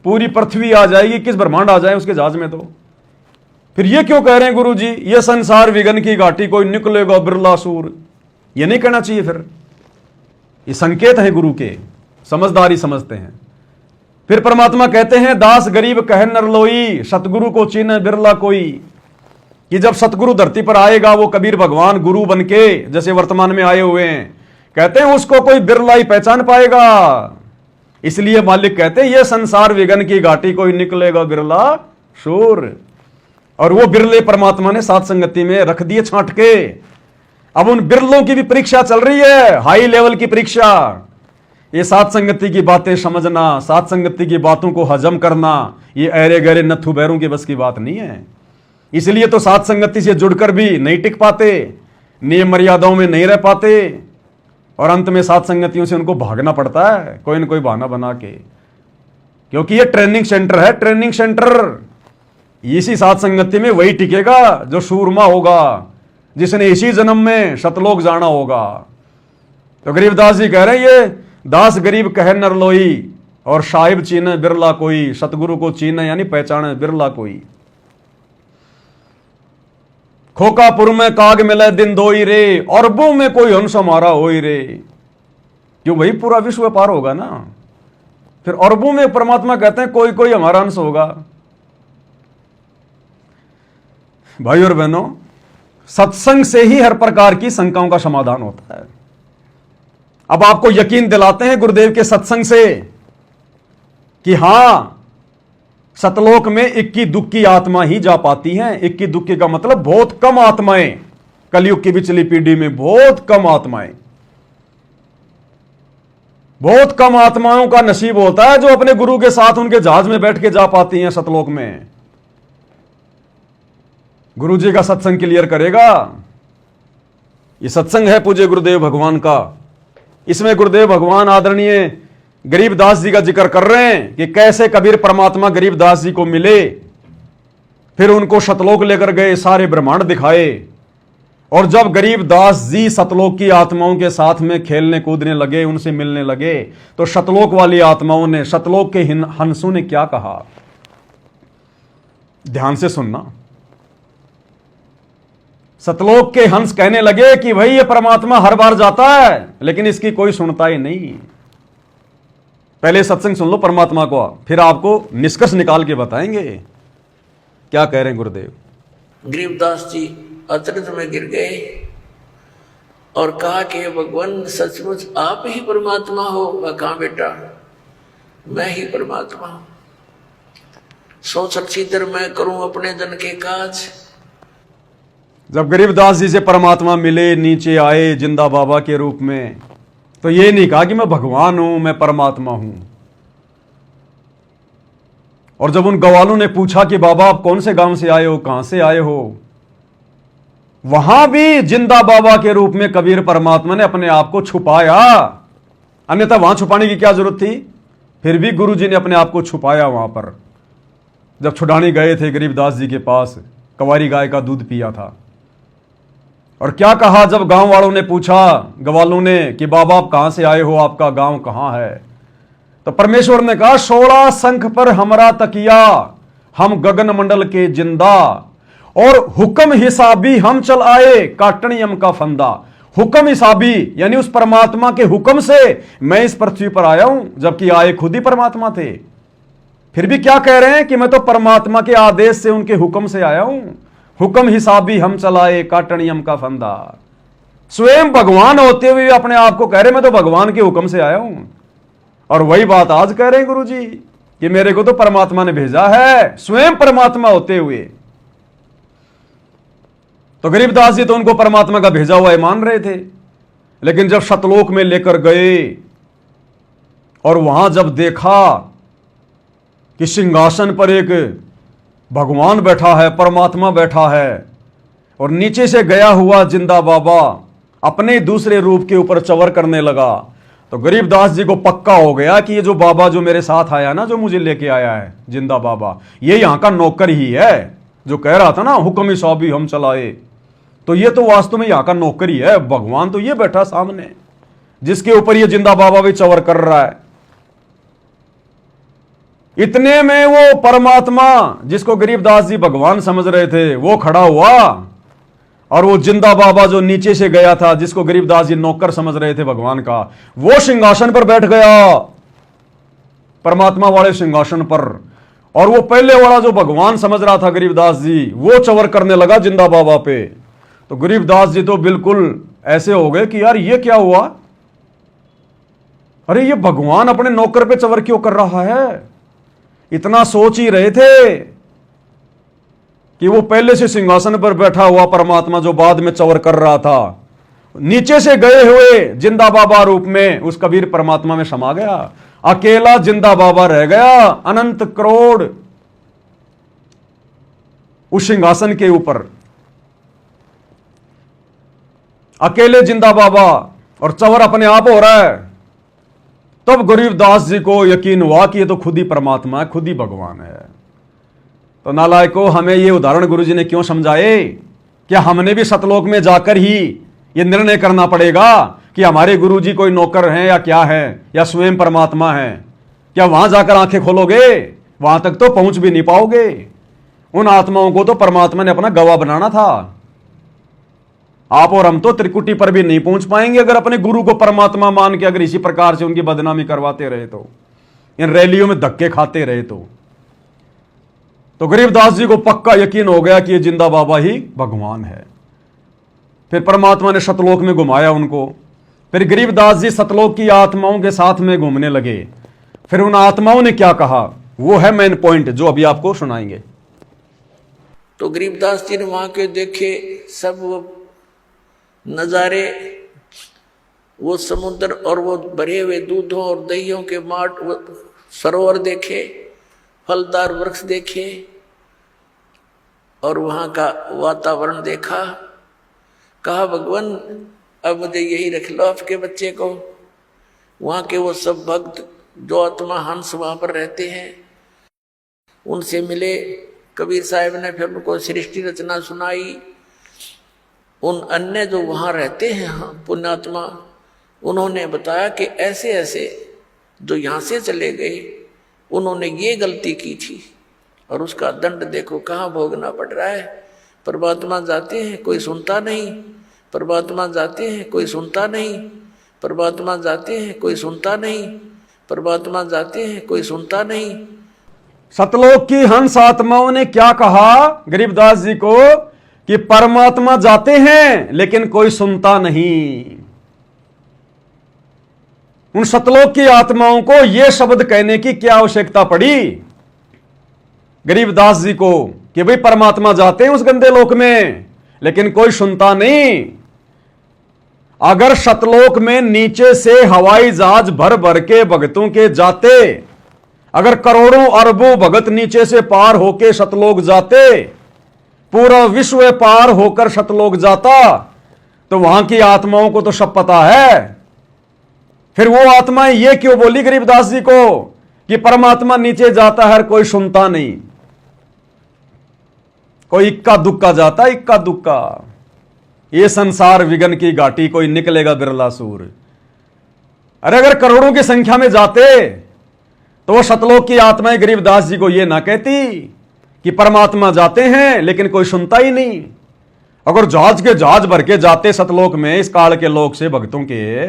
पूरी पृथ्वी आ जाएगी, किस ब्रह्मांड आ जाए उसके जहाज में। तो फिर ये क्यों कह रहे हैं गुरुजी, ये संसार विघन की घाटी, कोई निकलेगा बिरला सूर? ये नहीं कहना चाहिए। फिर ये संकेत है गुरु के, समझदारी समझते हैं। फिर परमात्मा कहते हैं, दास गरीब कह नरलोई, सतगुरु को चीन बिरला कोई। कि जब सतगुरु धरती पर आएगा, वो कबीर भगवान गुरु बनके जैसे वर्तमान में आए हुए हैं, कहते हैं उसको कोई बिरला ही पहचान पाएगा। इसलिए मालिक कहते हैं, ये संसार विघन की घाटी, कोई निकलेगा बिरला शूर। और वो बिरले परमात्मा ने सात संगति में रख दिए छांट के। अब उन बिरलों की भी परीक्षा चल रही है, हाई लेवल की परीक्षा। ये सात संगति की बातें समझना, सात संगति की बातों को हजम करना, ये अरे गहरे नथु बैरों की बस की बात नहीं है। इसलिए तो सात संगति से जुड़कर भी नहीं टिक पाते, नियम मर्यादाओं में नहीं रह पाते, और अंत में सात संगतियों से उनको भागना पड़ता है कोई न कोई बहाना बना के। क्योंकि ये ट्रेनिंग सेंटर है, ट्रेनिंग सेंटर। इसी सात संगति में वही टिकेगा जो सूरमा होगा, जिसने इसी जन्म में सतलोक जाना होगा। तो गरीबदास जी कह रहे हैं, ये दास गरीब कह नरलोई, और साहिब चीन बिरला कोई। सतगुरु को चीन यानी पहचान बिरला कोई। खोकापुर में काग मिले दिन दोई रे, अरबों में कोई हंस हमारा होई रे। क्यों भाई? पूरा विश्व पार होगा ना, फिर अरबों में परमात्मा कहते हैं कोई कोई हमारा अंश होगा। भाई और बहनों, सत्संग से ही हर प्रकार की शंकाओं का समाधान होता है। अब आपको यकीन दिलाते हैं गुरुदेव के सत्संग से कि हां, सतलोक में इक्की दुक्की आत्मा ही जा पाती हैं। इक्की दुक्की का मतलब बहुत कम आत्माएं, कलयुग की पिछली पीढ़ी में बहुत कम आत्माएं, बहुत कम आत्माओं का नसीब होता है जो अपने गुरु के साथ उनके जहाज में बैठ के जा पाती हैं सतलोक में। गुरु जी का सत्संग क्लियर करेगा। ये सत्संग है पूज्य गुरुदेव भगवान का। इसमें गुरुदेव भगवान आदरणीय गरीबदास जी का जिक्र कर रहे हैं कि कैसे कबीर परमात्मा गरीबदास जी को मिले, फिर उनको सतलोक लेकर गए, सारे ब्रह्मांड दिखाए। और जब गरीबदास जी सतलोक की आत्माओं के साथ में खेलने कूदने लगे, उनसे मिलने लगे, तो सतलोक वाली आत्माओं ने, सतलोक के हंसों ने क्या कहा? ध्यान से सुनना। सतलोक के हंस कहने लगे कि भाई ये परमात्मा हर बार जाता है, लेकिन इसकी कोई सुनता ही नहीं। पहले सत्संग सुन लो परमात्मा को, फिर आपको निष्कर्ष निकाल के बताएंगे क्या कह रहे हैं गुरुदेव। गरीबदास जी अतृत में गिर गए और कहा कि भगवान सचमुच आप ही परमात्मा हो। मैं कहा बेटा, मैं ही परमात्मा हूं। सोच सीधर मैं करूं अपने जन के काज। जब गरीबदास जी से परमात्मा मिले, नीचे आए जिंदा बाबा के रूप में, तो ये नहीं कहा कि मैं भगवान हूं, मैं परमात्मा हूं। और जब उन ग्वालों ने पूछा कि बाबा आप कौन से गांव से आए हो, कहां से आए हो, वहां भी जिंदा बाबा के रूप में कबीर परमात्मा ने अपने आप को छुपाया। अन्यथा वहां छुपाने की क्या जरूरत थी? फिर भी गुरु जी ने अपने आप को छुपाया वहां पर। जब छुड़ाने गए थे गरीबदास जी के पास, कंवारी गाय का दूध पिया था, और क्या कहा जब गांव वालों ने पूछा, ग्वालों ने, कि बाबा आप कहां से आए हो, आपका गांव कहां है? तो परमेश्वर ने कहा 16 शंख पर हमरा तकिया, हम गगन मंडल के जिंदा, और हुक्म हिसाबी हम चल आए, काटनियम का फंदा। हुक्म हिसाबी यानी उस परमात्मा के हुक्म से मैं इस पृथ्वी पर आया हूं, जबकि आए खुद ही परमात्मा थे। फिर भी क्या कह रहे हैं कि मैं तो परमात्मा के आदेश से, उनके हुक्म से आया हूं। हुक्म हिसाबी हम चलाए, काटनियम का फंदा। स्वयं भगवान होते हुए अपने आप को कह रहे मैं तो भगवान के हुक्म से आया हूं। और वही बात आज कह रहे हैं गुरु जी कि मेरे को तो परमात्मा ने भेजा है, स्वयं परमात्मा होते हुए। तो गरीबदास जी तो उनको परमात्मा का भेजा हुआ मान रहे थे, लेकिन जब सतलोक में लेकर गए और वहां जब देखा कि सिंहासन पर एक भगवान बैठा है, परमात्मा बैठा है, और नीचे से गया हुआ जिंदा बाबा अपने दूसरे रूप के ऊपर चवर करने लगा, तो गरीबदास जी को पक्का हो गया कि ये जो बाबा जो मेरे साथ आया ना, जो मुझे लेके आया है जिंदा बाबा, ये यहां का नौकर ही है। जो कह रहा था ना हुक्म हिसाबी हम चलाए, तो ये तो वास्तव में यहां का नौकर ही है। भगवान तो ये बैठा सामने, जिसके ऊपर ये जिंदा बाबा भी चवर कर रहा है। इतने में वो परमात्मा जिसको गरीबदास जी भगवान समझ रहे थे, वो खड़ा हुआ, और वो जिंदा बाबा जो नीचे से गया था, जिसको गरीबदास जी नौकर समझ रहे थे भगवान का, वो सिंहासन पर बैठ गया, परमात्मा वाले सिंहासन पर। और वो पहले वाला जो भगवान समझ रहा था गरीबदास जी, वो चवर करने लगा जिंदा बाबा पे। तो गरीबदास जी तो बिल्कुल ऐसे हो गए कि यार ये क्या हुआ, अरे ये भगवान अपने नौकर पे चवर क्यों कर रहा है। इतना सोच ही रहे थे कि वो पहले से सिंहासन पर बैठा हुआ परमात्मा जो बाद में चवर कर रहा था, नीचे से गए हुए जिंदा बाबा रूप में उस कबीर परमात्मा में समा गया। अकेला जिंदा बाबा रह गया, अनंत करोड़ उस सिंहासन के ऊपर, अकेले जिंदा बाबा, और चवर अपने आप हो रहा है। तब गरीबदास जी को यकीन हुआ कि ये तो खुद ही परमात्मा है, खुद ही भगवान है। तो नालायकों, हमें ये उदाहरण गुरुजी ने क्यों समझाए? क्या हमने भी सतलोक में जाकर ही ये निर्णय करना पड़ेगा कि हमारे गुरुजी कोई नौकर हैं या क्या है, या स्वयं परमात्मा है? क्या वहां जाकर आंखें खोलोगे? वहां तक तो पहुंच भी नहीं पाओगे। उन आत्माओं को तो परमात्मा ने अपना गवाह बनाना था। आप और हम तो त्रिकुटी पर भी नहीं पहुंच पाएंगे अगर अपने गुरु को परमात्मा मान के अगर इसी प्रकार से उनकी बदनामी करवाते रहे तो, इन रैलियों में धक्के खाते रहे तो गरीबदास जी को पक्का यकीन हो गया कि ये जिंदा बाबा ही भगवान है। फिर परमात्मा ने सतलोक में घुमाया उनको। फिर गरीबदास जी सतलोक की आत्माओं के साथ में घूमने लगे। फिर उन आत्माओं ने क्या कहा, वो है मेन पॉइंट जो अभी आपको सुनाएंगे। तो गरीबदास जी ने वहां के देखे सब वो नजारे, वो समुद्र और वो भरे हुए दूधों और दहियों के माट, वो सरोवर देखे, फलदार वृक्ष देखे, और वहां का वातावरण देखा। कहा भगवान अब मुझे यही रख लो आपके बच्चे को। वहां के वो सब भक्त जो आत्मा हंस वहां पर रहते हैं, उनसे मिले। कबीर साहब ने फिर उनको सृष्टि रचना सुनाई। उन अन्य जो वहाँ रहते हैं पुण्यात्मा, उन्होंने बताया कि ऐसे ऐसे जो यहाँ से चले गए, उन्होंने ये गलती की थी और उसका दंड देखो कहाँ भोगना पड़ रहा है। परमात्मा जाते हैं कोई सुनता नहीं, परमात्मा जाते हैं कोई सुनता नहीं, परमात्मा जाते हैं कोई सुनता नहीं, परमात्मा जाते हैं कोई सुनता नहीं। सतलोक की हंस आत्माओं ने क्या कहा गरीबदास जी को कि परमात्मा जाते हैं लेकिन कोई सुनता नहीं। उन सतलोक की आत्माओं को यह शब्द कहने की क्या आवश्यकता पड़ी गरीबदास जी को कि भाई परमात्मा जाते हैं उस गंदे लोक में लेकिन कोई सुनता नहीं। अगर सतलोक में नीचे से हवाई जहाज भर भर के भगतों के जाते, अगर करोड़ों अरबों भगत नीचे से पार होके सतलोक जाते, पूरा विश्व पार होकर सतलोक जाता, तो वहां की आत्माओं को तो सब पता है। फिर वो आत्माएं ये क्यों बोली गरीबदास जी को कि परमात्मा नीचे जाता है कोई सुनता नहीं, कोई इक्का दुक्का जाता, इक्का दुक्का। ये संसार विघन की घाटी, कोई निकलेगा बिरला सूर। अरे अगर करोड़ों की संख्या में जाते तो वो सतलोक की आत्माएं गरीबदास जी को ये ना कहती कि परमात्मा जाते हैं लेकिन कोई सुनता ही नहीं। अगर जहाज के जहाज भर के जाते सतलोक में इस काल के लोग से भक्तों के,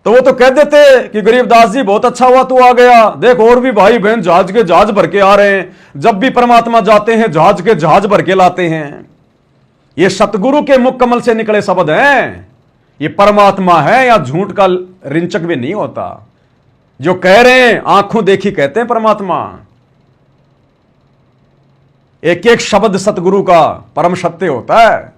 तो वो तो कह देते कि गरीबदास जी बहुत अच्छा हुआ तू आ गया, देख और भी भाई बहन जहाज के जहाज भर के आ रहे हैं, जब भी परमात्मा जाते हैं जहाज के जहाज भर के लाते हैं। ये सतगुरु के मुख कमल से निकले शब्द हैं। ये परमात्मा है या झूठ का रिंचक भी नहीं होता। जो कह रहे हैं आंखों देखी कहते हैं परमात्मा। एक एक शब्द सतगुरु का परम सत्य होता है।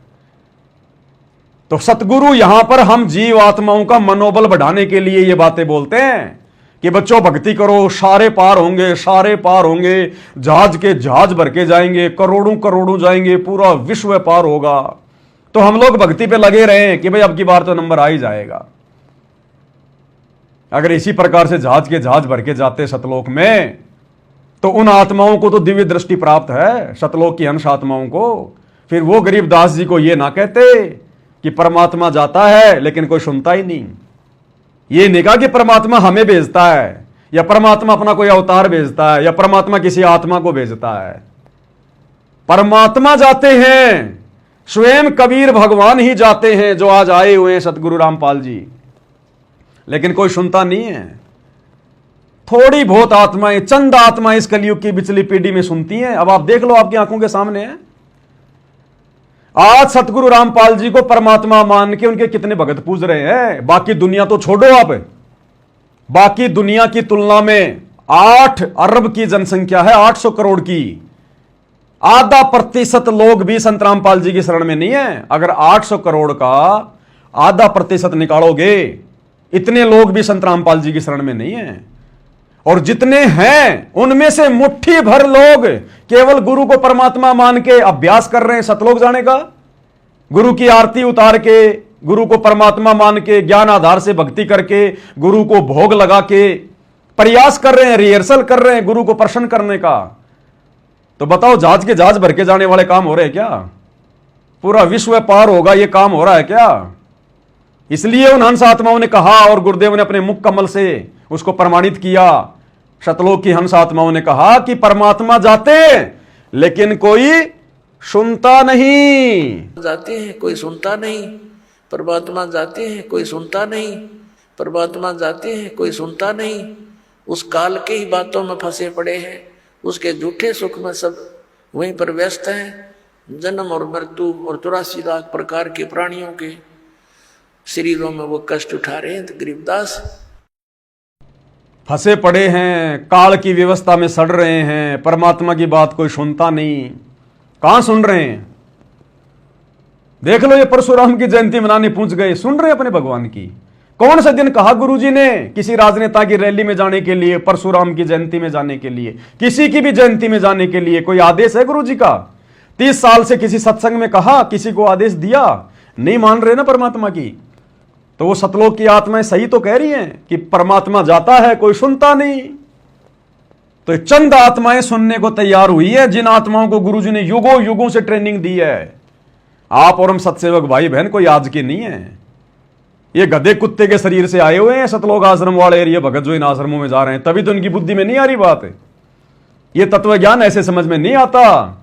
तो सतगुरु यहां पर हम जीव आत्माओं का मनोबल बढ़ाने के लिए ये बातें बोलते हैं कि बच्चों भक्ति करो, सारे पार होंगे, सारे पार होंगे, जहाज के जहाज भर के जाएंगे, करोड़ों करोड़ों जाएंगे, पूरा विश्व पार होगा। तो हम लोग भक्ति पे लगे रहे कि भाई अब की बार तो नंबर आ ही जाएगा। अगर इसी प्रकार से जहाज के जहाज भर के जाते सतलोक में, तो उन आत्माओं को तो दिव्य दृष्टि प्राप्त है, सतलोक की अंश आत्माओं को। फिर वो गरीबदास जी को ये ना कहते कि परमात्मा जाता है लेकिन कोई सुनता ही नहीं। ये नहीं कहा कि परमात्मा हमें भेजता है, या परमात्मा अपना कोई अवतार भेजता है, या परमात्मा किसी आत्मा को भेजता है। परमात्मा जाते हैं, स्वयं कबीर भगवान ही जाते हैं जो आज आए हुए हैं सतगुरु रामपाल जी, लेकिन कोई सुनता नहीं है। थोड़ी बहुत आत्माएं, चंद आत्माएं इस कलयुग की बिचली पीढ़ी में सुनती हैं। अब आप देख लो, आपकी आंखों के सामने है। आज सतगुरु रामपाल जी को परमात्मा मान के उनके कितने भगत पूज रहे हैं। बाकी दुनिया तो छोड़ो आप, बाकी दुनिया की तुलना में 8 अरब की जनसंख्या है, 800 करोड़ की। आधा प्रतिशत लोग भी संत रामपाल जी की शरण में नहीं है। अगर 800 करोड़ का आधा प्रतिशत निकालोगे, इतने लोग भी संत रामपाल जी की शरण में नहीं है। और जितने हैं उनमें से मुट्ठी भर लोग केवल गुरु को परमात्मा मान के अभ्यास कर रहे हैं सतलोक जाने का। गुरु की आरती उतार के, गुरु को परमात्मा मान के, ज्ञान आधार से भक्ति करके, गुरु को भोग लगा के प्रयास कर रहे हैं, रिहर्सल कर रहे हैं गुरु को प्रसन्न करने का। तो बताओ, जहाज के जहाज भर के जाने वाले काम हो रहे हैं क्या? पूरा विश्व पार होगा ये काम हो रहा है क्या? इसलिए उन हंस आत्माओं ने कहा, और गुरुदेव ने अपने मुख कमल से उसको प्रमाणित किया। सतलोक की हंस आत्माओं ने कहा कि परमात्मा जाते लेकिन कोई सुनता नहीं। जाते हैं कोई सुनता नहीं, परमात्मा जाते हैं कोई सुनता नहीं, परमात्मा जाते हैं कोई सुनता नहीं। उस काल के ही बातों में फंसे पड़े हैं, उसके झूठे सुख में सब वहीं पर व्यस्त हैं। जन्म और मृत्यु और 84 लाख प्रकार के प्राणियों के शरीरों में वो कष्ट उठा रहे हैं। तो गरीबदास फंसे पड़े हैं, काल की व्यवस्था में सड़ रहे हैं, परमात्मा की बात कोई सुनता नहीं। कहां सुन रहे हैं? देख लो, ये परशुराम की जयंती मनाने पहुंच गए, सुन रहे हैं अपने भगवान की। कौन सा दिन कहा गुरुजी ने किसी राजनेता की रैली में जाने के लिए, परशुराम की जयंती में जाने के लिए, किसी की भी जयंती में जाने के लिए कोई आदेश है गुरुजी का? 30 साल से किसी सत्संग में कहा, किसी को आदेश दिया? नहीं मान रहे ना परमात्मा की। तो वो सतलोक की आत्माएं सही तो कह रही हैं कि परमात्मा जाता है कोई सुनता नहीं। तो चंद आत्माएं सुनने को तैयार हुई है, जिन आत्माओं को गुरुजी ने युगों युगों से ट्रेनिंग दी है। आप और हम सत्सेवक भाई बहन कोई आज के नहीं है। ये गधे कुत्ते के शरीर से आए हुए हैं सतलोक आश्रम वाले एरिया भगत जो इन आश्रमों में जा रहे हैं, तभी तो इनकी बुद्धि में नहीं आ रही बात। ये तत्व ज्ञान ऐसे समझ में नहीं आता।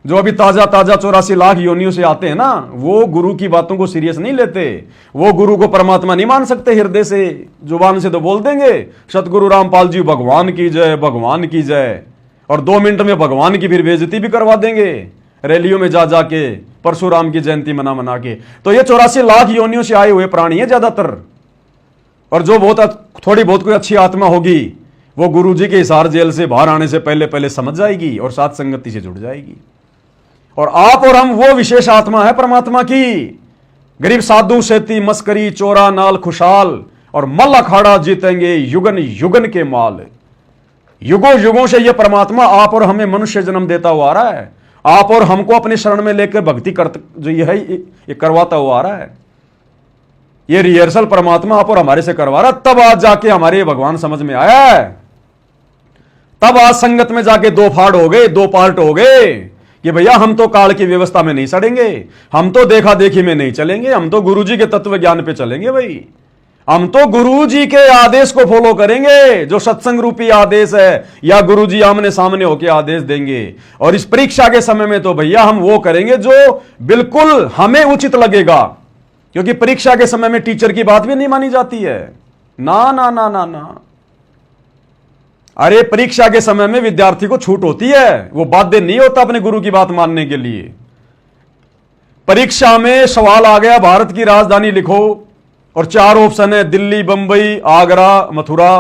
जो अभी ताजा 84 लाख योनियों से आते हैं ना, वो गुरु की बातों को सीरियस नहीं लेते। वो गुरु को परमात्मा नहीं मान सकते हृदय से, जुबान से तो बोल देंगे सतगुरु रामपाल जी भगवान की जय, भगवान की जय, और 2 मिनट में भगवान की फिर बेइज्जती भी करवा देंगे रैलियों में जा जाके, परशुराम की जयंती मना मना के। तो ये 84 लाख योनियों से आए हुए प्राणी है ज्यादातर। और जो थोड़ी बहुत कोई अच्छी आत्मा होगी, वो गुरु जी के हिसार जेल से बाहर आने से पहले पहले समझ जाएगी और साथ संगति से जुड़ जाएगी। और आप और हम वो विशेष आत्मा है परमात्मा की। गरीब साधु सेती मस्करी चोरा नाल खुशहाल, और मल अखाड़ा जीतेंगे युगन युगन के माल। युगों युगों से ये परमात्मा आप और हमें मनुष्य जन्म देता हुआ आ रहा है। आप और हमको अपने शरण में लेकर भक्ति जो ये करवाता हुआ आ रहा है। ये रिहर्सल परमात्मा आप और हमारे से करवा रहा, तब आज जाके हमारे भगवान समझ में आया है। तब आज संगत में जाके 2 फाड़ हो गए, 2 पार्ट हो गए कि भैया हम तो काल की व्यवस्था में नहीं सड़ेंगे, हम तो देखा देखी में नहीं चलेंगे, हम तो गुरुजी के तत्व ज्ञान पे चलेंगे भाई, हम तो गुरुजी के आदेश को फॉलो करेंगे, जो सत्संग रूपी आदेश है, या गुरुजी आमने सामने होकर आदेश देंगे। और इस परीक्षा के समय में तो भैया हम वो करेंगे जो बिल्कुल हमें उचित लगेगा, क्योंकि परीक्षा के समय में टीचर की बात भी नहीं मानी जाती है। ना ना ना ना ना, अरे परीक्षा के समय में विद्यार्थी को छूट होती है, वो बाध्य नहीं होता अपने गुरु की बात मानने के लिए। परीक्षा में सवाल आ गया भारत की राजधानी लिखो, और 4 ऑप्शन है, दिल्ली, बंबई, आगरा, मथुरा,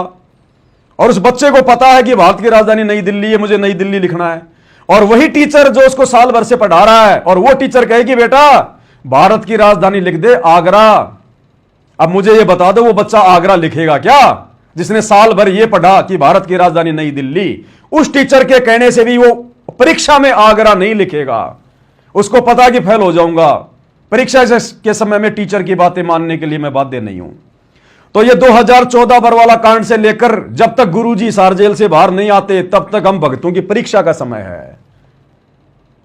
और उस बच्चे को पता है कि भारत की राजधानी नई दिल्ली है, मुझे नई दिल्ली लिखना है। और वही टीचर जो उसको साल भर से पढ़ा रहा है, और वो टीचर कहे कि बेटा भारत की राजधानी लिख दे आगरा। अब मुझे ये बता दो, वो बच्चा आगरा लिखेगा क्या, जिसने साल भर ये पढ़ा कि भारत की राजधानी नई दिल्ली? उस टीचर के कहने से भी वो परीक्षा में आगरा नहीं लिखेगा, उसको पता कि फेल हो जाऊंगा। परीक्षा के समय में टीचर की बातें मानने के लिए मैं बाध्य नहीं हूं। तो ये 2014 बरवाला कांड से लेकर जब तक गुरुजी सार जेल से बाहर नहीं आते, तब तक हम भक्तों की परीक्षा का समय है।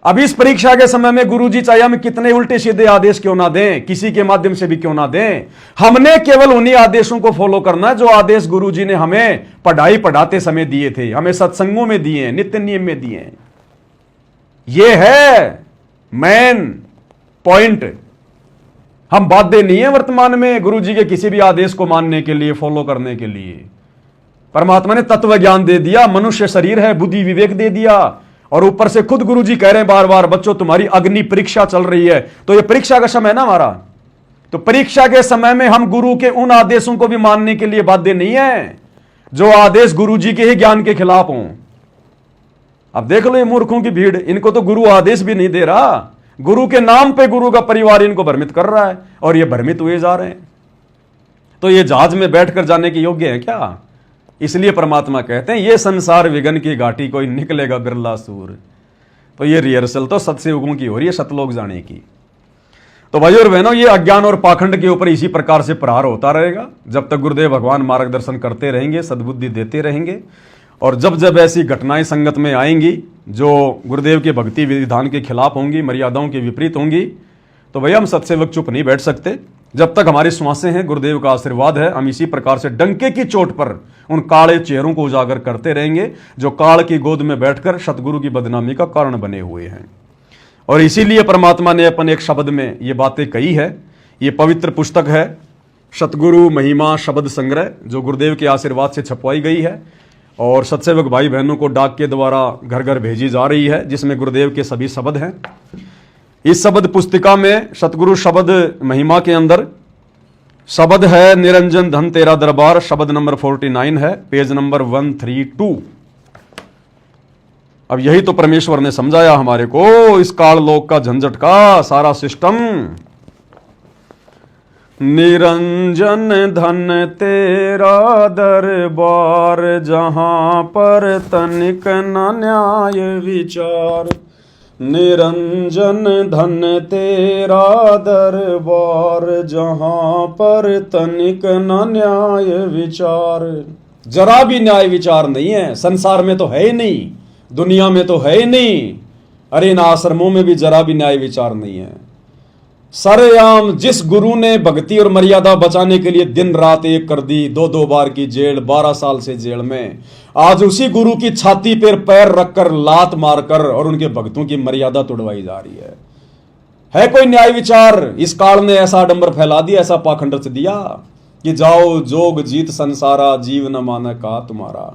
अब इस परीक्षा के समय में गुरुजी चाहे हम कितने उल्टे सीधे आदेश क्यों ना दें, किसी के माध्यम से भी क्यों ना दें, हमने केवल उन्हीं आदेशों को फॉलो करना है जो आदेश गुरुजी ने हमें पढ़ाई पढ़ाते समय दिए थे, हमें सत्संगों में दिए, नित्य नियम में दिए। यह है मेन पॉइंट। हम बाध्य नहीं है वर्तमान में गुरुजी के किसी भी आदेश को मानने के लिए, फॉलो करने के लिए। परमात्मा ने तत्व ज्ञान दे दिया, मनुष्य शरीर है, बुद्धि विवेक दे दिया, और ऊपर से खुद गुरुजी कह रहे हैं बार बार, बच्चों तुम्हारी अग्नि परीक्षा चल रही है। तो ये परीक्षा का समय है ना हमारा, तो परीक्षा के समय में हम गुरु के उन आदेशों को भी मानने के लिए बाध्य नहीं है जो आदेश गुरुजी के ही ज्ञान के खिलाफ हों। अब देख लो ये मूर्खों की भीड़, इनको तो गुरु आदेश भी नहीं दे रहा, गुरु के नाम पे गुरु का परिवार इनको भ्रमित कर रहा है, और ये भ्रमित हुए जा रहे हैं। तो ये जहाज में बैठकर जाने के योग्य है क्या? इसलिए परमात्मा कहते हैं ये संसार विघन की घाटी, कोई निकलेगा बिरला सूर। तो ये रिहर्सल तो सत्सयुगों की हो रही है, सतलोक जाने की। तो भाई और बहनों, ये अज्ञान और पाखंड के ऊपर इसी प्रकार से प्रहार होता रहेगा जब तक गुरुदेव भगवान मार्गदर्शन करते रहेंगे, सद्बुद्धि देते रहेंगे। और जब जब ऐसी घटनाएं संगत में आएंगी जो गुरुदेव के भक्ति विधान के खिलाफ होंगी, मर्यादाओं के विपरीत होंगी, तो भैया हम सत्सेवक चुप नहीं बैठ सकते। जब तक हमारी श्वासें हैं, गुरुदेव का आशीर्वाद है, हम इसी प्रकार से डंके की चोट पर उन काले चेहरों को उजागर करते रहेंगे जो काल की गोद में बैठकर सतगुरु की बदनामी का कारण बने हुए हैं। और इसीलिए परमात्मा ने अपन एक शब्द में ये बातें कही है। ये पवित्र पुस्तक है सतगुरु महिमा शब्द संग्रह, जो गुरुदेव के आशीर्वाद से छपवाई गई है और सत्सेवक भाई बहनों को डाक के द्वारा घर घर भेजी जा रही है, जिसमें गुरुदेव के सभी शब्द हैं। इस शब्द पुस्तिका में सतगुरु शब्द महिमा के अंदर शब्द है निरंजन धन तेरा दरबार, शब्द नंबर 49 है, पेज नंबर 132। अब यही तो परमेश्वर ने समझाया हमारे को, इस काल लोक का झंझट का सारा सिस्टम। निरंजन धन तेरा दरबार, जहां पर तनिक न न्याय विचार। निरंजन धन तेरा दरबार, जहां पर तनिक न न्याय विचार। जरा भी न्याय विचार नहीं है, संसार में तो है ही नहीं, दुनिया में तो है ही नहीं, अरे इन आश्रमों में भी जरा भी न्याय विचार नहीं है। सरेआम जिस गुरु ने भक्ति और मर्यादा बचाने के लिए दिन रात एक कर दी, 2-2 बार की जेल, 12 साल से जेल में, आज उसी गुरु की छाती पर पैर रखकर लात मारकर और उनके भक्तों की मर्यादा तोड़वाई जा रही है कोई न्याय विचार? इस काल ने ऐसा आडंबर फैला दिया, ऐसा पाखंड रच दिया कि जाओ जोग जीत संसारा, जीव न माने का तुम्हारा।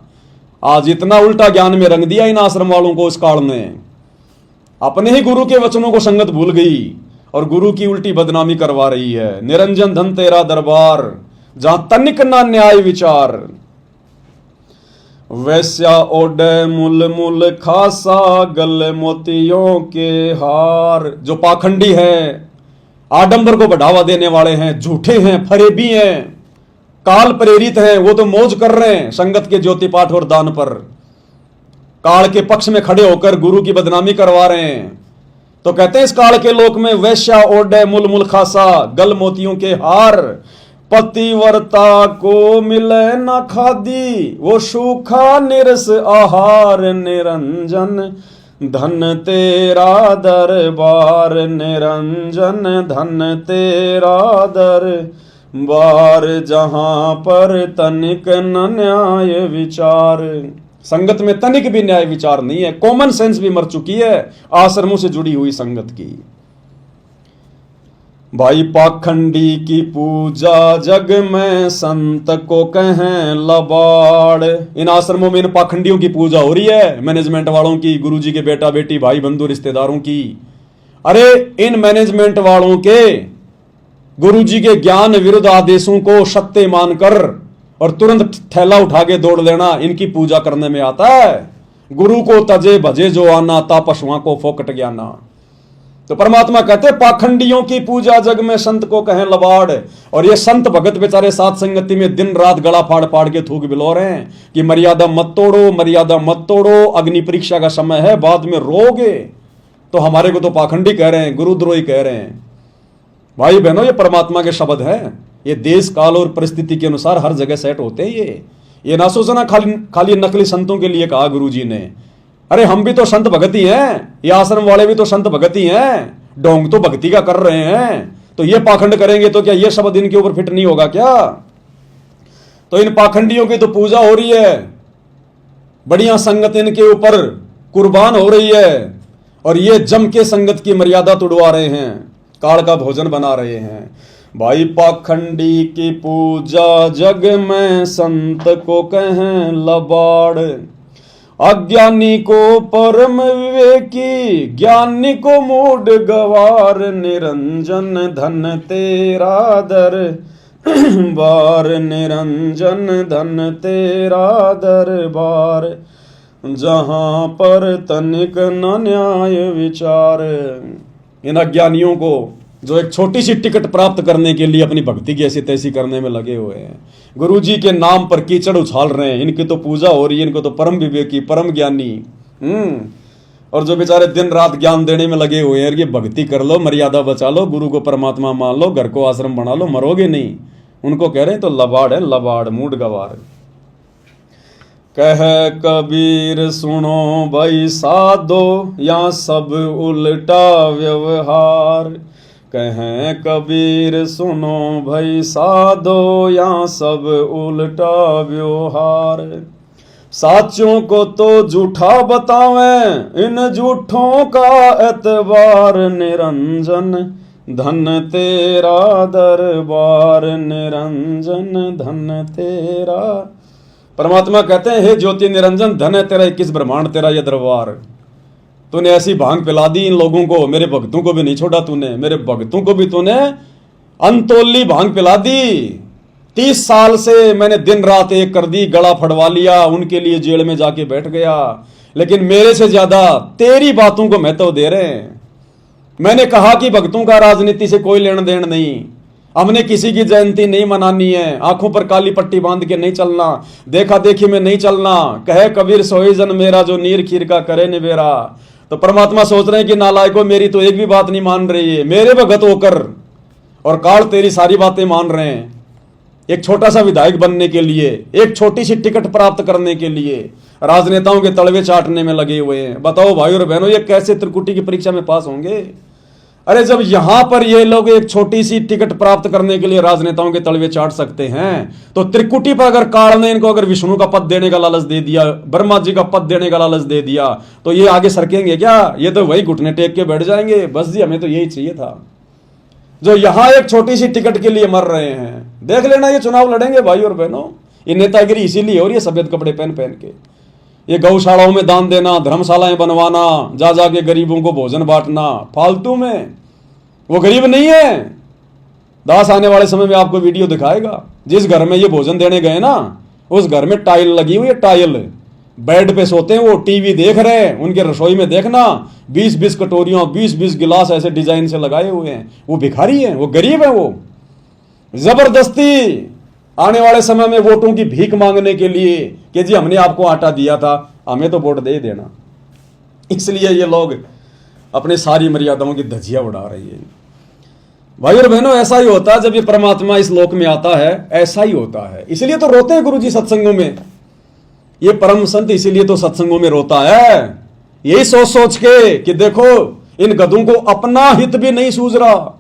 आज इतना उल्टा ज्ञान में रंग दिया इन आश्रम वालों को इस काल ने, अपने ही गुरु के वचनों को संगत भूल गई और गुरु की उल्टी बदनामी करवा रही है। निरंजन धन तेरा दरबार, जहां तनिक ना न्याय विचार। वैश्या ओडे मुल मुल खासा, गल मोतियों के हार। जो पाखंडी है, आडंबर को बढ़ावा देने वाले हैं, झूठे हैं, फरेबी हैं, काल प्रेरित हैं, वो तो मौज कर रहे हैं संगत के ज्योति पाठ और दान पर, काल के पक्ष में खड़े होकर गुरु की बदनामी करवा रहे हैं। तो कहते हैं इस काल के लोक में वैश्या ओडे मुल मुल खासा, गल मोतियों के हार। पतिव्रता को मिले न खादी, वो सूखा निरस आहार। निरंजन धन तेरा दरबार निरंजन, धन तेरा दरबार, जहां पर तनिक न न्याय विचार। संगत में तनिक भी न्याय विचार नहीं है, कॉमन सेंस भी मर चुकी है आश्रमों से जुड़ी हुई संगत की। भाई पाखंडी की पूजा जग में संत को कहें लबाड़। इन आश्रमों में इन पाखंडियों की पूजा हो रही है, मैनेजमेंट वालों की, गुरुजी के बेटा बेटी भाई बंधु रिश्तेदारों की। अरे इन मैनेजमेंट वालों के गुरुजी के ज्ञान विरुद्ध आदेशों को सत्य मानकर और तुरंत थैला उठा के दौड़ लेना इनकी पूजा करने में आता है। गुरु को तजे भजे जो आना, ता पशुओं को फोकट ज्ञाना। तो परमात्मा कहते पाखंडियों की पूजा जग में संत को कहें लबाड़। और ये संत भगत बेचारे साथ संगति में दिन रात गला फाड़ फाड़ के थूक बिलो रहे हैं कि मर्यादा मत तोड़ो, मर्यादा मत तोड़ो, अग्नि परीक्षा का समय है, बाद में रोगे। तो हमारे को तो पाखंडी कह रहे हैं, गुरुद्रोही कह रहे हैं। भाई बहनों, ये परमात्मा के शब्द हैं, ये देश काल और परिस्थिति के अनुसार हर जगह सेट होते हैं। ये ना सोचना खाली नकली संतों के लिए कहा गुरुजी ने। अरे हम भी तो संत भगत ही हैं, ये आश्रम वाले भी तो संत भगत ही हैं, ढोंग तो भक्ति का कर रहे हैं। तो ये पाखंड करेंगे तो क्या ये शब्द इनके ऊपर फिट नहीं होगा क्या? तो इन पाखंडियों की तो पूजा हो रही है, बढ़िया संगत इनके ऊपर कुर्बान हो रही है, और ये जम के संगत की मर्यादा तोड़वा रहे हैं, काल का भोजन बना रहे हैं। भाई पाखंडी की पूजा जग में संत को कहें लबाड़। अज्ञानी को परम विवेकी, ज्ञानी को मूड गवार, निरंजन धन तेरा दरबार, निरंजन धन तेरा दरबार, जहां पर तनिक न न्याय विचार। इन अज्ञानियों को जो एक छोटी सी टिकट प्राप्त करने के लिए अपनी भक्ति की ऐसी तैसी करने में लगे हुए हैं, गुरुजी के नाम पर कीचड़ उछाल रहे हैं, इनकी तो पूजा हो रही है, इनको तो परम विवेकी परम ज्ञानी। और जो बेचारे दिन रात ज्ञान देने में लगे हुए हैं कि भक्ति कर लो, मर्यादा बचा लो, गुरु को परमात्मा मान लो, घर को आश्रम बना लो, मरोगे नहीं, उनको कह रहे हैं तो लबाड़ है, लबाड़, मूड गवार। कह कबीर सुनो भाई साधो, या सब उल्टा व्यवहार। कहें कबीर सुनो भाई साधो, या सब उल्टा व्यवहार। साचों को तो झूठा बतावें, इन झूठों का एतबार, निरंजन धन तेरा दरबार, निरंजन धन तेरा। परमात्मा कहते हैं, हे ज्योति निरंजन, धन है तेरा 21 ब्रह्मांड, तेरा ये दरबार। तूने ऐसी भांग पिला दी इन लोगों को, मेरे भक्तों को भी नहीं छोड़ा तूने, मेरे भक्तों को भी तूने अनतोली भांग पिला दी। 30 साल से मैंने दिन रात एक कर दी, गला फड़वा लिया, उनके लिए जेल में जाके बैठ गया, लेकिन मेरे से ज्यादा तेरी बातों को महत्व दे रहे हैं। मैंने कहा कि भक्तों का राजनीति से कोई लेन देन नहीं, हमने किसी की जयंती नहीं मनानी है, आंखों पर काली पट्टी बांध के नहीं चलना, देखा देखी में नहीं चलना। कहे कबीर सोई जन मेरा, जो नीर खीर का करे निवेरा। तो परमात्मा सोच रहे हैं कि नालायकों, मेरी तो एक भी बात नहीं मान रही है, मेरे भगत होकर और काल तेरी सारी बातें मान रहे हैं। एक छोटा सा विधायक बनने के लिए, एक छोटी सी टिकट प्राप्त करने के लिए राजनेताओं के तलवे चाटने में लगे हुए हैं। बताओ भाई और बहनों, ये कैसे त्रिकुटी की परीक्षा में पास होंगे? अरे जब यहां पर ये लोग एक छोटी सी टिकट प्राप्त करने के लिए राजनेताओं के तलवे चाट सकते हैं, तो त्रिकुटी पर अगर काल ने इनको अगर विष्णु का पद देने का लालच दे दिया, ब्रह्मा जी का पद देने का लालच दे दिया, तो ये आगे सरकेंगे क्या? ये तो वही घुटने टेक के बैठ जाएंगे, बस जी हमें तो यही चाहिए था। जो यहां एक छोटी सी टिकट के लिए मर रहे हैं, देख लेना ये चुनाव लड़ेंगे भाई और बहनों। ये नेतागिरी इसीलिए हो रही है, सफेद कपड़े पहन पहन के। ये गौशालाओं में दान देना, धर्मशालाएं बनवाना, जा जाके गरीबों को भोजन बांटना, फालतू में। वो गरीब नहीं है। दास आने वाले समय में आपको वीडियो दिखाएगा, जिस घर में ये भोजन देने गए ना, उस घर में टाइल लगी हुई है, टाइल। बेड पे सोते हैं वो, टीवी देख रहे हैं, उनके रसोई में देखना 20-20 कटोरियां, 20-20 गिलास ऐसे डिजाइन से लगाए हुए हैं। वो भिखारी है, वो गरीब है। वो जबरदस्ती आने वाले समय में वोटों की भीख मांगने के लिए कि जी हमने आपको आटा दिया था, हमें तो वोट दे देना। इसलिए ये लोग अपने सारी मर्यादाओं की धज्जियां उड़ा रही है। भाई और बहनों, ऐसा ही होता है जब ये परमात्मा इस लोक में आता है, ऐसा ही होता है। इसलिए तो रोते हैं गुरुजी सत्संगों में। ये परम संत इसीलिए तो सत्संगों में रोता है। यही सोच सोच के कि देखो इन गधों को अपना हित भी नहीं सूझ रहा,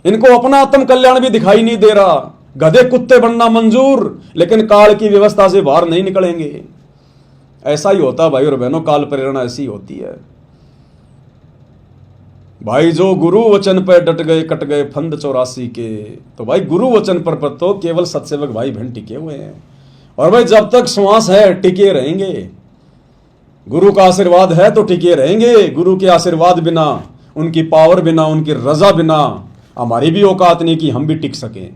इनको अपना आत्म कल्याण भी दिखाई नहीं दे रहा, गधे कुत्ते बनना मंजूर लेकिन काल की व्यवस्था से बाहर नहीं निकलेंगे। ऐसा ही होता भाई और बहनों, काल प्रेरणा ऐसी होती है भाई। जो गुरु वचन पर डट गए कट गए फंद 84 के। तो भाई गुरु वचन पर तो केवल सत्सेवक भाई बहन टिके हुए हैं, और भाई जब तक श्वास है टिके रहेंगे। गुरु का आशीर्वाद है तो टिके रहेंगे। गुरु के आशीर्वाद बिना, उनकी पावर बिना, उनकी रजा बिना हमारी भी औकात नहीं कि हम भी टिक सकें।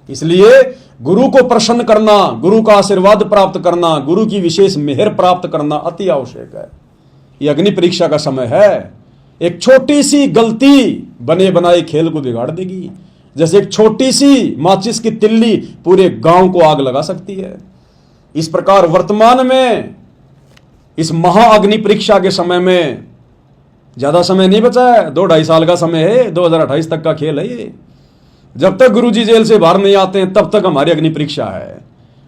इसलिए गुरु को प्रसन्न करना, गुरु का आशीर्वाद प्राप्त करना, गुरु की विशेष मेहर प्राप्त करना अति आवश्यक है। यह अग्नि परीक्षा का समय है। एक छोटी सी गलती बने बनाए खेल को बिगाड़ देगी। जैसे एक छोटी सी माचिस की तिल्ली पूरे गांव को आग लगा सकती है, इस प्रकार वर्तमान में इस महाअग्नि परीक्षा के समय में ज्यादा समय नहीं बचा है। 2-2.5 साल का समय है, 2028 तक का खेल है ये। जब तक गुरुजी जेल से बाहर नहीं आते हैं तब तक हमारी अग्नि परीक्षा है।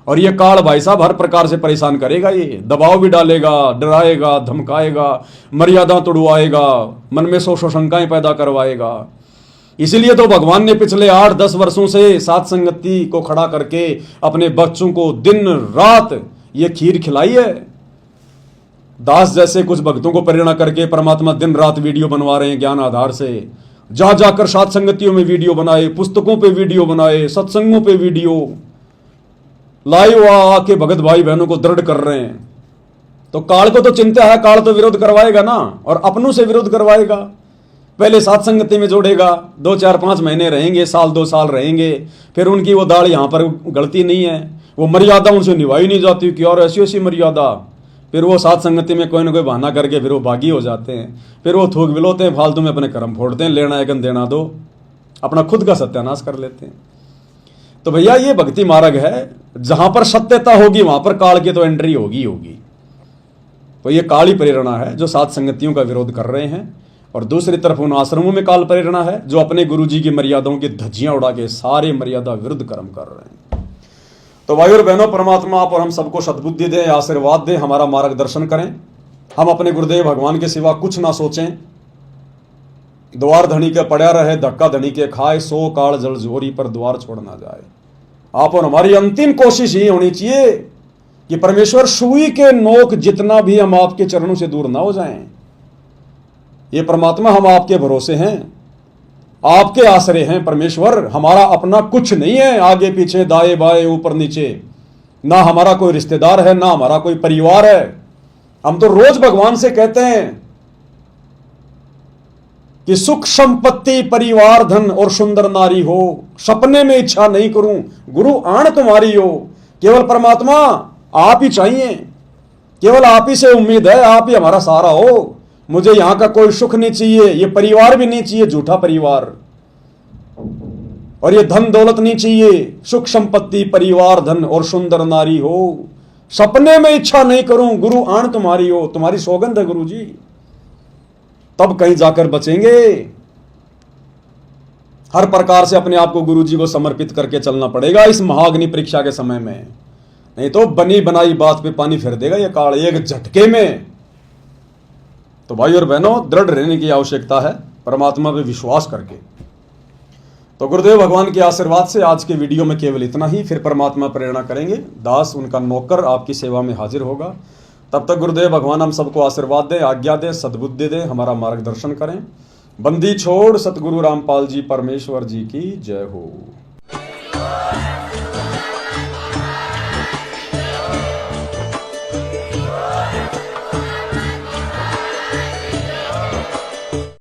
और ये काल भाई साहब हर प्रकार से परेशान करेगा, ये दबाव भी डालेगा, डराएगा, धमकाएगा, मर्यादा तोड़वाएगा, मन में सौ शंकाएं पैदा करवाएगा। इसीलिए तो भगवान ने पिछले 8-10 वर्षों से सात संगति को खड़ा करके अपने बच्चों को दिन रात ये खीर खिलाई है। दास जैसे कुछ भक्तों को प्रेरणा करके परमात्मा दिन रात वीडियो बनवा रहे हैं ज्ञान आधार से। जा जाकर सात संगतियों में वीडियो बनाए, पुस्तकों पे वीडियो बनाए, सत्संगों पे वीडियो लाइव आके भगत भाई बहनों को दृढ़ कर रहे हैं। तो काल को तो चिंता है, काल तो विरोध करवाएगा ना, और अपनों से विरोध करवाएगा। पहले सात संगति में जोड़ेगा, 2-4-5 महीने रहेंगे, 1-2 साल रहेंगे, फिर उनकी वो दाढ़ यहां पर गलती नहीं है, वो मर्यादा उनसे निभाई नहीं जाती कि और ऐसी ऐसी मर्यादा। फिर वो सात संगति में कोई ना कोई बहाना करके फिर वो बागी हो जाते हैं, फिर वो थूक विलोते हैं, फालतू में अपने कर्म फोड़ते हैं, लेना है देना दो, अपना खुद का सत्यानाश कर लेते हैं। तो भैया ये भक्ति मार्ग है, जहां पर सत्यता होगी वहां पर काल की तो एंट्री होगी होगी। तो ये काली प्रेरणा है जो सात संगतियों का विरोध कर रहे हैं, और दूसरी तरफ उन आश्रमों में काल प्रेरणा है जो अपने गुरुजी की मर्यादाओं की धज्जियां उड़ा के सारे मर्यादा विरुद्ध कर्म कर रहे हैं। तो भाई और बहनों, परमात्मा आप और हम सबको सद्बुद्धि दें, आशीर्वाद दें, हमारा मार्गदर्शन करें। हम अपने गुरुदेव भगवान के सिवा कुछ ना सोचें। द्वार धनी के पड़ा रहे, धक्का धनी के खाए, 100 काल जल जोरी पर द्वार छोड़ ना जाए। आप और हमारी अंतिम कोशिश ये होनी चाहिए कि परमेश्वर सुई के नोक जितना भी हम आपके चरणों से दूर ना हो जाएं। ये परमात्मा हम आपके भरोसे हैं, आपके आश्रय हैं परमेश्वर। हमारा अपना कुछ नहीं है, आगे पीछे दाएं बाएं ऊपर नीचे, ना हमारा कोई रिश्तेदार है, ना हमारा कोई परिवार है। हम तो रोज भगवान से कहते हैं कि सुख संपत्ति परिवार धन और सुंदर नारी हो, सपने में इच्छा नहीं करूं, गुरु आण तुम्हारी हो। केवल परमात्मा आप ही चाहिए, केवल आप ही से उम्मीद है, आप ही हमारा सहारा हो। मुझे यहां का कोई सुख नहीं चाहिए, ये परिवार भी नहीं चाहिए, झूठा परिवार, और ये धन दौलत नहीं चाहिए। सुख संपत्ति परिवार धन और सुंदर नारी हो, सपने में इच्छा नहीं करूं, गुरु आण तुम्हारी हो। तुम्हारी सौगंध है गुरु जी, तब कहीं जाकर बचेंगे। हर प्रकार से अपने आप को गुरु जी को समर्पित करके चलना पड़ेगा इस महाअग्नि परीक्षा के समय में, नहीं तो बनी बनाई बात पे पानी फेर देगा ये काल एक झटके में। तो भाई और बहनों, दृढ़ रहने की आवश्यकता है परमात्मा पे विश्वास करके। तो गुरुदेव भगवान के आशीर्वाद से आज के वीडियो में केवल इतना ही, फिर परमात्मा प्रेरणा करेंगे। दास उनका नौकर आपकी सेवा में हाजिर होगा। तब तक गुरुदेव भगवान हम सबको आशीर्वाद दें, आज्ञा दें, सद्बुद्धि दें, हमारा मार्गदर्शन करें। बंदी छोड़ सतगुरु रामपाल जी परमेश्वर जी की जय हो।